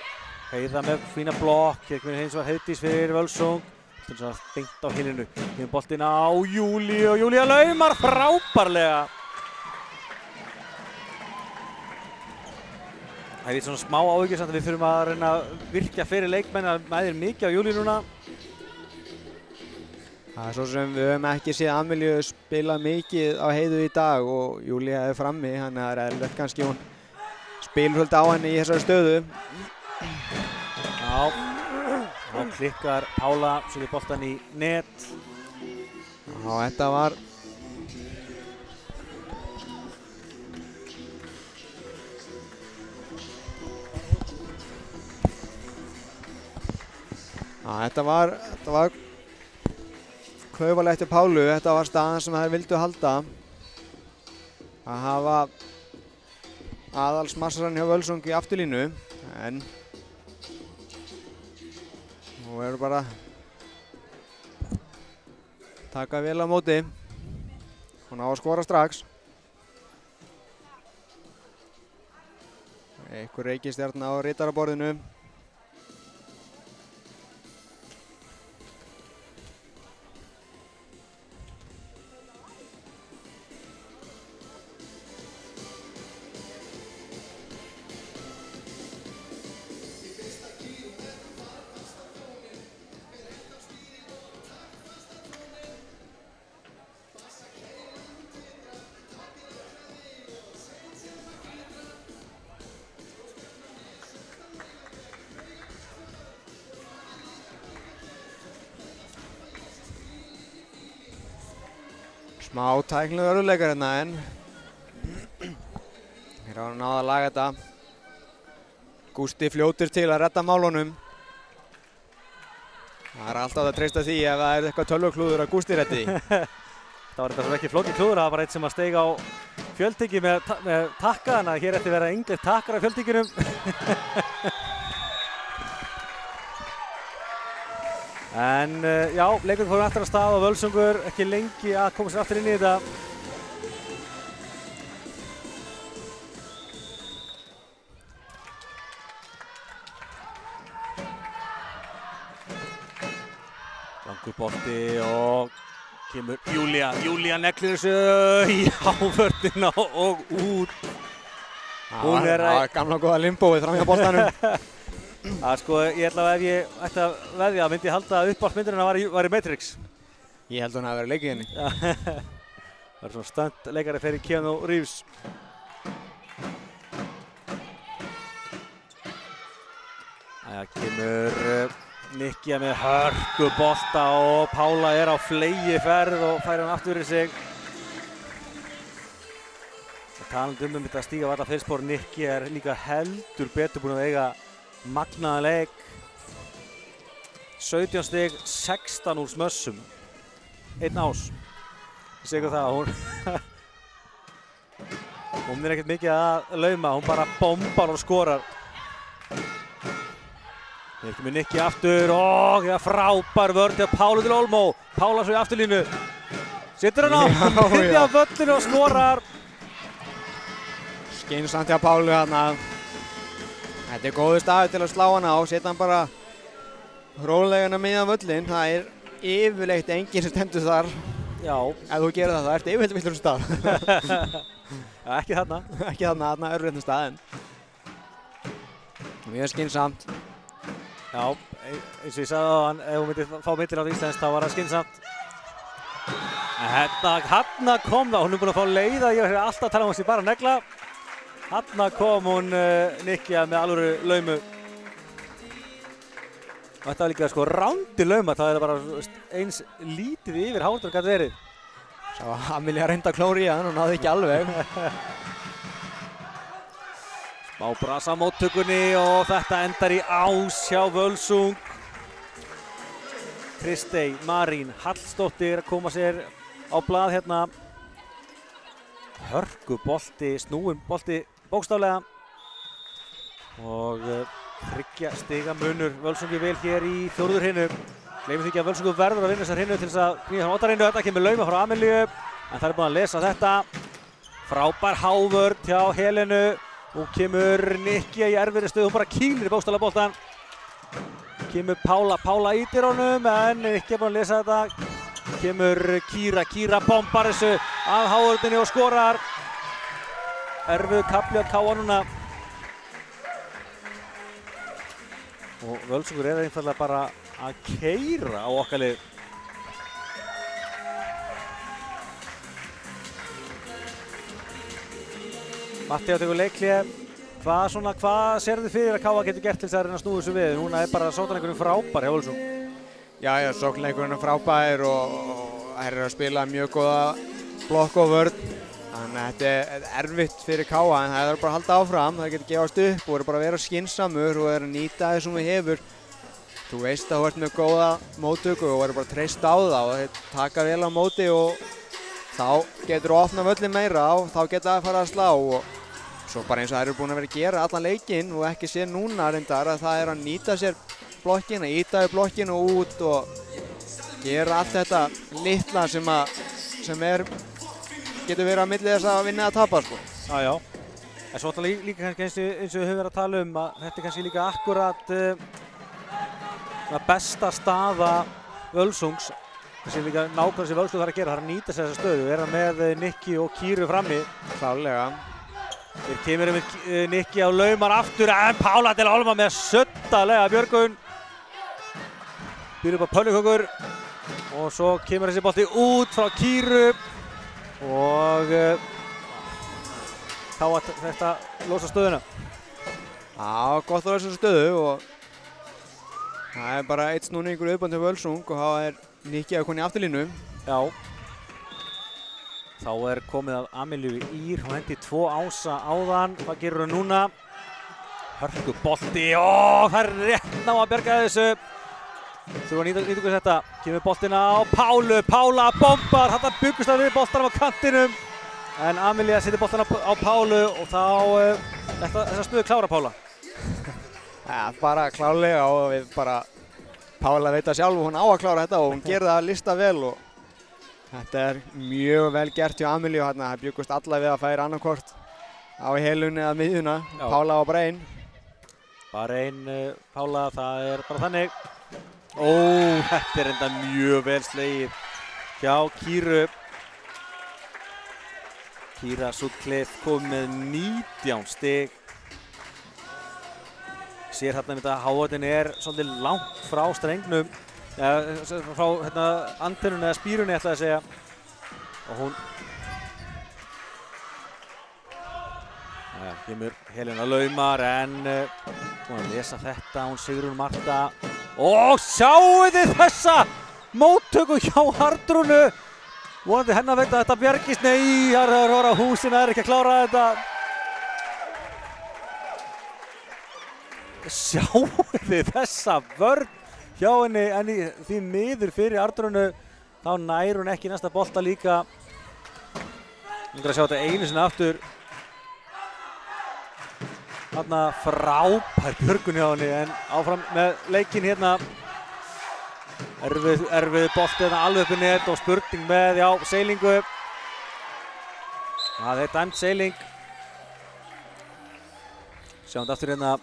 Heiða með fína blokk. Hér kemur hins vegar Heiðdís fyrir Völsung. Þetta er svona beint á Helenu. Kemur boltinn á Júlíu og Júlía laumar frábærlega. Það er svona smá áhyggjur samt að við þurfum að reyna að virkja fyrir leikmenn að mæðir mikið á Júlíu núna. Það er svo sem við höfum ekki séð Amelíu spila mikið á Heiðu í dag og Júlía er frammi, þannig að það er eðlilegt kannski hún spilur svolítið á henni í þessari stöðu. Já, þá klikkar Pála, setur boltann í net. Já, þetta var klaufalegt til Pálu. Þetta var staðan sem þær vildu halda. Að hafa aðalsmassarinn hjá Völsung í afturlínu, en nú eru bara taka vel á móti. Hún á að skora strax. Einhver reikistjarna á ritaraborðinu. Smá tæknilegur örðuleikar hérna, en hér á hann náða að laga þetta. Gústi fljótur til að redda málunum. Það er alltaf að treysta því ef það er eitthvað tölvuklúður að Gústi reddi. Það var þetta ekki flókið klúður, það var eitt sem að steig á fjöldtyggi með takka, þannig að hér ætti að vera englir takkar á fjöldtygginum. En já, leikurinn fór aftur af stað og Völsungur ekki lengi að koma sér aftur inn í þetta. Langur bolti og kemur Júlía neglir þessu í hávörðina og út. Það var gamla góða limbóið fram hjá boltanum. Sko, ég ætla að ef ég ætti að veðja myndi ég halda að uppáhaldsmyndurinn var í Matrix. Ég held hún að vera leikið henni. Það er svona stönd leikari fyrir Keanu Reeves. Það kemur Nikki með hörku bolta og Pála er á fleygiferð og fær hann aftur fyrir sig. Talandi þetta stíga varla fyrstspor, Nikki er líka heldur betur búinn að eiga magnaðan leik. 17 stig, 16 úr smössum. 1 ás. Ég segi það, hún er ekkert mikið að lauma, hún bara bombar og skorar. Hér kemur Nikki aftur og frábær vörn hjá Pálu til Olmo. Pála svo í afturlínu. Sittur hann á miðju af völlinu og skorar. Skynsamt hjá Pálu þarna. Þetta er góður staður til að slá hana á, setja hann bara rólegana miðjan völlinn. Það er yfirleitt enginn sem stendur þar. Já. Ef þú gerir það, ertu yfirleitt villur stað. Ekki þarna. Ekki þarna örréttum staðinn. Mjög skynsamt. Já, eins og ég sagði á hann, ef hún myndi fá myndir á Íslands þá var það skynsamt. Hanna kom það, hún er búin að fá leiða, ég hef alltaf talað um þessi bara negla. Hanna kom hún Nikki með alvöru laumu. Og þetta var líka sko rándi lauma, það er bara eins lítið yfir hártur gæti verið. Sá Amelia reynda að klóra í hann og náði ekki alveg. Smá brasa á móttökunni og þetta endar í ás hjá Völsung. Kristey Marín Hallsdóttir að koma sér á blað hérna. Hörku bolti, snúinn bolti bókstaflega. Og 3 stiga munur Völsungi vel hér í fjórðurhinu. Gleymum því ekki að Völsungur verður að vinna þessar hinu til þess að knýja hann 8-hinu. Þetta kemur lauma frá Amelíu, en það er búin að lesa þetta. Frábær hávörn hjá Helenu. Og kemur Nikki í erfiðri stöðu, hún bara kýlir í bókstaflega boltan. Kemur Pála ítir honum, en Nikki er búin að lesa þetta. Kemur Kíra bombar þessu af hávörninni og skorar. Erfiðu kafli að káa núna. Og Völsungur er einfaldlega bara að keyra á okkar lið. Matti á tegur leikhlé. Hvað sérðu fyrir að Káa getur gert til þess að reyna að snúa þessu við? Núna er bara sóknarleikurinn frábær hjá Völsung. Já, sóknarleikurinn er frábær og þær eru að spila mjög góða blokk og vörn. Þannig að þetta er erfitt fyrir Káa, en það er bara að halda áfram. Það getur gefast upp og er bara að vera skynsamur og er að nýta það sem við hefur. Þú veist að þú ert með góða móttöku og verður bara að treysta á það og taka vel á móti og þá getur þú opnað völlinn meira og þá geta það að fara að slá. Og svo bara eins og það eru búin að vera að gera allan leikinn og ekki sér núna reyndar að það er að nýta sér blokkin, að ýta við blokkinu út og gera allt þetta litla sem getur verið að milli þess að vinna að tapa sko. Já. En svo líka kannski eins og við höfum verið að tala um að þetta er kannski líka akkurat besta staða Völsungs. Það er líka nákvæmlega sem Völsung þarf að gera, það er að nýta sér þessa stöðu, vera með Nikki og Kíru frammi. Klálega. Hér kemur Nikki á laumar aftur, en Pála til Olmo með söttalega björgun. Býr upp á pönnukökur og svo kemur þessi bolti út frá Kíru og þá að þetta losa stöðuna. Já, gott að losa stöðu og það er bara eitt snúningur uppband til Völsung og þá er Nikki að koma í afturlínu. Já. Þá er komið að Amelíu Ír, hún hendi 2 ása áðan. Hvað gerur hún núna? Hörku bolti, það er rétt ná að bjarga þessu. Þú var nýtt okkur þetta. Kemur boltina á Pálu, Pála bombar, þetta byggust það við boltanum á kantinum. En Amelía setur boltana á Pálu og þá þessa stöðu klára Pála. Ja, bara klárlega og við bara Pála veit það sjálf, hún á að klára þetta og hún gerir það að lista vel og þetta er mjög vel gert hjá Amelíu hérna. Það bjuggust alla við að færa annarkvort á helunni eða miðjuna, Pála og Brein. Brein, Pála, það er bara þannig. Ó, þetta er enda mjög vel slegið hjá Kýru. Kýra Sutcliffe kom með 19 stig. Sér hérna að hávaðin er svolítið langt frá strengnum, frá antennunni eða spírunni ætlaði að segja. Og hún kemur Helena laumar en hún að lesa þetta, hún Sigrún Marta. Og sjáu þið þessa móttöku hjá Arnrúnu. Vonandi hennar veit að þetta bjargist. Nei, það er á húsinu, það er ekki að klára þetta. Sjáu þið þessa vörn hjá henni, en því miður fyrir Arnrúnu þá nær hún ekki næsta bolta líka. Hún er að sjá þetta einu sinni aftur. Þarna frábær björgun hjá henni, en áfram með leikinn hérna. Erfið bolti hérna alveg upp í net og spurning með, já, seilingu. Það er dæmt seiling. Sjáum þetta aftur hérna.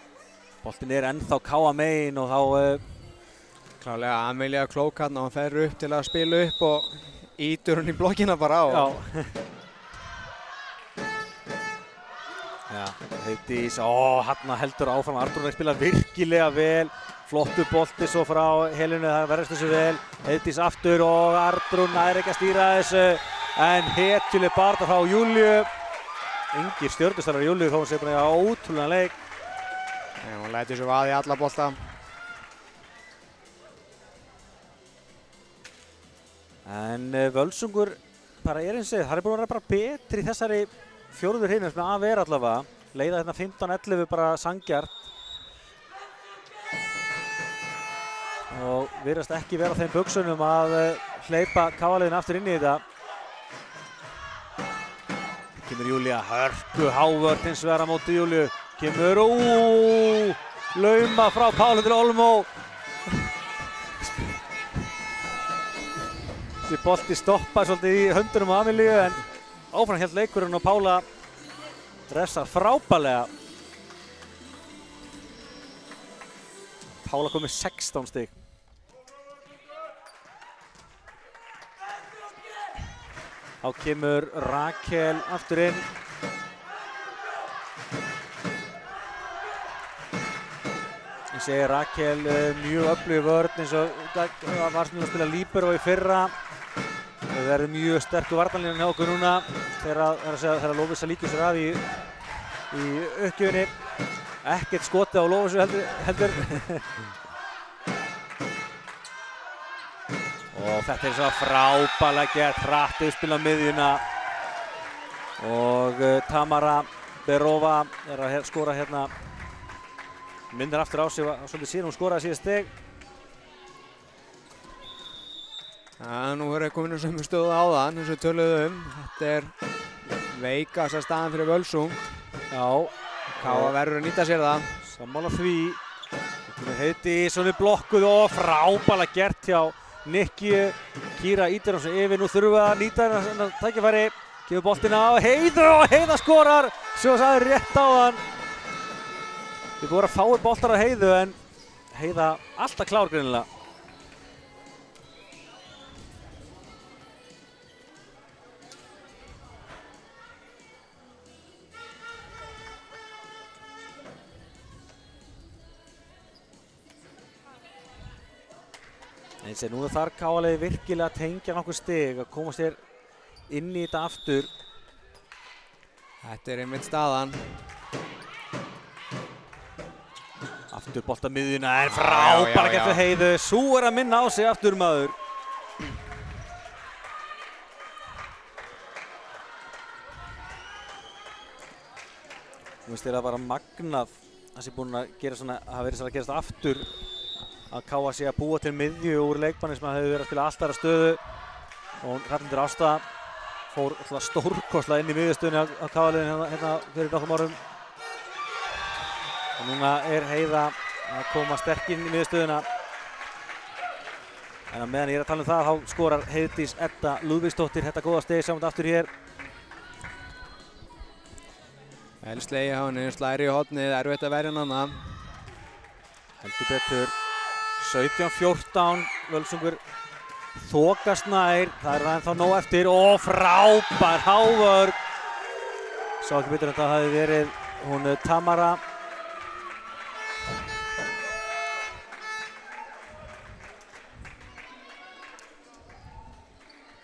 Boltinn er ennþá káa megin og þá klálega Amelía klók hérna, hún fer upp til að spila upp og ítur hún í blokkina bara á. Já, Heiðdís, hérna heldur áfram. Arnrún spila virkilega vel. Flottu bolti svo frá Helenu, það verðast þessu vel. Heiðdís aftur og Arnrún nær ekki að stýra þessu. En hetjuleg barða frá Júlíu. Engir stjörnustarrar Júlíu þó hún sé bara í ótrúlegan leik. Hún lætur svo vaði alla bolta. En Völsungur bara er eins og það er búin að vera bara betri í þessari fjórðu hreinu sem að vera allavega. Leiða hérna 15-11 bara sangjart. Og virðast ekki vera á þeim buxunum að hleypa KA-liðinu aftur inn í þetta. Kemur Júlía, hörku hávörn hins vegar á móti Júlíu. Kemur, lauma frá Pálu til Olmo. Þessi bolti stoppa svolítið í höndunum á Amelíu, en áfram hélt leikurinn og Pála refsar frábærlega. Pála kom með 16 stig. Þá kemur Rakel aftur inn. Ég segi Rakel mjög öflug vörn eins og var sem að spila líbero í fyrra. Það verður mjög sterkur varnarlínan hjá okkur núna þegar Lovísa líkur sér af í uppgjöfinni. Ekkert skotið á Lovísu heldur. Og þetta er svo frábærlega gert, hratt uppspil á miðjuna. Og Tamara Berova er að skora hérna. Myndar aftur á sig og svolítið síðan hún skoraði síðan steg. Nú verður ég komin á sömu stöðu áðan, eins og töluðum. Þetta er veikasta staðan fyrir Völsung. Já. KA verður að nýta sér það. Sammála því. Heiðdís, hún er blokkuð og frábærlega gert hjá Nikki. Kýra ítir hans yfir, nú þurfum við að nýta hennar tækifæri. Gefur boltinn á Heiðu og Heiða skorar. Svo sagði rétt áðan. Við vorum að fáir boltar á Heiðu en Heiða alltaf klár greinilega. Eins og nú þarf KA-liðið virkilega að tengja nokkur stig, að koma sér inn í þetta aftur. Þetta er einmitt staðan. Aftur bolta miðjuna, en frábæra gert fyrir Heiðu. Sú er að minna á sig aftur maður. Nú finnst þér það bara magnað það sé búin að gera svona, það verið að gerast aftur. Að KA sé að búa til miðju úr leikmanni sem hefur verið að spila allt aðra stöðu. Og Hrafnhildur Ásta fór stórkostlega inn í miðjustöðunni á KA-liðinu hérna fyrir nokkrum árum. Og núna er Heiða að koma sterk inn í miðstöðuna. En meðan ég er að tala um það, þá skorar Heiðdís Edda Lúðvíksdóttir þetta góða stig saman aftur hér. Elslegi á henni, slæri í hornið, erfitt að verja hana. Heldur betur. 17-14, Völsungur þokast nær. Það er ennþá nóg eftir og frábær hávörn. Sá ekki betur en það hafi verið hún Tamara.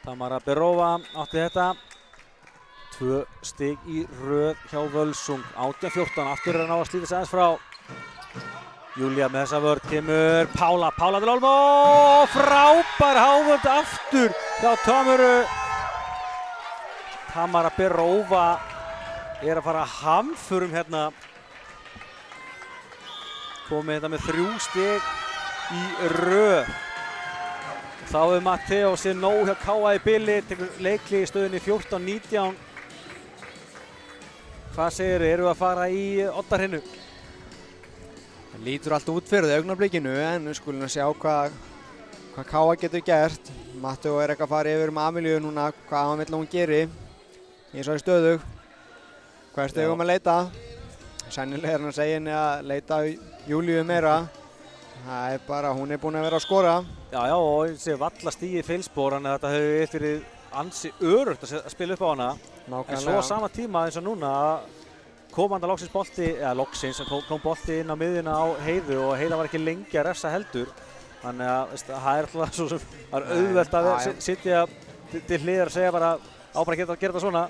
Tamara Berova átti þetta. 2 stig í röð hjá Völsung. 18-14, aftur er að ná að slíta sig aðeins frá. Júlía með þessa vörn kemur Pála til Olmo. Frábær hávörn aftur hjá Tamara Berova er að fara hamförum hérna. Komið þetta með 3 stig í röð. Þá hefur Matteo sér nóg hjá KA í bili, tekur leikli í stöðunni 14-19. Hvað segirðu, erum við að fara í Oddahrinu? Það lítur allt út fyrir þau augnablikinu, en við skulum að sjá hvað KA getur gert. Matteo er ekki að fara yfir með Amelíu núna, hvað hann vill að hún geri í þessari stöðu. Hvert eigum að leita? Sennilega er hann að segja henni að leita Júlíu meira. Það er bara, hún er búin að vera að skora. Já, og þessi valla stíi feilspor, þannig að þetta hefur verið ansi örugt að spila upp á hana. Nákvæmlega. En svo á sama tíma eins og núna kom hann loksins bolti, kom bolti inn á miðjuna á Heiðu og Heiða var ekki lengi að refsa heldur. Þannig að það er alltaf svo sem það er auðvelt að sitja til hliðar og segja bara bara að gera þetta svona.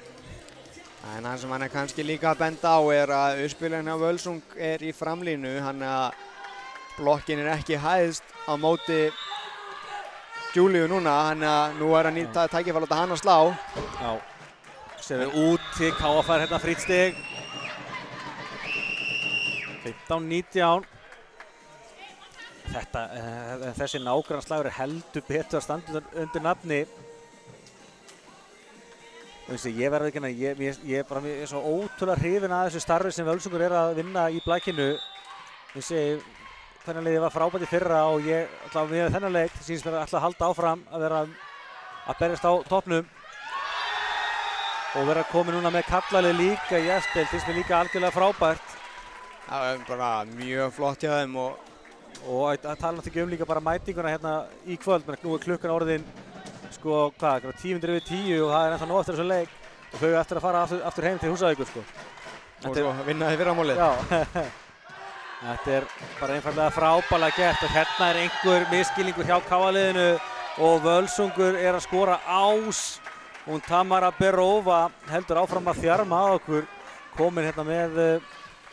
En það sem hann er kannski líka að benda á er að uppspilin hjá Völsung er í framlínu, hann að blokkin er ekki hæðst á móti Júlíu núna, hann að nú er að nýta tækifæri að láta hann að slá. Já, sér við út til KA fær hérna frítt stig. 15-19. Þessi nágrannaslagur er heldur betur að standa undir nafni. Ég verði ekki að ég er svo ótrúlega hrifinn að þessu starfi sem Völsungur er að vinna í Blækinu. Þennan liði var frábært í fyrra og ég ætla með þennan leik sýnist mér að halda áfram að vera að berjast á toppnum og vera komið núna með kallalið líka í eftir, finnst mér líka algjörlega frábært. Það er bara mjög flott hjá þeim og að tala náttúrulega ekki líka bara mætinguna hérna í kvöld, menn nú er klukkan orðin sko hvað, 10:10 og það er ennþá nóg eftir þessu leik og þau eftir að fara aftur heim til Húsavíkur sko. Og svo vinna þið fyrramálið. Já. Þetta er bara einfallega frábærlega gert og hérna er einhver misskilningur hjá KA-liðinu og Völsungur er að skora ás og Tamara Berova heldur áfram að þjarma að okkur, komin hérna með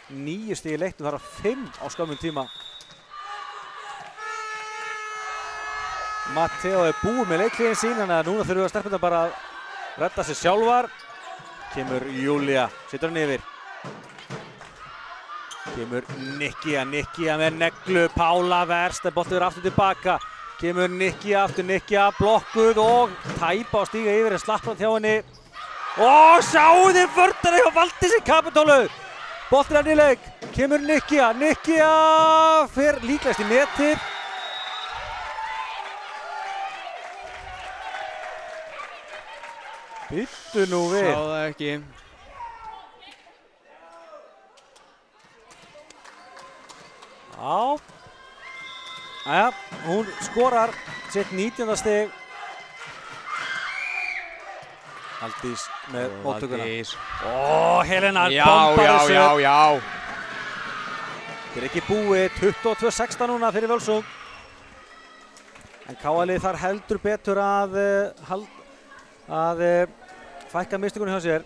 9 stig í leiknum, það er 5 á skömmum tíma. Matteo er búið með leikliðin sín, þannig að núna þurfum við að stelpurnar bara að redda sig sjálfar. Kemur Júlía, situr hann yfir. Kemur Nikkia með neglu, Pála verst, en boltið er aftur tilbaka. Kemur Nikkia blokkuð og tæpa á stíga yfir en slappar hjá henni. Og sjáu þið vörðar hjá Valdísi Kapítólu. Boltið er nýleik, kemur Nikkia fer líklegast í netið. Bittu nú við. Sá það ekki. Já. Jæja, hún skorar sitt 19. stig. Valdís með móttökuna. Helena bombar þessu. Já. Þetta er ekki búið, 22-16 núna fyrir Völsung. En KA-lið þar heldur betur að fækka mistökunum hjá sér.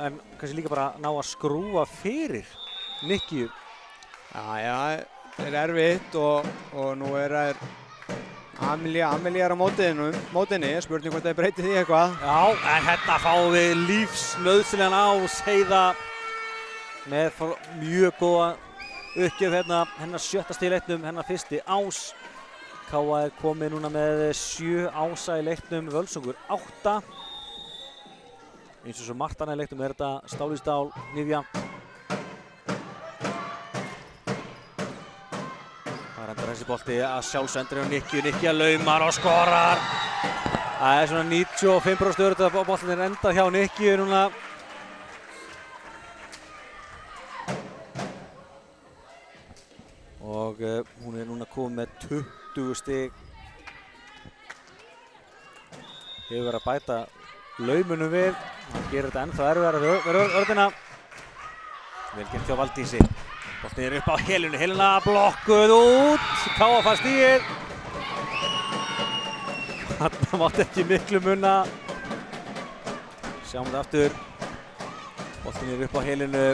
En kannski líka bara ná að skrúfa fyrir Nikkiu. Já, það er erfitt og nú er Amelía er á mótinni, spurning hvort það breyti því eitthvað. Já, en hérna fáum við lífsnauðsynlegan ás, Heiða með mjög góða uppgjöf hérna, hennar 7. stig í leiknum, hennar 1. ás. KA er komið núna með 7 ása í leiknum, Völsungur 8. Eins og svo margt annað í leiknum er þetta stál í stál, nýfjant. Það er Endar þessi bolti að sjálfsendri á Nikki að laumar og skorar. Það svona 95% öruggt að boltin endað hjá Nikki núna. Og hún núna komin með 20 stig. Hefur verið að bæta laumunum við. Hann gerir þetta ennþá erfiðara örðina. Vel gert hjá Valdísi. Boltinn upp á Helenu. Helena blokkuð út. KA fær stigið. Þarna mátti ekki miklu munna. Sjáum þetta aftur. Boltinn upp á Helenu.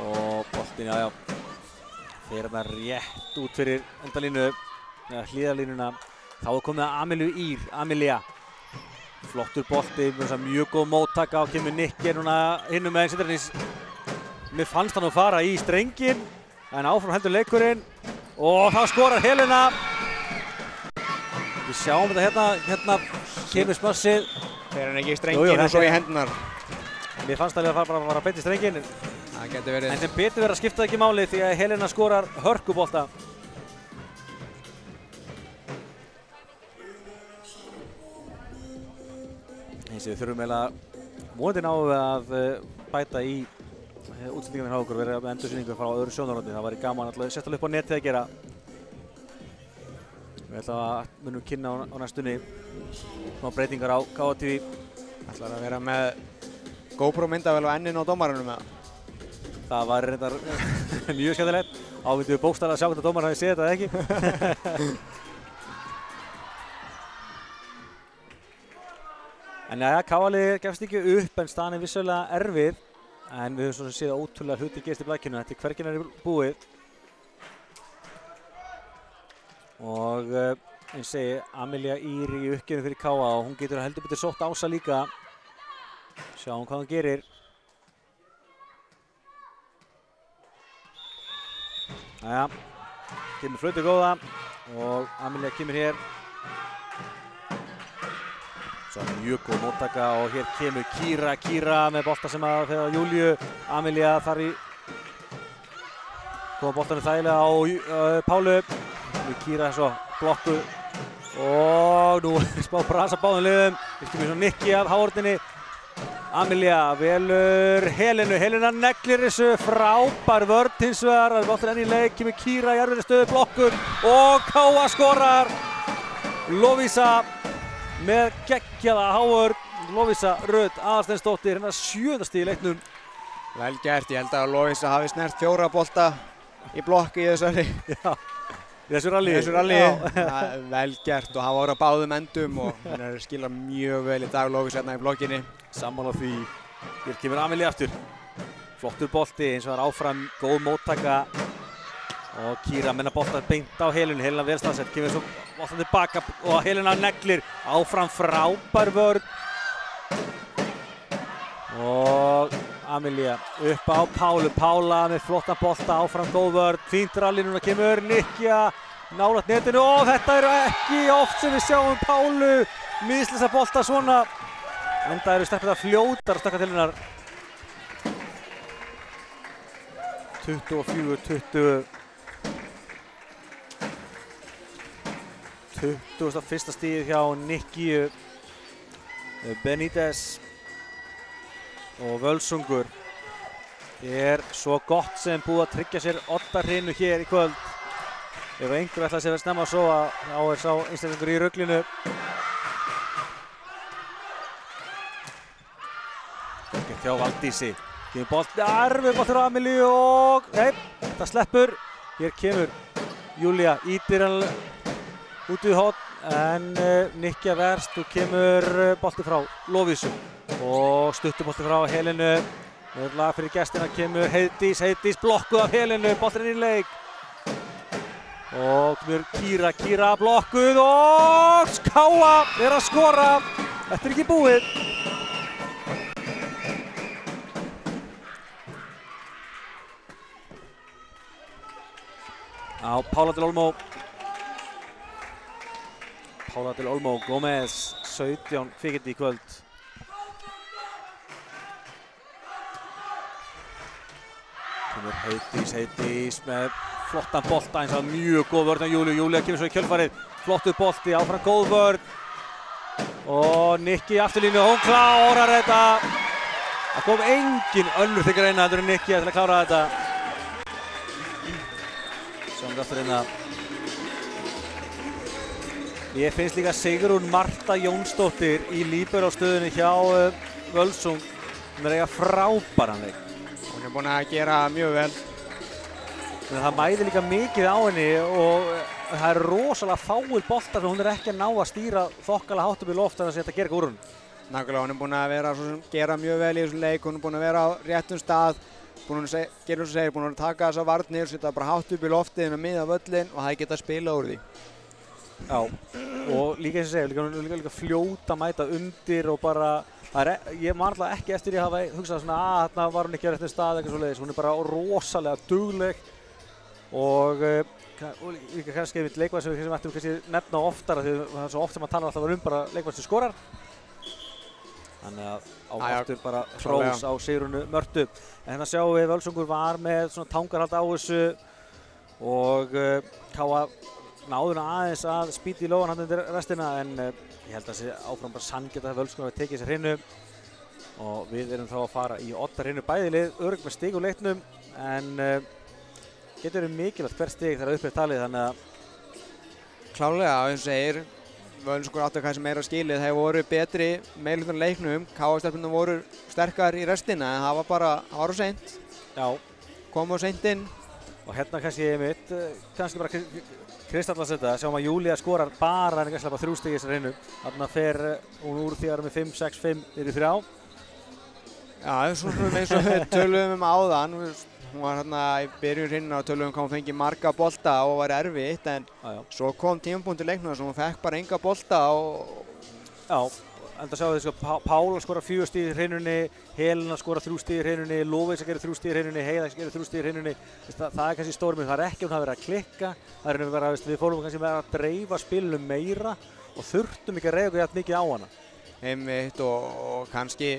Og boltinn, já. Þeir þarna rétt út fyrir endalínu. Eða hlíðarlínuna. Þá er komið að Amelia. Flottur bolti, mjög góð móttaka og kemur Nikki núna hinnum með einsettarins. Mér fannst hann að fara í strengin, en áfram heldur leikurinn og þá skorar Helena. Við sjáum þetta hérna kemur smassið. Þeir hann ekki í strengin og svo í hendunar. Mér fannst það að fara beint í strengin. Það getur verið. En sem betur verið að skipta ekki máli því að Helena skorar hörkubolta. Við þurfum eiginlega vonandi náum við að bæta í útsendingarnar hjá okkur, verið með endursýningu frá öðru sjónarhorni. Það væri gaman alltaf sérstaklega upp á netið að gera. Við ætlum að munum kynna á næstunni smá breytingar á KA TV. Ætlar að vera með GoPro myndavél á enninu á dómaranum eða? Það var reyndar mjög skemmtilegt. Ávindu við bókstaflega að sjá hvernig dómaran hafi séð þetta eða ekki. En ja, KA-liðið gefst ekki upp en staðan er vissulega erfið. En við höfum svona séð ótrúlega hluti gerst í blækinu. Þetta hverginn er búið. Og eins segi Amelia Ýr í uppgjöfum fyrir KA og hún getur heldur betur sótt Ása líka. Sjáum hvað hún gerir. Jæja, kemur flautu góða og Amelia kemur hér. Mjög góð móttaka og hér kemur Kíra með bolta sem að fyrir á Júlíu. Amelia þar í koma boltanum þægilega á Pálu. Kíra svo blokku og nú smá brasa báðum liðum. Hér kemur svo Nikki af hárninni. Amelia velur Helena neglir þessu, frábær vörn hins vegar. Boltan enn í leik, kemur Kíra í erfiðri stöðu, blokkur og KA skorar. Lovísa með geggjaða hávörn. Lovísa Rödd Aðalsteinsdóttir, hennar 7. stig í leiknum. Vel gert, ég held að Lovísa hafi snert 4 bolta í blokki í þessu ralli. Vel gert og hafa voru á báðum endum og hann skilar mjög vel í dag Lovísa hérna í blokkinni. Sammála því. Hér kemur Amelia aftur. Flottur bolti, eins og það er áfram góð móttaka. Og Kíra menna bolta beint á Helenu. Helena vel staðsett, kemur svo boltan tilbaka og Helena neglir. Áfram frábær vörn. Og Amelia upp á Pálu. Pála með flottan bolta, áfram góð vörn. Fínt rally núna kemur Nikki nálægt netinu og þetta eru ekki oft sem við sjáum Pálu mislisa bolta svona. Enda eru stelpurnar fljótar að stökka til hennar. 24-20. 21. stigið hjá Nikki Benítez og Völsungur er svo gott sem búið að tryggja sér oddahrinu hér í kvöld. Ef einhver ætlaði sér að snemma svo þá er sá einstaklingur í ruglinu. Gert hjá Valdísi. Kemur bolt, erfið boltur á Amelíu og nei, þetta sleppur. Hér kemur Júlía, ítir hann út við horn en Nikki verst og kemur bolti frá Lovísu og stuttubolti frá Helenu. Lag fyrir gestina kemur Heiðdís blokkuð af Helenu, boltin í leik. Og kemur Kíra blokkuð og KA er að skora. Þetta er ekki búið. Á Pála til Olmo, Gómez, 17 kvikindi í kvöld. Kemur Heiðdís með flottan bolta eins og mjög góð vörn af Júlíu. Júlía kemur svo í kjölfarið, flottur bolti, áfram góð vörn. Og Nikki í afturlínu og hún klárar þetta. Það kom engin önnur þykir reyna heldur en Nikki til að klára þetta. Sjáum við aftur reyna. Ég finnst líka Sigrún Marta Jónsdóttir í líberó-stöðunni hjá Völsung. Hún eiga frábæran leik. Hún búin að gera mjög vel. En það mæðir líka mikið á henni og það rosalega fáir boltar sem hún ekki að ná að stýra þokkalega hátt upp í loft en að setja að gera úr hún. Nákvæmlega, hún búin að vera gera mjög vel í þessum leik, hún búin að vera á réttum stað, búin að gera þess að segja, búin að taka þessar varnir, setja bara hátt upp í loftið með miða völlin og það geta spila úr því. Já, og líka eins og segja, líka fljóta mæta undir og bara, ég man alltaf ekki eftir ég hafa hugsað svona þarna var hún ekki á réttum stað eitthvað svoleiðis, hún bara rosalega dugleg og líka kannski einmitt leikmaður sem við ættum kannski nefna oftar því það er svo oft sem maður talar alltaf bara leikmaður sem skorar. Þannig að aftur bara hrós á Sigrúnu Mörtu. En hérna sjáum við Völsungur var með svona tangarhald á þessu og Káa náður aðeins að spýta í lóðan hann undir restina en ég held að það sé áfram bara sanngjarnt að Völsungur hafi tekið sér hreinu og við erum þá að fara í Odda-hreinu bæði lið, örugg með stig úr leiknum en getur verið mikilvægt hvert stig þegar upp er talið þannig að klárlega, eins og segir, Völsungur áttu kannski meira skilið, þeir voru betri meirhlutan leiknum, Káa-stelpurnar voru sterkar í restina en það var bara, það var of seint. Já. Kom of seint inn. Og hérna kannski bara kristallasetta, sjáum að Júlía skorar bara en ekki bara 3 stig í þessari hreinu. Þarna fer hún úr því að vera með 5, 6, 5 yfir 3. Já, svona eins og við töluðum áðan. Hún var hérna í byrjun hreinu og töluðum hvað hún fengi marga bolta og var erfitt en svo kom tímapunktur leiknum þar sem hún fekk bara enga bolta og já, enda sjáum við Pála skorar 4 stig í hreinunni, Helena skorar 3 stig í hreinunni, Lóveisa gerir 3 stig í hreinunni, Heiða gerir 3 stig í hreinunni. Það er kannski stóri mynd, það er ekki hún hafi verið að klikka, það er verið að við fórum kannski með að dreifa spilinu meira og þurftum ekki að reyða okkur mikið á hana. Einmitt og kannski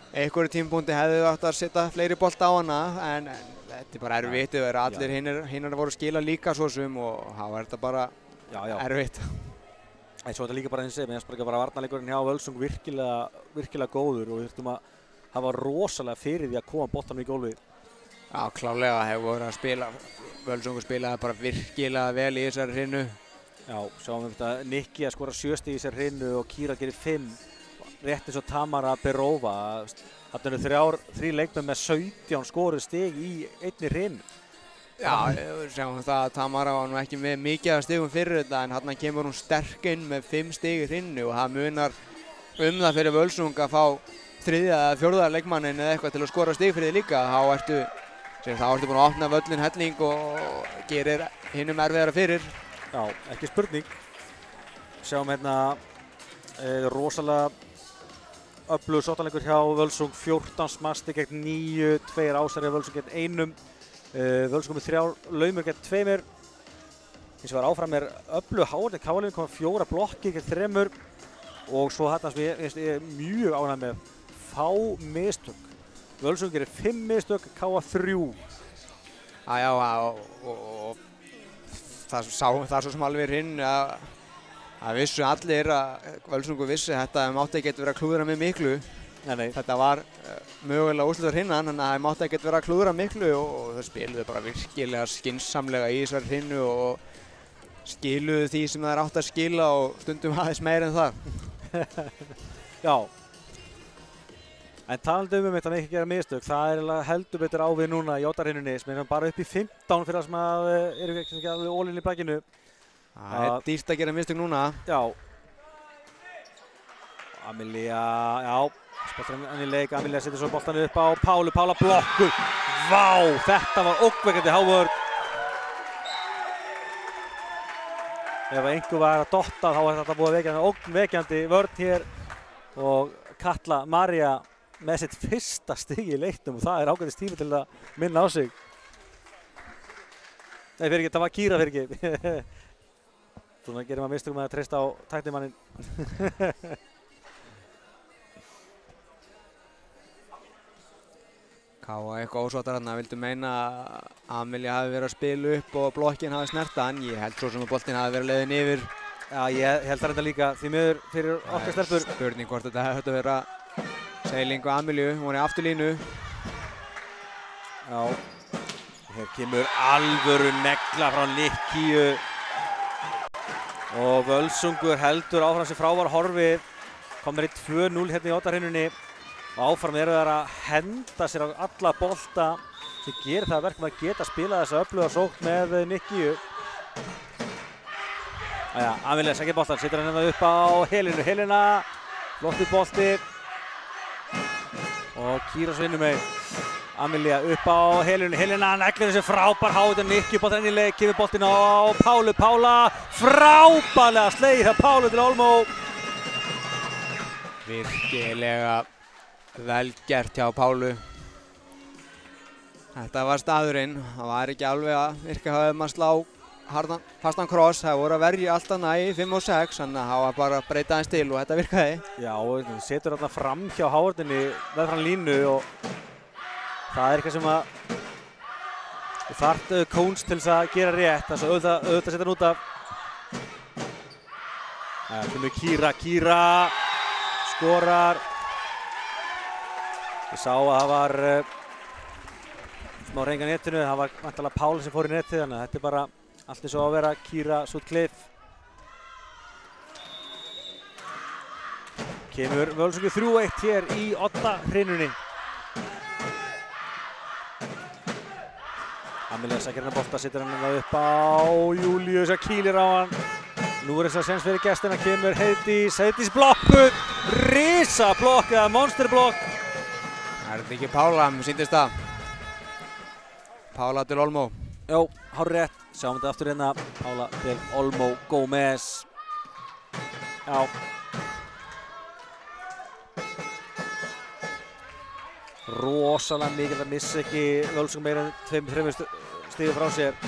einhverju tímapunkti hefði átt að setja fleiri bolta á hana en þetta er bara erfitt, allir hinnar voru að skila líka svo sum og það var þetta bara erfitt. En svo er þetta líka bara eins og ég finnst bara varnarleikurinn hjá Völsung virkilega góður og við þurftum að hafa rosalega fyrir því að koma boltanum í gólfið. Já, klárlega hefur voru að spila, Völsungur spilaði bara virkilega vel í þessari hreinu. Já, sjáum við þetta Nikki að skora 7 stig í þessari hreinu og Kira gerir 5, rétt eins og Tamara Berova. Þarna eru 3 leikmenn með 17 skoruð stig í einni hreinu. Já, sjáum það að Tamara var nú ekki með mikið af stigum fyrir þetta en hérna kemur hún sterk inn með 5 stig í hreinu og það munar það fyrir Völsung að fá 3. eða 4. leikmannin eða eitthvað til að skora stig fyrir því líka. Þá ertu búin að opna völlin helling og gerir hinum erfiðara fyrir. Já, ekki spurning. Sjáum hérna rosalega öflugur sóknarleikur hjá Völsung, 14 masti gegn 9, 2 ásarja Völsung gegn 1. Völsung með 3 laumur gegn 2. Hins vegar áfram öflug hárið, Káalín kom 4 blokkir gegn 3 og svo þetta sem ég er mjög ánægð með, fá mistök. Völsung gerir 5 mistök, Káa 3. Já, og það svo sem alveg hinn að vissu allir að Völsungur vissi þetta mátti ekki vera að klúðra með miklu. Nei. Þetta var mögulega úrslitar hinnan en það mátti ekki vera að klúðra miklu og þau spiluðu bara virkilega skynsamlega í þessari hrinnu og skiluðu því sem það átt að skila og stundum aðeins meira en það. Já. En talandi þetta með ekki gera mistök, það er heldur betur á við núna í Odda-hreinnunni sem er bara upp í 15 fyrir það sem eru ekki alveg ólinn í bakinu. Það er dýrt að gera mistök núna. Já. Amelia, spottar hann í leik, Amelia setur svo boltan upp á Pálu, Pála blokkur. Vá, þetta var ógnvekjandi hávörn. Ef einhver var að dotta þá var þetta búið að vekja ógnvekjandi vörn hér og Katla María með sitt fyrsta stig í leiknum og það er ágætis tími til að minna á sig. Nei, fyrir ekki, það var Kira fyrir ekki. Svona gerir maður mistök með að treysta á tæknimannin. Káa eitthvað ósáttar þarna, vildu meina að Amelía hafi verið að spila upp og blokkin hafi snert hann. Ég held svo sem að boltinn hafi verið leiðin yfir. Já, ég held það reynda líka því miður fyrir okkar stelpur. Spurning hvort þetta hefði að vera seiling á Amelíu, hún er í afturlínu. Já, hér kemur alvöru negla frá Nikkíu og Völsungur heldur áfram sem frá var horfið. Komur í 2-0 hérna í oddahrinunni og áfram eru þær að henda sér á alla bolta sem gerir það verkum að geta spila þessa öfluga sókn með Nikkíu. Jæja, Amelía sækir boltan, setur hann hérna upp á Helenu. Helena, flottur bolti og Kýra svo hinum megin. Amelía upp á Helenu. Helena neglir þessi frábær hátt en Nikkíu boltan inn í leik, kemur boltinn á Pálu. Pála frábærlega slegið hjá Pálu til Olmó. Virkilega vel gert hjá Pálu. Þetta var staðurinn, það var ekki alveg að virka höfum að slá fastan kross. Það voru að verja alltaf næ 5 og 6, þannig að það var bara að breyta aðeins til og þetta virkaði. Já, setur þarna fram hjá Hávarðinni meðfram línu og það er eitthvað sem að þú þarft Kóns til þess að gera rétt, þess að auðvitað setja hann út af. Það kemur Kýra, Kýra skorar. Ég sá að það var smá reyng á netinu, það var vantanlega Pála sem fór í netið, þannig að þetta er bara allt eins og að vera Kýra Sutcliffe. Kemur Völsungur 3-1 hér í oddahrinunni. Amelía sækir hann að bolta, setur hann upp á Júlíu sem kýlir á hann. Nú er þess að sens fyrir gestina, kemur Heiðdís blokkuð, risa blokk eða monsterblokk. Það er ekki Pála, mér sýndist það. Pála til Olmó. Jó, hárrétt. Sjáum þetta aftur hérna. Pála til Olmó Gómez. Já. Rosalega mikið að missa ekki Völsungur meira en 2-3 stigum frá sér.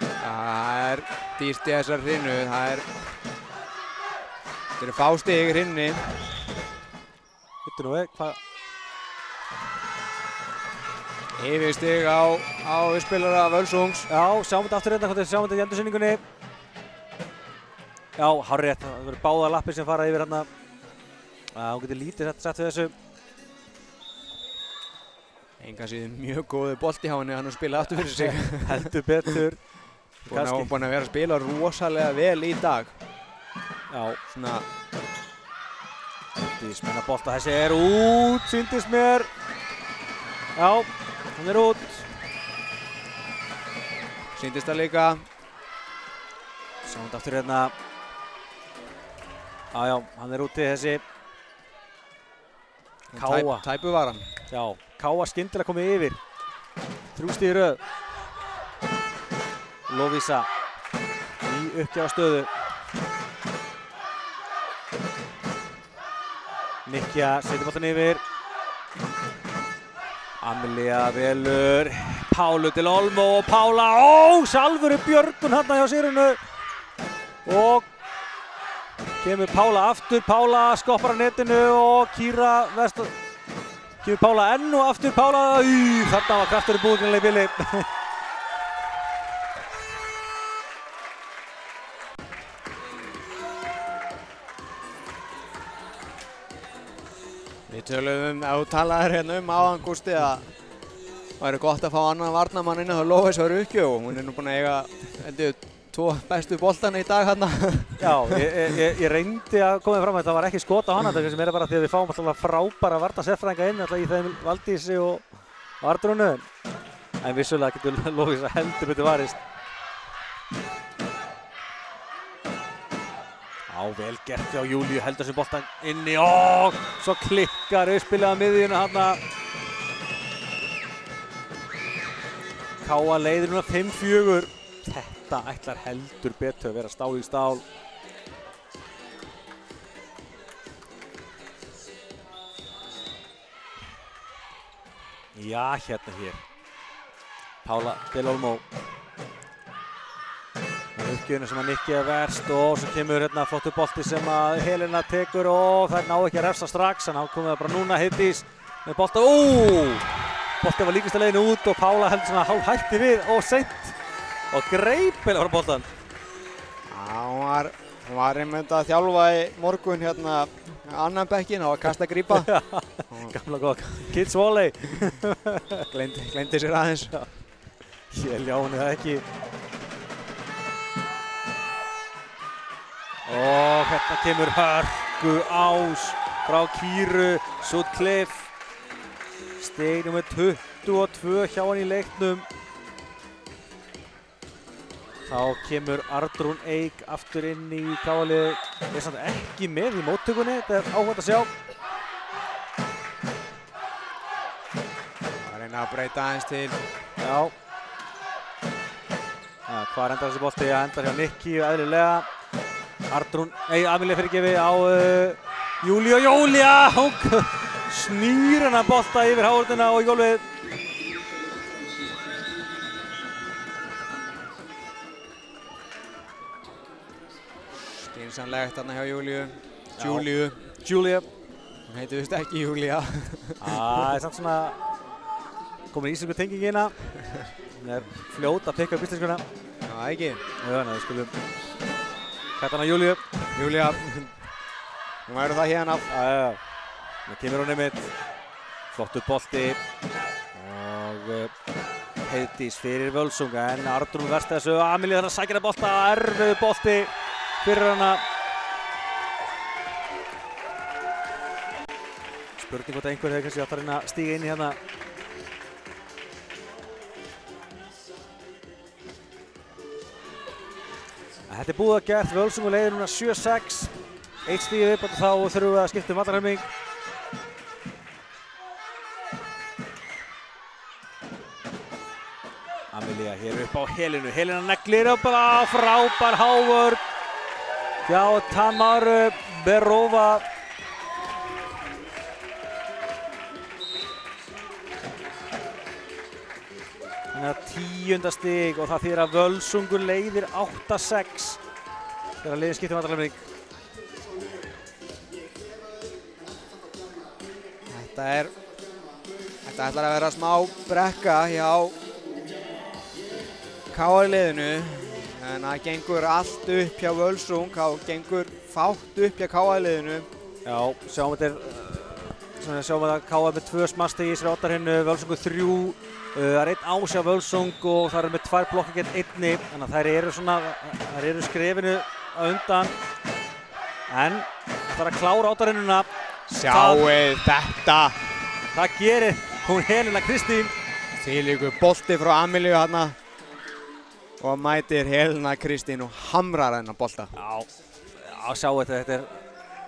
Það er dýrt í þessar hrinu. Það eru fá stig í hrinunni. Vittu nú hvað? Yfirstig á spilara Völsungs. Já, sjáum þetta aftur hérna, sjáum þetta í endursýningunni. Já, hárrétt, það verður báða lappir sem fara yfir hérna. Hún getur lítið sett við þessu. Engan síður mjög góði bolti hjá henni, hann er að spila aftur fyrir sig. Heldur betur. Búinn að vera að spila rosalega vel í dag. Já. Svona. Spenna bolta, þessi er út, sýndist mér. Já. Hann er út. Sýndist það líka. Sjáum þetta aftur hérna. Já, hann er úti þessi. Káa. Tæpu var hann. Já, Káa skyndilega komið yfir. 3 stig í röð. Lovísa í uppgjafastöðu. Nikkja setur boltan yfir. Amelía velur Pálu til Olmó og Pála, sjálfur björgun hérna hjá Sigrúnu og kemur Pála aftur, Pála skoppar á netinu og Kýra kemur Pála enn og aftur Pála, þarna var krafturinn búinn í bili. Við töluðum, ef þú talaðir hérna áðan Gústi, að það væri gott að fá annan varnarmann inn á Lófis á Rukju og hún er nú búin að eiga, heldur, 2 bestu boltana í dag hérna. Já, ég reyndi að koma fram að það var ekki skot á hana, þetta sem er bara því að við fáum alltaf frábæra varnarsérfræðinga inn alltaf í þeim Valdísi og Arnrúnu. En vissulega getur Lófis að heldur betur varist. Já, vel gert hjá Júlíu, heldur sem boltan inni og svo klikkar uppspilið á miðjuna hérna. Káa leiðir núna 5-4. Þetta ætlar heldur betur að vera stál í stál. Já, hérna hér. Pála til Olmó. Uppgjöfinu sem að Nikkja verst og svo kemur hérna flottur bolti sem að Helena tekur og það ná ekki að refsa strax en hann komið bara núna Heiðdís með bolta. Bolti var líkast að leiðinu út og Pála heldur svona hálf hætti við og seint og greip heila frá boltan. Já, hún var einmitt að þjálfa í morgun hérna annan bekkinn og að kasta grípa. Gamla góða Kids Volley. Gleymdi sér aðeins. Ég ljá henni það ekki. Og hérna kemur hörku ás frá Kýru Sutcliffe. Stig nummer 22 hjá hann í leiknum. Þá kemur Arnrún Eik aftur inn í KA-liðið. Er samt ekki með í móttökunni, þetta er áhugavert að sjá. Það reyna að breyta aðeins til. Já. Hvað endar þessi bolti? Það endar hjá Nikki eðlilega. Amelia fyrirgefi á Júlía. Hún snýr hennar bolta yfir hávörðina og í gólfið. Skynsamlegt þarna hjá Júlíu. Júlía. Hún heitir vist ekki Júlía. Það er samt svona komin íslensku tenging hérna. Hún er fljót að pikka upp íslenskuna. Já, ekki. Já, við skulum kalla hana Júlíu. Júlía. Hún væri það hérna. Já. Það kemur hún einmitt. Flottur bolti. Og Heiðdís fyrir Völsung en Arnrún verst þessu. Amelia þarf að sækja hana bolta. Erfiður bolti fyrir hana. Spurning hvort einhver hefur kannski átt að reyna að stíga inn í hérna. Þetta er búið að gert. Völsungur leiðir núna 7-6. 1 stig í viðbót og þá þurfum við að skipta vallarhelming. Amelia hér upp á Helenu. Helena neglir upp bara frábær hávörn hjá Tamaru Berova. Þannig að 10. stig og það þýðir að Völsungur leiðir 8-6 þegar liðin skiptir vallarhelming. Þetta ætlar að vera smá brekka hjá KA-liðinu en það gengur allt upp hjá Völsung, það gengur fátt upp hjá KA-liðinu. Já, sjáum við að KA með 2 smartstigi í þessari oddarhinnu, Völsungur 3. Það er 1 ás hjá Völsung og það eru með 2 blokkir gegn 1, þannig að þær eru skrefinu á undan. En það er að klára oddarhinnuna. Sjáuð þetta! Það gerir hún Helena Kristín. Þvílíkur bolti frá Amelíu hérna og mætir Helena Kristín og hamrar hennar bolta. Já, sjáu þetta er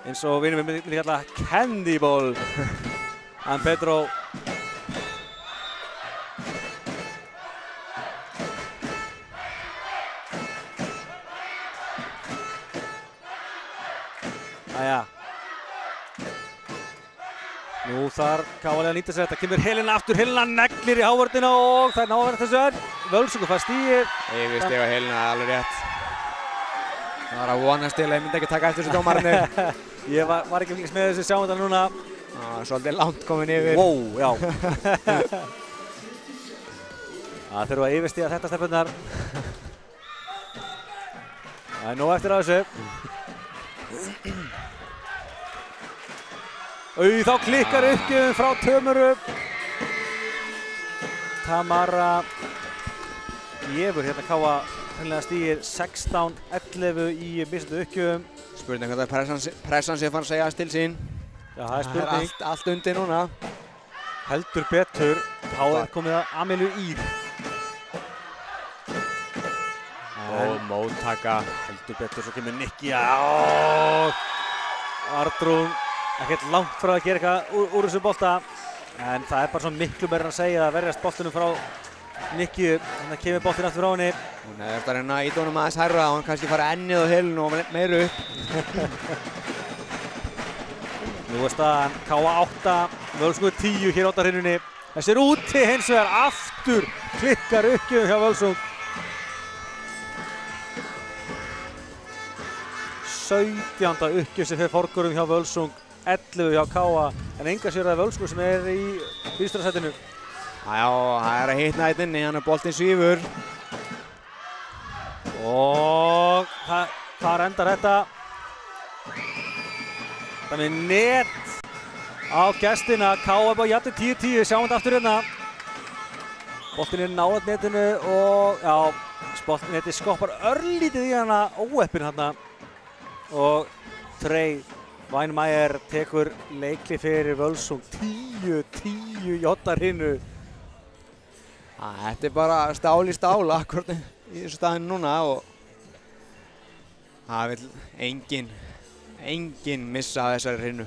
eins og vinum við myndum kalla candy ball. En Pedro Nú þarf KA að nýta sér þetta. Kemur Helena aftur, Helena neglir í hávörðina og það er ná að vera þessu enn. Völsungur fær stigið. Yfir stig á Helena, alveg rétt. Það var að vonast til að ég myndi ekki taka eftir þessu dómararnir. Ég var ekki fylgist með þessu, sjáum þetta núna. Svolítið langt komin yfir. Wow, já. Það þurfa að yfirstiga þetta stelpurnar. Það er nóg eftir að þessu. Þá klikkar uppgjöfum frá Tömuru. Tamara gefur hérna KA hreinlega stigið 16-11 í mismunandi uppgjöfum. Spurning hvað pressan sé fann að segja til sín. Já, það er spurning. Það er allt undir núna. Heldur betur. Þá er komið að Amelíu Ír. Og móttaka. Heldur betur, svo kemur Nikki. Já, Arnrún. Ekkert langt frá að gera eitthvað úr þessu bolta. En það er bara svo miklu meira að segja að verjast boltunum frá Nikki. Þannig að kemur boltinn aftur frá henni. Hún hefði eftir að reyna að ýta honum aðeins hærra og hann kannski fara ennið á Helenu og meira upp. Nú er staðan KA 8, Völsungur 10 hér á oddarhinnunni. Þessi er úti hins vegar aftur klikkar uppgjöfum hjá Völsung. 17. uppgjöf sem fer forgörðum hjá Völsung, 11 hjá KA, en enga sér að Völsungur sem er í fyrsturasætinu. Já, það að hitna þetta inni, hann boltinn svífur. Og þar endar þetta. Það með net á gestina. KF á jafnir 10-10, sjáum þetta aftur hérna. Boltinn er nálægt netinu og netið skoppar örlítið í hana óeppin hérna. Og Trey Weinmeier tekur leikli fyrir Völsung. 10-10 jottar hinnu. Þetta er bara stál í stál akkurat í þessu staðinu núna og það vil enginn missa þessari hrinnu.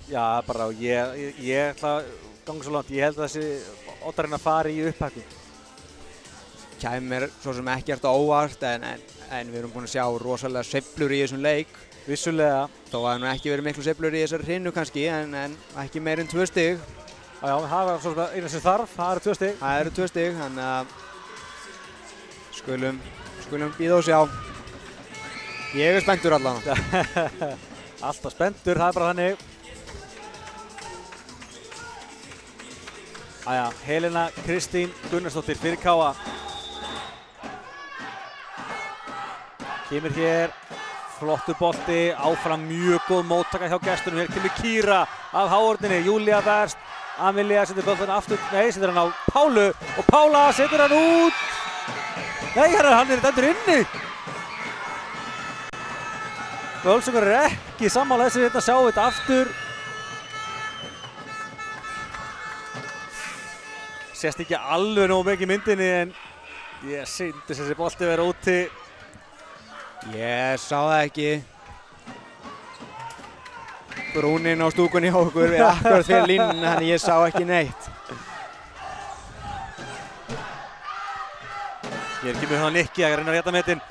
Já, bara ég ætla að ganga svo langt. Ég held að þessi oddarinn að fara í upphækkum. Kæmir svo sem ekkert á óvart en við erum búin að sjá rosalega sveiflur í þessum leik. Vissulega. Þó að það nú ekki verið miklu sveiflur í þessari hrinnu kannski en ekki meir en 2 stig. Já, það var svo sem eina sem þarf, það eru 2 stig. Það eru 2 stig, þannig að skulum bíða og sjá. Ég er spenntur allavega. Alltaf spenntur, það er bara þannig. Helena Kristín Gunnarsdóttir fyrir KA. Kemur hér, flottur bolti, áfram mjög góð móttaka hjá gestunum. Hér kemur Kýra af háorðinni, Júlía verst. Amelia setur boltan aftur, setur hann á Pálu og Pála setur hann út. Nei, hann er dæmdur inni. Völsungur er ekki sammála þessu hérna, sjáum þetta aftur. Sést ekki alveg nógu mikið í myndinni en ég syndist þessi bolti vera úti. Ég sá það ekki. Brúnin á stúkunni hjá okkur við akkurat fyrir línuna, þannig ég sá ekki neitt. Hér kemur hann Nikki að reyna að rétta metinn.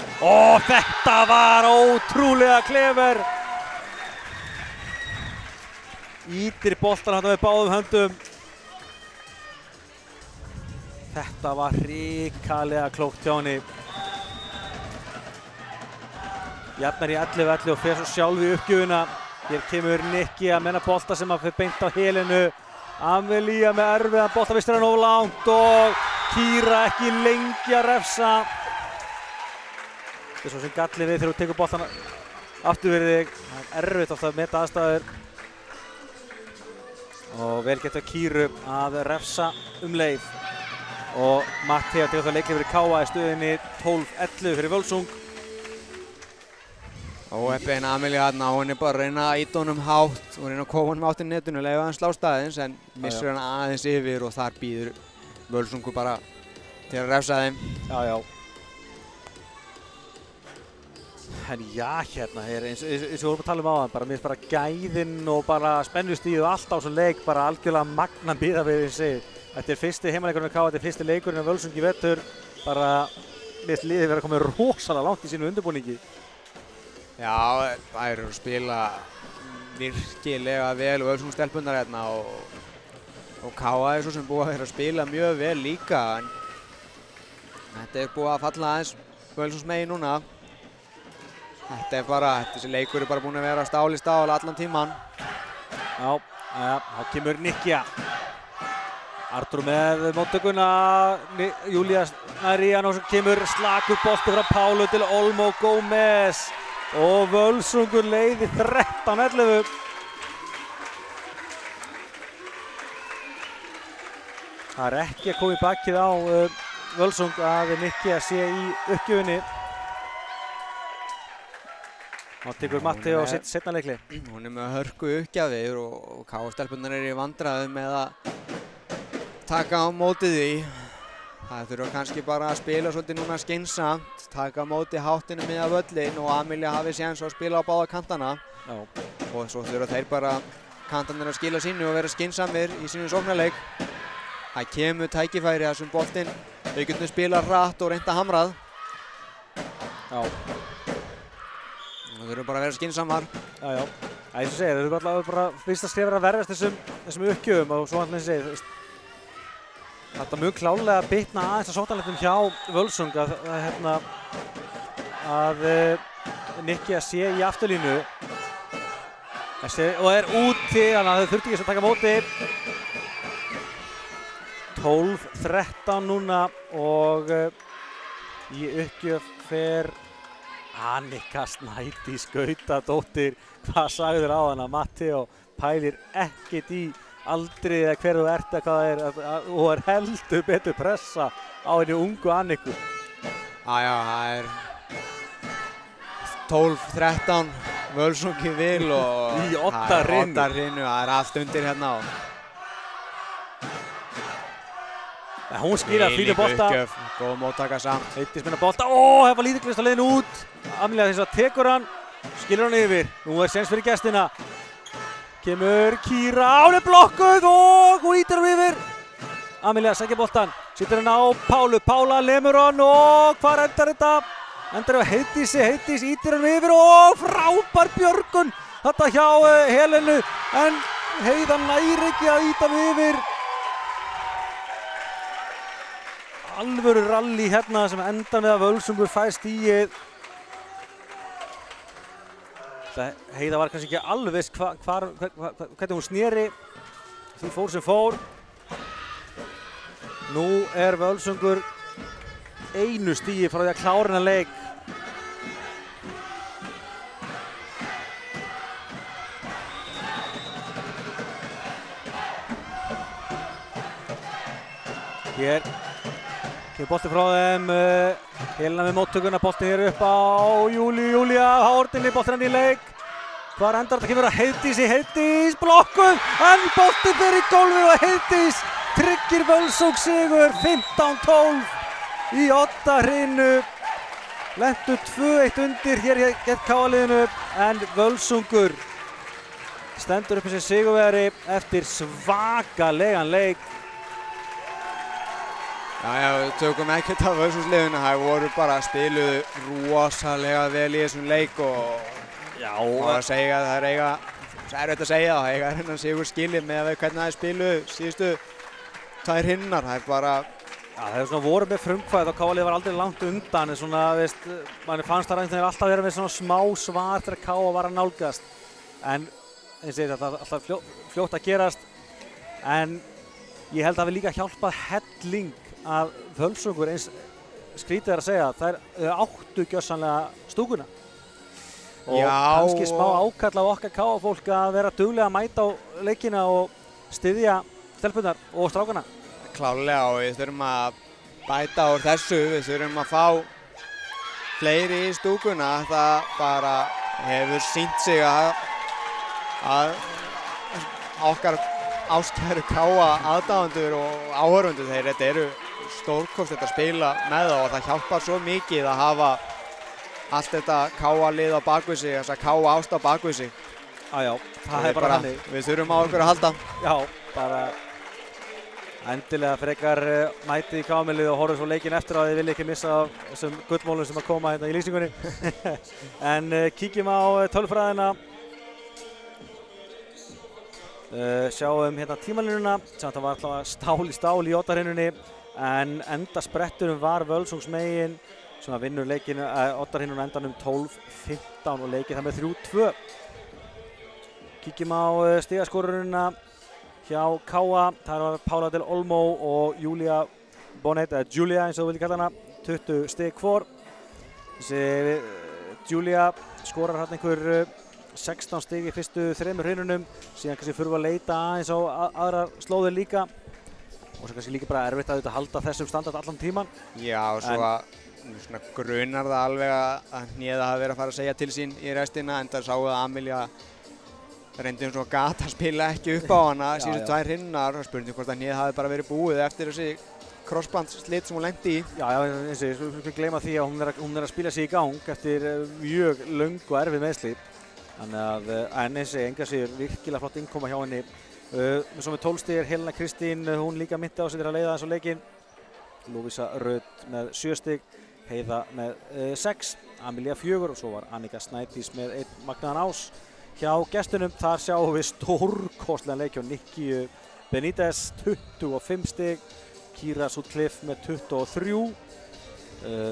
Þetta var ótrúlega klefer. Ítir boltan hann með báðum höndum. Þetta var hrikalega klókt hjá henni. Jafnar í 11-11 og fer svo sjálf í uppgjöfuna. Hér kemur Nikki að menna bolta sem að fyrir beint á Helenu. Amelia með erfiðan bolta, vistur hann of langt og Kýra ekki lengi að refsa. Þetta er svo sem gallið við þegar þú tekur boltan aftur fyrir þig. Það er erfitt ofta að meta aðstæður. Og vel geta Kýru að refsa leið. Og Matthea tekur það leikli fyrir KA í stöðinni 12-11 fyrir Völsung. Óheppin Amelia hérna, hún er bara að reyna að ýta honum hátt og reyna að koma honum átt í netinu, leiða hann slá staðins en missur hann aðeins yfir og þar býður Völsungur bara til að refsa þeim. Já. En já, hérna er eins og við vorum að tala um áðan, bara mér finnst bara gæðin og bara spennustíð og allt á þessum leik, bara algjörlega magna bíða við eins og þetta er fyrsti heimaleikurinn með KA, þetta er fyrsti leikurinn af Völsung í vetur, bara mér finnst liðið verið að koma rosalega langt í sínu undirbúningi. Já, það eru að spila virkilega vel Völsungstelpunnar hérna og KA er svo sem búið að vera að spila mjög vel líka en þetta er búið að falla aðeins Völsungsmegin núna. Þessi leikur er bara búinn að vera stál í stál allan tíman. Já, þá kemur Nikki. Artur með móttökuna, Júlía nær í hann og svo kemur slakur bolti frá Pálu til Olmo Gómez. Og Völsungur leiði 13-11. Það er ekki að koma í bakið á Völsung að Nikki að sé í uppgjöfinni. Þá tekur Matthea á seinna leikli. Hún er með hörku uppgjafir og KA-stelpunnar eru í vandræðum með að taka á móti því. Það þurfa kannski bara að spila svolítið núna skynsamt, taka á móti háttinu miðað völlinn og Amelia hafi séns að spila á báða kantana. Já. Og svo þurfa þeir bara kantarnir að skila sínu og vera skynsamir í sínu sóknarleik. Það kemur tækifæri að þessum boltinn, þau getum spilað hratt og reynda hamrað. Já. Það þurfa bara að vera skynsamar. Já. Eins og segir, þau þurfa alltaf bara fyrst að skrifa að verðast þessum uppgjöfum og svo hann segir. Þetta mjög klálega bitna aðeins að sóknarleiknum hjá Völsung að Nikki að sé í afturlínu og er úti, þannig að þau þurfti ekki að taka móti. 12-13 núna og í uppgjöf fer Annika Snædís Gautadóttir. Hvað sagður á hana? Matteo pælir ekkert í aldrei eða hver þú ert eða hvað það er og er heldur betur pressa á henni ungu Anniku. Já, það er 12-13 Völsungi vil og í Oddahrinu. Það er allt undir hérna á. Hún skilar fínu bolta. Góð móttaka samt. Heitis minna bolta. Það var lítið glist á leiðin út. Amelia þess að tekur hann, skilur hann yfir. Nú er séns fyrir gestina. Kemur Kíra, hún er blokkuð og hún ítir hann yfir. Amelia sækir boltan, sýtur hann á Pálu. Pála lemur hann og hvar endar þetta? Endar á Heitísi, Heitis ítir hann yfir og frábær björgun. Þetta hjá Helenu en Heiða nær ekki að íta hann yfir. Alvöru rally hérna sem endar með að Völsungur fær stigið. Heiða var kannski ekki alveg viss hvernig hún sneri. Því fór sem fór. Nú er Völsungur einu stigi frá því að klára þennan leik. Hér kemur bolti frá þeim, Helena með móttökuna, bolti hér upp á Júlía, Hártinni, bolti hann í leik. Hvar endar þetta? Kemur að Heiðdís blokkuð, en bolti fer í gólfið og Heiðdís tryggir Völsung sigur, 15-12 í Oddahrinu. Lentu 2-1 undir hér gegn KA-liðinu, en Völsungur stendur upp sem sigurvegari eftir svakalegan leik. Já, við tökum ekkert af Völsungsliðinu, það voru bara spiluðu rosalega vel í þessum leik og það að segja að það er erfitt að segja það, eiga hennan sigur skilið með hvernig það spiluðu síðustu tvær hinnar, það er bara... Já, það hefur svona voru með frumkvæð og KA-lið var aldrei langt undan, en svona, veist, manni fannst það ræðin þegar alltaf verið með svona smá svar þegar KA var að nálgast. En, eins og ég segi, það er alltaf fljótt að gerast, en ég held að það við líka hjálpað helling að Völsungur, eins skrítið er að segja, þær áttu gjörsamlega stúkuna og kannski smá ákall á okkar KA-fólk að vera duglega að mæta á leikina og styðja stelpurnar og strákana. Klárlega, og við þurfum að bæta úr þessu, við þurfum að fá fleiri í stúkuna. Það bara hefur sýnt sig að okkar áskæru KA aðdáendur og áhorfendur, þetta eru stórkostlegt að spila með það og það hjálpar svo mikið að hafa allt þetta KA-lið á bakvið sig, þessa KA-ást á bakvið sig. Já, það er bara þannig. Við þurfum á okkur að halda. Já, bara endilega frekar mætið í KA-lið og horfum svo leikinn eftir að þið vilja ekki missa af þessum gullmólum sem að koma hérna í lýsingunni. En kíkjum á tölfræðina. Sjáum hérna tímalínuna, sem þetta var alltaf stál í stál í Oddahreinunni, en endasbretturum var Völsungsmegin sem að vinnur leikinu, Oddahreinunni endanum 12-15 og leikið það með 3-2. Kíkjum á stigaskorurina hjá KA, þar var Pála del Olmo og Julia Bonet, eða Julia eins og þú vilja kalla hana, 20 stig hvor. Þessi Julia skorar hérna einhver 16 stig í fyrstu 3 hraununum, síðan kannski þurfa að leita aðeins á aðrar slóðir líka og svo kannski líka bara erfitt að halda þessum standard allan tíman. Já, og svo að grunar það alveg að Hnéða hafi verið að fara að segja til sín í restina, en það sáu að Amelia reyndi svo gat að spila ekki upp á hana síðustu 2 hinnar og spurning hvort að Hnéða hafi bara verið búið eftir þessi crossbandslit sem hún lendi í. Já, eins og ég skal gleyma því að hún er að spila sig í gang eftir mjög löng og erfið meiðsli. Þannig að, en eins og enga sér virkilega flott innkoma hjá henni. Svo með 12 stig er Helena Kristín, hún líka myndi á sig til að leiða þessu leikinn. Lúvísa Rödd með 7 stig, Heiða með 6, Amelia 4 og svo var Annika Snædís með 1 magnaðan ás. Hjá gestunum þar sjáum við stórkostlegan leik hjá Nikki Benítez, 25 stig, Kíra Sutcliffe með 23.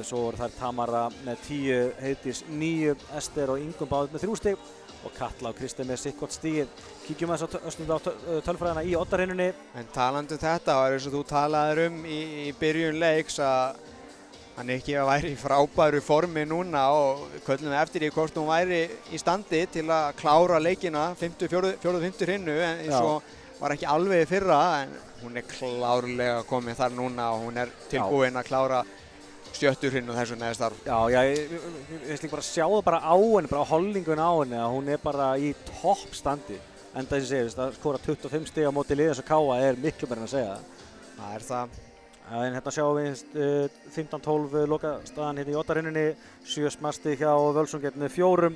Svo voru þær Tamara með 10, Heiðdís 9, Ester og Ingunn báðir með 3 stig og Katla og Kristinn með sitt gott stigið. Kíkjum aðeins á tölfræðina í Oddahreinunni. En talandi þetta var eins og þú talaðir í byrjun leiks að hann ekki væri í frábæru formi núna og köllum við eftir í hvort hún væri í standi til að klára leikina 4.-5. hrinnu en eins og var ekki alveg í fyrra en hún klárlega komið þar núna og hún tilbúin að klára 7. hrinnu þessu neðstarf. Já, ég veist líka bara að sjá það bara á henni, bara á holningun á henni að hún bara í toppstandi. Enda þess að segja, að skora 25 stig á móti liðs og Káa miklu meira en að segja það. Það það. En hérna sjáum við 15-12 lokastaðan hérna í Oddahreinunni, 7 smastig hjá Völsung með 4,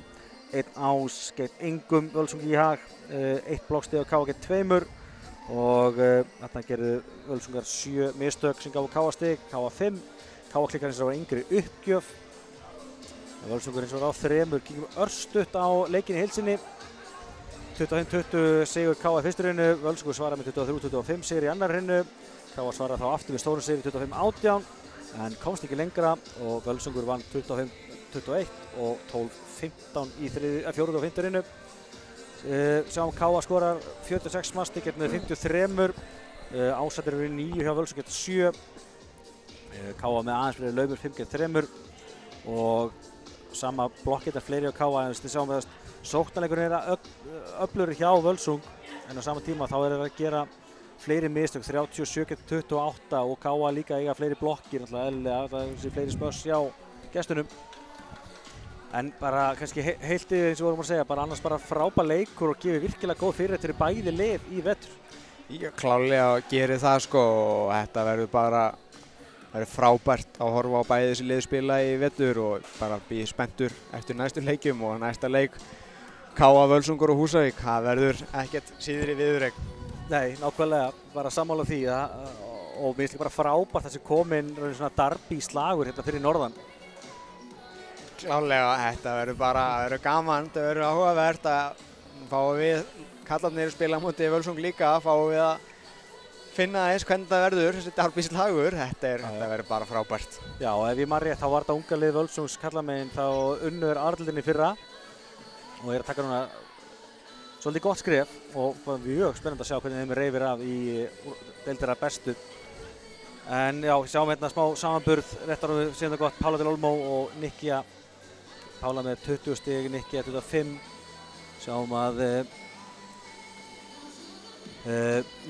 1 ás gegn engum Völsung í hag, 1 blokkstig á Káa gegn 2 og þarna gerðu Völsungar 7 mistök sem gáfu Káa stig, Káa 5, Káa klikkar eins og var yngri uppgjöf. Völsungur eins og var á 3, gengum örstutt á leikinni í heilsinni, 25-20 sigur Káa í fyrstu hrinnu, Völsungur svaraði með 23-25 sigur í annar hrinnu. Káa svaraði þá aftur við stórum sigri 25-18 en komst ekki lengra og Völsungur vann 25-21 og 12-15 í 4. og 5. hrinnu. Sjáum Káa skorar 46 mastig með 53, ásættir eru 9 hjá Völsung gegn 7, Káa með aðeins fyrir laumur 5 gegn 3 og sama blokkið fleiri á Káa en við sjáum að sóknarleikurinn öflugri hjá Völsung en á sama tíma þá að gera fleiri mistök, 37 gegn 28 og Káa líka eiga fleiri blokkir, eðlilega, það sé fleiri spöss hjá gestunum. En bara kannski heilt eins og vorum að segja, bara annars bara frábær leikur og gefið virkilega góð fyrirheit fyrir bæði lið í vetur. Já, klálega gerir það sko og þetta verður frábært að horfa á bæði þessi lið spila í vetur og bara býð spenntur eftir næstu leikjum og næsta leik Káa, Völsungur og Húsavík, það verður ekkert síðri viðureign. Nei, nákvæmlega, bara sammála því og mér finnst líka bara frábært þessi komin svona derby slagur hérna fyrir norðan. Klálega, þetta verður gaman, þetta verður áhugavert að fáum við kallarnir að spila á móti Völsung líka, fáum við að finna eins hvernig það verður, þessi derby slagur, þetta verður bara frábært. Já, og ef ég man rétt þá var þetta unga lið Völsungs kallamegin þá unnur Arldinni fyrra og að taka núna svolítið gott skref og mjög spennandi að sjá hvernig þeim reyfir af í deildina bestu. En já, sjáum hérna smá samanburð, réttar og við séum það gott, Pála Del Olmo og Nikkia. Pála með 20 stig, Nikkia 25. Sjáum að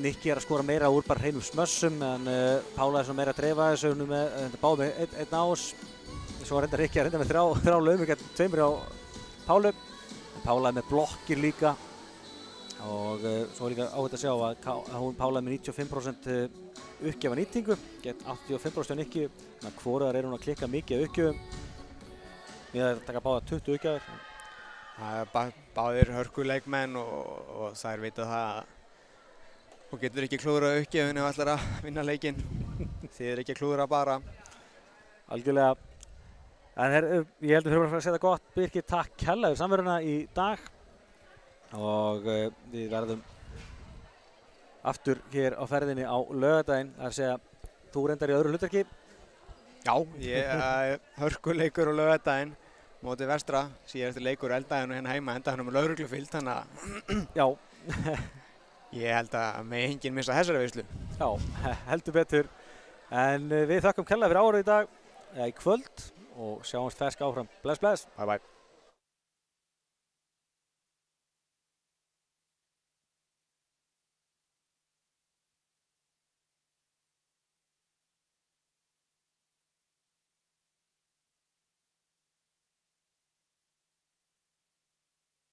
Nikkia að skora meira úr bara hreinum smössum en Pála svona meira að dreifa þessu með báð með einn ás. Svo reyndar Nikkia með þrjá laumur gegn 2 á Pálu. Pála með blokkir líka. Og svo er líka áhugavert að sjá að hún Pála með 95% uppgefa nýtingu gegn 85% á Nikki, þannig að hvoruðar hún að klikka mikið af uppgjöfum. Við erum að taka báða 20 uppgjafir. Það báðir hörkuleikmenn og þær vita það að þú getur ekki klúðrað uppgjöfun ef ætlar að vinna leikinn. Þið ekki að klúðra bara. Algjörlega. En ég held að við þurfum að fara að setja gott. Birkir, takk kærlega fyrir samveruna í dag. Og við verðum aftur hér á ferðinni á laugardaginn, það er að segja, þú reyndar í öðru hlutverki. Já, ég hörkuleikur á laugardaginn móti Vestra, síðasti leikur eldaginn og hérna heima, enda hann með lögreglufylgd, þannig að já. Ég held að megi enginn missa þessari veislu. Já, heldur betur. En við þakkum kærlega fyrir áhorfið í dag, í kvöld og sjáumst fersk áfram. Bless, bless. Bye, bye.